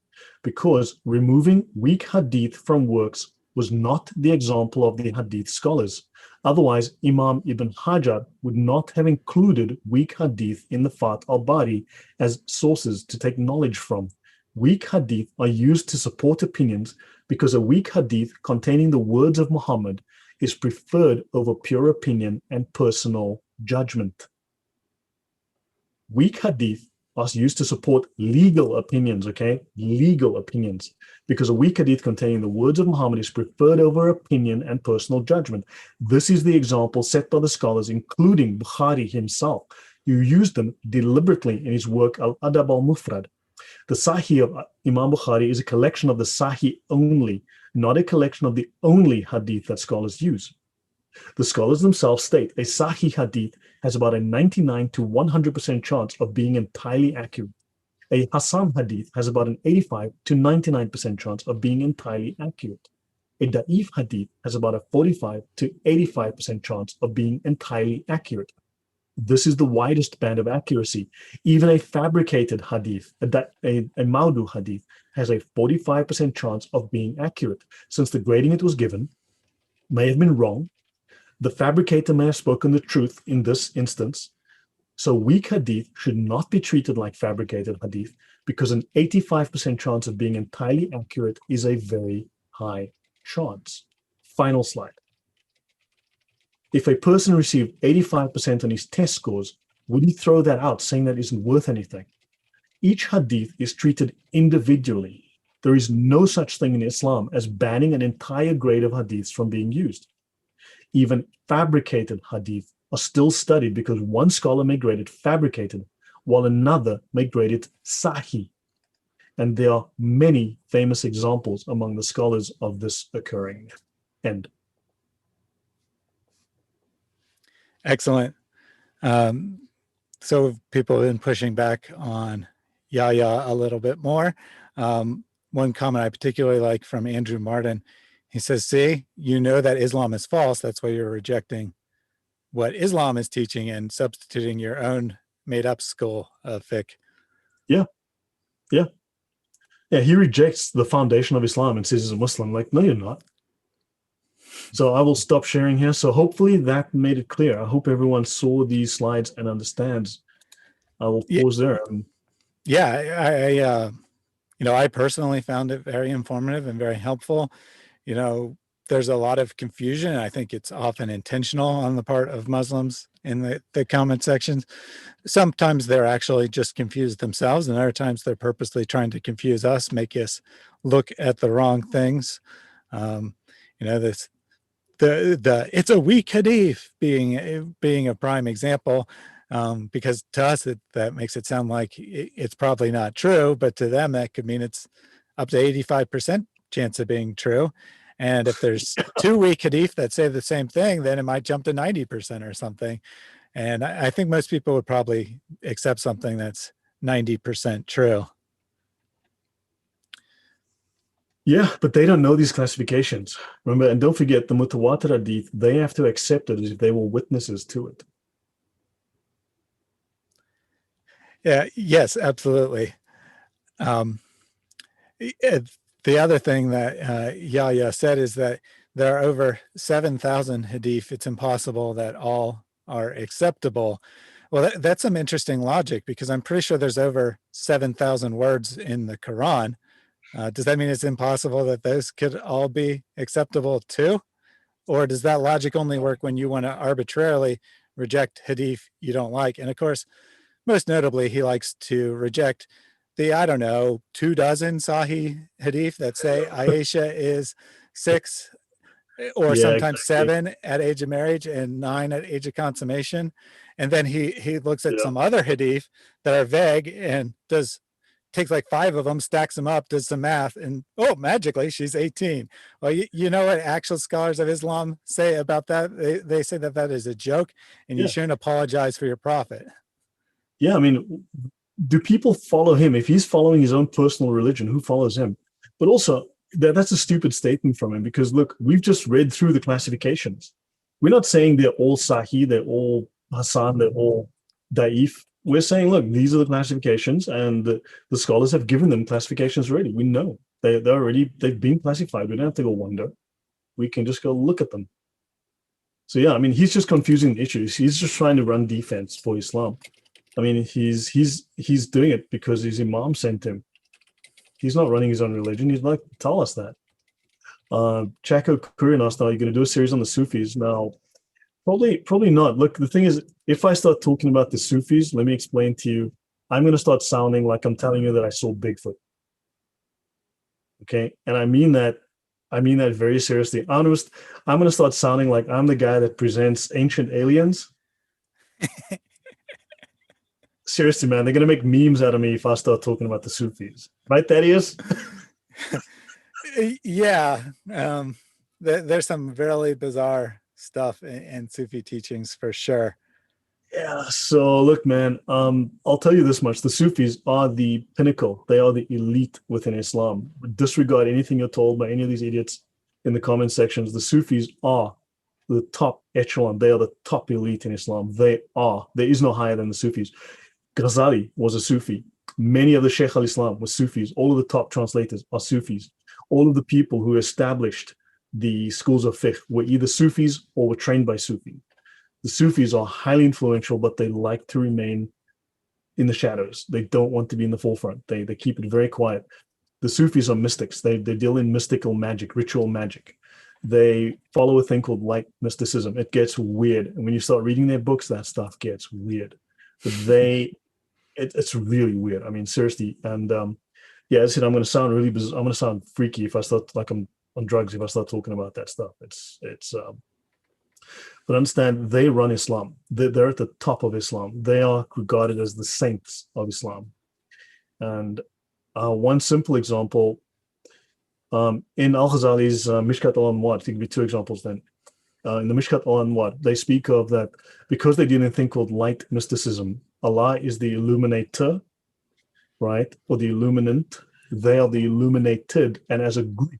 because removing weak hadith from works was not the example of the hadith scholars. Otherwise, Imam Ibn Hajar would not have included weak hadith in the Fath al-Bari as sources to take knowledge from. Weak hadith are used to support opinions because a weak hadith containing the words of Muhammad is preferred over pure opinion and personal judgment. Weak hadith are used to support legal opinions, okay? Legal opinions. Because a weak hadith containing the words of Muhammad is preferred over opinion and personal judgment. This is the example set by the scholars, including Bukhari himself, who used them deliberately in his work Al-Adab al-Mufrad. The Sahih of Imam Bukhari is a collection of the Sahih only, not a collection of the only hadith that scholars use. The scholars themselves state a Sahih hadith has about a 99 to 100% chance of being entirely accurate. A Hasan hadith has about an 85 to 99% chance of being entirely accurate. A Da'if hadith has about a 45 to 85% chance of being entirely accurate. This is the widest band of accuracy. Even a fabricated hadith, a Maudu hadith, has a 45% chance of being accurate, since the grading it was given may have been wrong. The fabricator may have spoken the truth in this instance. So weak hadith should not be treated like fabricated hadith, because an 85% chance of being entirely accurate is a very high chance. Final slide. If a person received 85% on his test scores, would he throw that out, saying that isn't worth anything? Each hadith is treated individually. There is no such thing in Islam as banning an entire grade of hadiths from being used. Even fabricated hadith are still studied because one scholar may grade it fabricated, while another may grade it sahih. And there are many famous examples among the scholars of this occurring. End. Excellent. So people have been pushing back on Yahya a little bit more. One comment I particularly like from Andrew Martin, he says, see, you know that Islam is false. That's why you're rejecting what Islam is teaching and substituting your own made-up school of fiqh. Yeah. He rejects the foundation of Islam and says he's a Muslim. Like, no, you're not. So I will stop sharing here. So hopefully that made it clear. I hope everyone saw these slides and understands. I will pause there. Yeah, I personally found it very informative and very helpful. There's a lot of confusion, and I think it's often intentional on the part of Muslims in the comment sections. Sometimes they're actually just confused themselves, and other times they're purposely trying to confuse us, make us look at the wrong things. It's a weak hadith being a prime example, because to us that makes it sound like it's probably not true, but to them that could mean it's up to 85% chance of being true. And if there's 2 weak hadith that say the same thing, then it might jump to 90% or something. And I think most people would probably accept something that's 90% true. Yeah, but they don't know these classifications. Remember, and don't forget the Mutawatir Hadith, they have to accept it as if they were witnesses to it. Yeah, yes, absolutely. The other thing that Yahya said is that there are over 7,000 hadith. It's impossible that all are acceptable. Well, that's some interesting logic, because I'm pretty sure there's over 7,000 words in the Quran. Does that mean it's impossible that those could all be acceptable too? Or does that logic only work when you want to arbitrarily reject hadith you don't like? And of course, most notably, he likes to reject the, 24 Sahih hadith that say Aisha is 6 or sometimes 7 at age of marriage and 9 at age of consummation. And then he looks at some other hadith that are vague and takes like 5 of them, stacks them up, does some math, and magically she's 18. Well, you know what actual scholars of Islam say about that? They say that is a joke, and you shouldn't apologize for your prophet. Yeah, I mean, do people follow him? If he's following his own personal religion, who follows him? But also, that's a stupid statement from him, because look, we've just read through the classifications. We're not saying they're all Sahih, they're all Hasan, they're all Da'if. We're saying, look, these are the classifications, and the scholars have given them classifications already. We know they've been classified. We don't have to go wonder. We can just go look at them. So yeah, I mean, he's just confusing the issues. He's just trying to run defense for Islam. I mean, he's doing it because his imam sent him. He's not running his own religion. He's like, tell us that. Chaco Kurian asked, are you going to do a series on the Sufis? Now, probably not. Look, the thing is, if I start talking about the Sufis, let me explain to you, I'm going to start sounding like I'm telling you that I saw Bigfoot. Okay? And I mean that very seriously. I'm going to start sounding like I'm the guy that presents ancient aliens. Seriously, man, they're going to make memes out of me if I start talking about the Sufis. Right, Thaddeus? Yeah. There's some really bizarre stuff in Sufi teachings for sure. Yeah, so look, man, I'll tell you this much. The Sufis are the pinnacle. They are the elite within Islam. Disregard anything you're told by any of these idiots in the comment sections. The Sufis are the top echelon. They are the top elite in Islam. There is no higher than the Sufis. Ghazali was a Sufi. Many of the Shaykh al-Islam were Sufis. All of the top translators are Sufis. All of the people who established the schools of fiqh were either Sufis or were trained by Sufis. The Sufis are highly influential, but they like to remain in the shadows. They don't want to be in the forefront. They keep it very quiet. The Sufis are mystics. They deal in mystical magic, ritual magic. They follow a thing called light mysticism. It gets weird. And when you start reading their books, that stuff gets weird. But it's really weird. I mean, seriously. And yeah, as I said, I'm going to sound really bizarre. I'm going to sound freaky if I start like I'm on drugs, if I start talking about that stuff. But understand, they run Islam. They're at the top of Islam. They are regarded as the saints of Islam. And one simple example, in Al-Ghazali's Mishkat al-Anwar, I think it'd be 2 examples then. In the Mishkat al-Anwar, they speak of that because they do a thing called light mysticism. Allah is the illuminator, right? Or the illuminant. They are the illuminated. And as a group,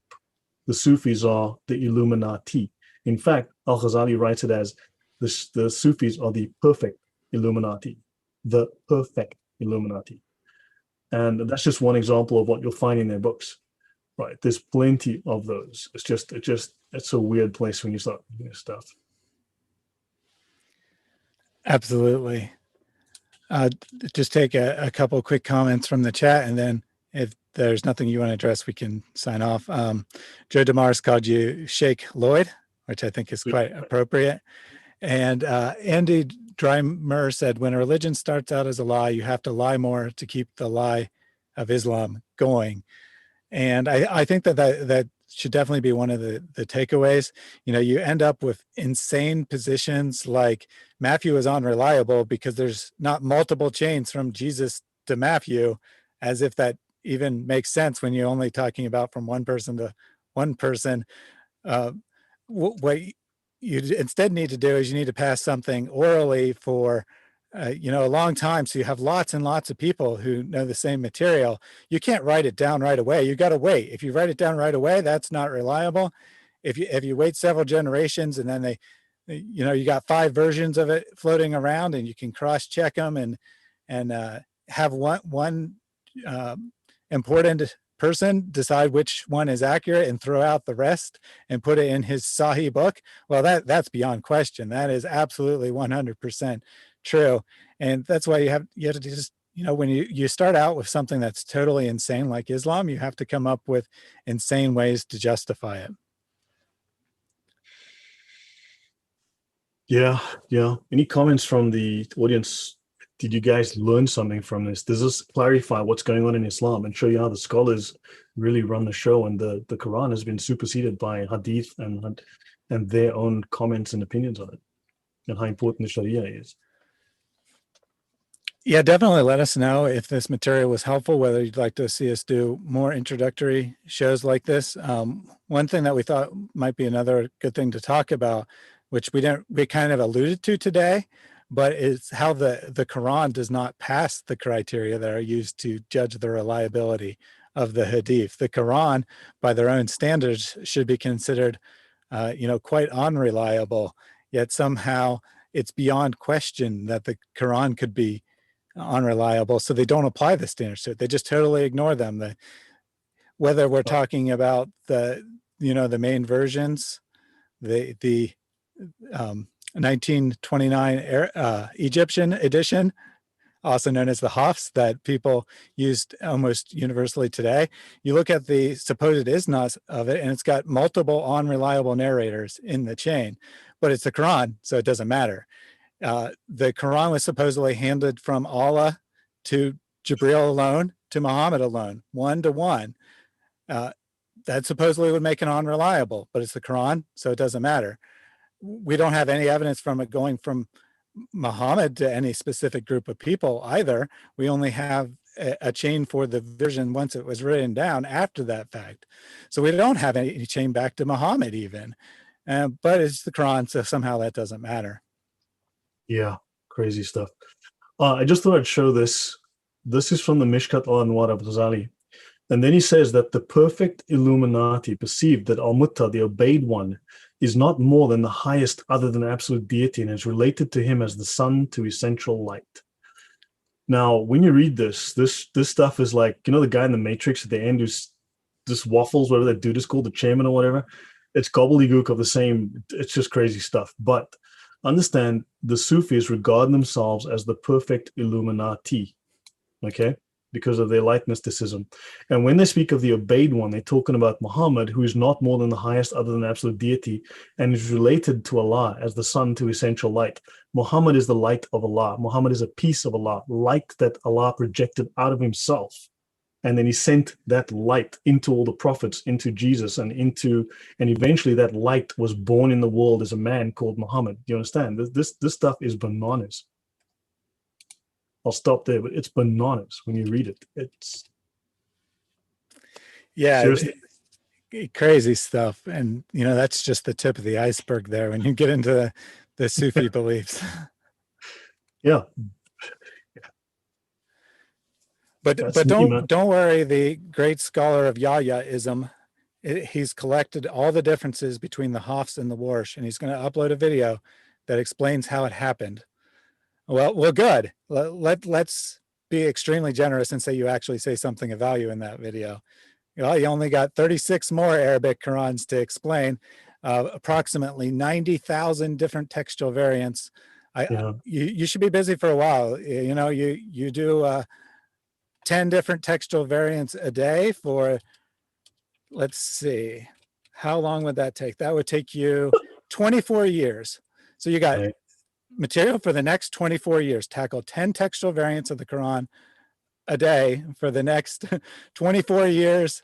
the Sufis are the Illuminati. In fact, Al-Ghazali writes it as the Sufis are the perfect Illuminati. The perfect Illuminati. And that's just one example of what you'll find in their books. Right. There's plenty of those. It's a weird place when you start reading this stuff. Absolutely. Just take a couple quick comments from the chat, and then if there's nothing you want to address, we can sign off. Joe DeMars called you Sheikh Lloyd, which I think is quite appropriate. And Andy Dreimer said, when a religion starts out as a lie, you have to lie more to keep the lie of Islam going. And I think that should definitely be one of the takeaways. You know, you end up with insane positions like Matthew is unreliable because there's not multiple chains from Jesus to Matthew, as if that even make sense when you're only talking about from one person to one person. What you instead need to do is you need to pass something orally for a long time, so you have lots and lots of people who know the same material. You can't write it down right away. You got to wait. If you write it down right away, that's not reliable. If you wait several generations and then you got 5 versions of it floating around, and you can cross check them and have one important person decide which one is accurate and throw out the rest and put it in his Sahih book, well, that's beyond question. That is absolutely 100% true. And that's why you have to just, when you start out with something that's totally insane like Islam, you have to come up with insane ways to justify it. Yeah. Any comments from the audience? Did you guys learn something from this? Does this clarify what's going on in Islam and show you how the scholars really run the show, and the Quran has been superseded by Hadith and their own comments and opinions on it, and how important the Sharia is? Yeah, definitely let us know if this material was helpful, whether you'd like to see us do more introductory shows like this. One thing that we thought might be another good thing to talk about, which we kind of alluded to today, but is how the Quran does not pass the criteria that are used to judge the reliability of the Hadith. The Quran, by their own standards, should be considered, quite unreliable, yet somehow it's beyond question that the Quran could be unreliable, so they don't apply the standards to it. They just totally ignore them. Whether we're talking about the main versions, the 1929 Egyptian edition, also known as the Hafs, that people used almost universally today. You look at the supposed isnas of it, and it's got multiple unreliable narrators in the chain, but it's the Quran, so it doesn't matter. The Quran was supposedly handed from Allah to Jibril alone to Muhammad alone, 1-to-1. That supposedly would make it unreliable, but it's the Quran, so it doesn't matter. We don't have any evidence from it going from Muhammad to any specific group of people either. We only have a chain for the version once it was written down after that fact. So we don't have any chain back to Muhammad even, but it's the Quran, so somehow that doesn't matter. Yeah, crazy stuff. I just thought I'd show this. This is from the Mishkat al-Anwar of Ghazali. And then he says that the perfect Illuminati perceived that Al-Mutta, the obeyed one, is not more than the highest other than absolute deity, and is related to him as the sun to essential light. Now, when you read this stuff is like, the guy in the Matrix at the end who's just waffles, whatever that dude is called, the chairman or whatever. It's gobbledygook of the same, it's just crazy stuff. But understand, the Sufis regard themselves as the perfect Illuminati, okay, because of their light mysticism. And when they speak of the obeyed one, they're talking about Muhammad, who is not more than the highest other than absolute deity, and is related to Allah as the sun to essential light. Muhammad is the light of Allah. Muhammad is a piece of Allah, light that Allah projected out of himself. And then he sent that light into all the prophets, into Jesus, and eventually that light was born in the world as a man called Muhammad. Do you understand? This stuff is bananas. I'll stop there, but it's bananas when you read it. It's seriously crazy stuff. And that's just the tip of the iceberg there when you get into the Sufi beliefs. Yeah. But don't worry, the great scholar of Yahyaism, he's collected all the differences between the Hafs and the Warsh, and he's going to upload a video that explains how it happened. Well, good. Let's be extremely generous and say you actually say something of value in that video. You only got 36 more Arabic Qurans to explain, approximately 90,000 different textual variants. You should be busy for a while. You do 10 different textual variants a day for, let's see, how long would that take? That would take you 24 years. So you got material for the next 24 years. Tackle 10 textual variants of the Quran a day for the next 24 years.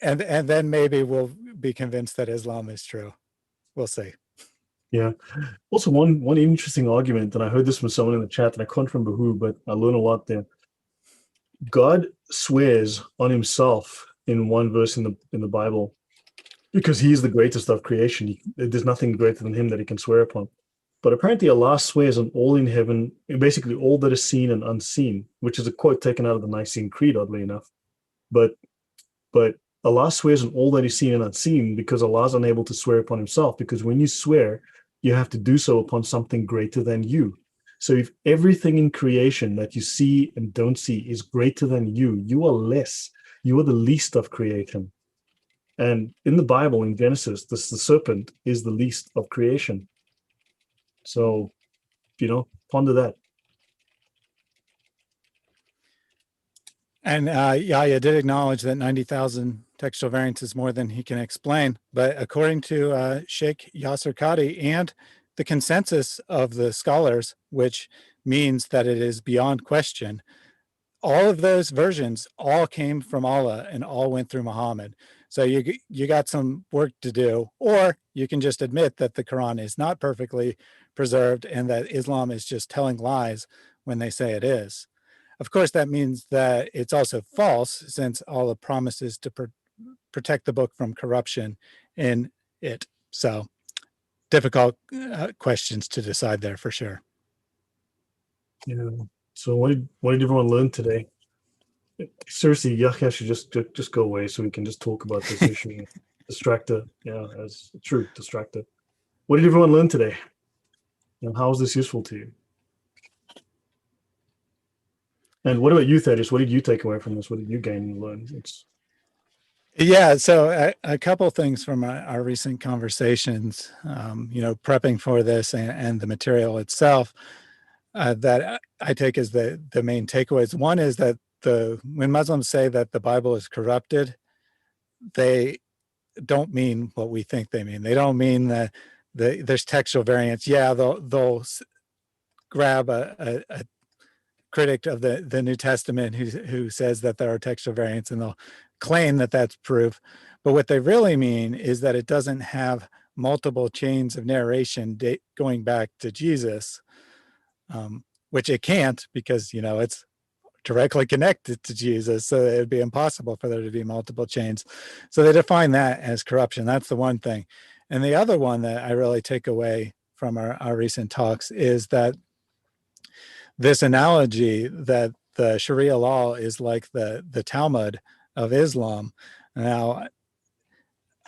And then maybe we'll be convinced that Islam is true. We'll see. Yeah. Also, one interesting argument, and I heard this from someone in the chat, and I can't remember who, but I learned a lot there. God swears on himself in one verse in the Bible because he is the greatest of creation. There's nothing greater than him that he can swear upon. But apparently Allah swears on all in heaven, basically all that is seen and unseen, which is a quote taken out of the Nicene Creed, oddly enough. But but Allah swears on all that is seen and unseen because Allah is unable to swear upon himself, because when you swear, you have to do so upon something greater than you. So if everything in creation that you see and don't see is greater than you are less. You are the least of creation. And in the Bible, in Genesis, the serpent is the least of creation. So, ponder that. And Yahya did acknowledge that 90,000 textual variants is more than he can explain. But according to Sheikh Yasser Qadi and the consensus of the scholars, which means that it is beyond question, all of those versions all came from Allah and all went through Muhammad. So you got some work to do, or you can just admit that the Quran is not perfectly preserved and that Islam is just telling lies when they say it is. Of course, that means that it's also false, since Allah promises to protect the book from corruption in it. So difficult questions to decide there for sure. Yeah. So what did everyone learn today? Seriously, Yahya should just go away so we can just talk about this issue. Distractor, as a true distractor. What did everyone learn today? And how is this useful to you? And what about you, Thaddeus? What did you take away from this? What did you gain and learn? Yeah, so a couple things from our recent conversations, prepping for this and the material itself, that I take as the main takeaways. One is that when Muslims say that the Bible is corrupted, they don't mean what we think they mean. They don't mean that there's textual variants. Yeah, they'll grab a critic of the New Testament who says that there are textual variants, and they'll claim that that's proof. But what they really mean is that it doesn't have multiple chains of narration going back to Jesus, which it can't, because it's directly connected to Jesus, so it'd be impossible for there to be multiple chains. So they define that as corruption. That's the one thing. And the other one that I really take away from our recent talks is that this analogy that the Sharia law is like the Talmud of Islam. Now,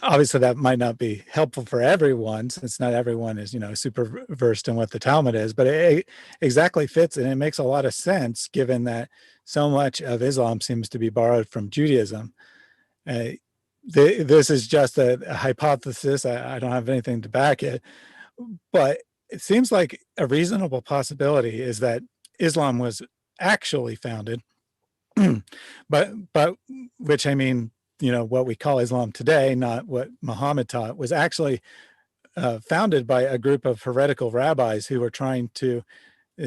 obviously that might not be helpful for everyone, since not everyone is super versed in what the Talmud is, but it exactly fits, and it makes a lot of sense given that so much of Islam seems to be borrowed from Judaism. This is just a hypothesis. I don't have anything to back it, but it seems like a reasonable possibility is that Islam was actually founded, but which, I mean, what we call Islam today, not what Muhammad taught, was actually founded by a group of heretical rabbis who were trying to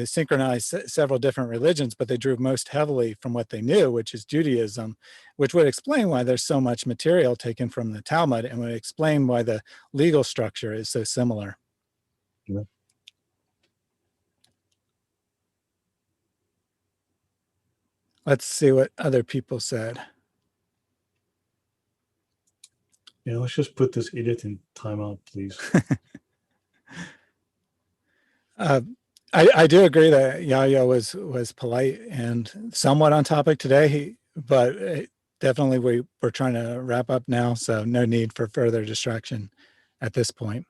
synchronize several different religions, but they drew most heavily from what they knew, which is Judaism, which would explain why there's so much material taken from the Talmud, and would explain why the legal structure is so similar. Yeah. Let's see what other people said. Yeah, let's just put this idiot in timeout, please. I do agree that Yahya was polite and somewhat on topic today, but definitely we're trying to wrap up now, so no need for further distraction at this point.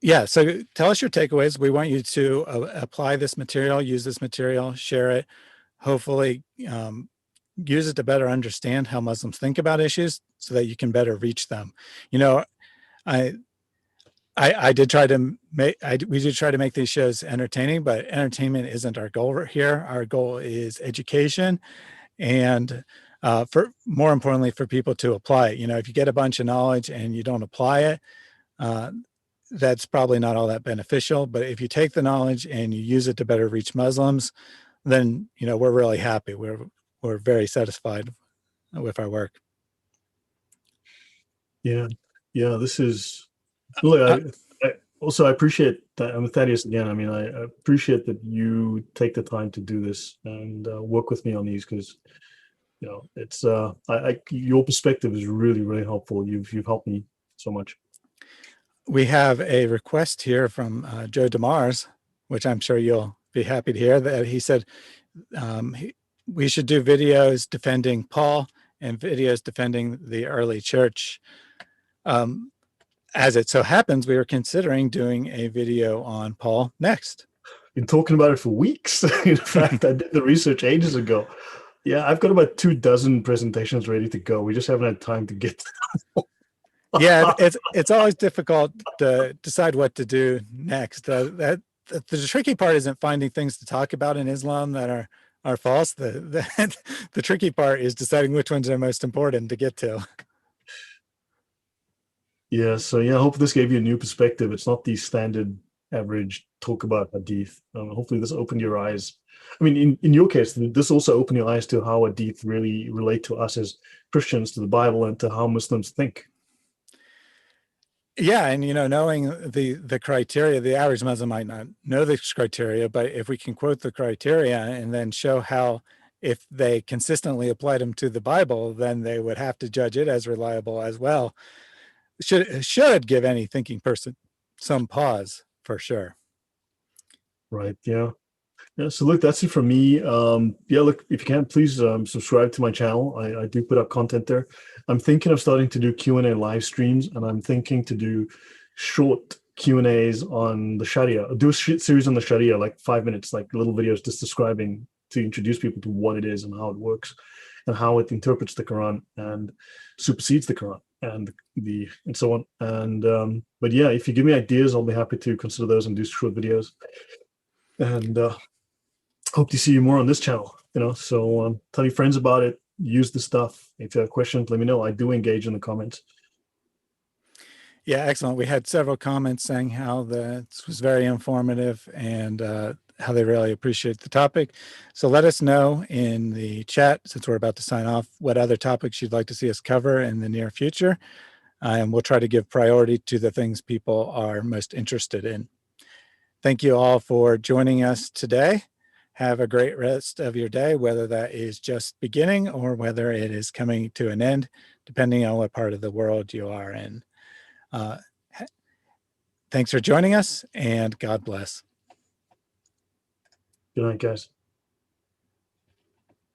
Yeah, so tell us your takeaways. We want you to apply this material, use this material, share it, hopefully use it to better understand how Muslims think about issues so that you can better reach them. I did try to we did try to make these shows entertaining, but entertainment isn't our goal here. Our goal is education, and for more importantly, for people to apply it. If you get a bunch of knowledge and you don't apply it, that's probably not all that beneficial. But if you take the knowledge and you use it to better reach Muslims, then we're really happy. We're very satisfied with our work. Yeah, this is. Look, Also, I appreciate that. I'm Thaddeus again. I mean, I appreciate that you take the time to do this and work with me on these, because it's your perspective is really, really helpful. You've helped me so much. We have a request here from Joe DeMars, which I'm sure you'll be happy to hear, that he said we should do videos defending Paul and videos defending the early church. As it so happens, we were considering doing a video on Paul next. Been talking about it for weeks. In fact, I did the research ages ago. Yeah, I've got about 24 presentations ready to go. We just haven't had time to get to them. Yeah, it's always difficult to decide what to do next. The tricky part isn't finding things to talk about in Islam that are false. The tricky part is deciding which ones are most important to get to. Yeah, so I hope this gave you a new perspective. It's not the standard average talk about hadith. Hopefully this opened your eyes. I mean, in your case, this also opened your eyes to how hadith really relate to us as Christians, to the Bible, and to how Muslims think. Yeah, and knowing the criteria, the average Muslim might not know this criteria, but if we can quote the criteria and then show how, if they consistently applied them to the Bible, then they would have to judge it as reliable as well. Should give any thinking person some pause, for sure. Right. Yeah. So look, that's it from me. Look, if you can, please subscribe to my channel. I do put up content there. I'm thinking of starting to do Q&A live streams, and I'm thinking to do short Q&As on the Sharia. I'll do a series on the Sharia, like 5 minutes, like little videos just describing, to introduce people to what it is and how it works and how it interprets the Quran and supersedes the Quran and so on. And but yeah, if you give me ideas, I'll be happy to consider those and do short videos. And hope to see you more on this channel. So tell your friends about it. Use the stuff. If you have questions, let me know. I do engage in the comments. Yeah, excellent. We had several comments saying how this was very informative and how they really appreciate the topic. So let us know in the chat, since we're about to sign off, what other topics you'd like to see us cover in the near future. And we'll try to give priority to the things people are most interested in. Thank you all for joining us today. Have a great rest of your day, whether that is just beginning or whether it is coming to an end, depending on what part of the world you are in. Thanks for joining us, and God bless. Good night, guys.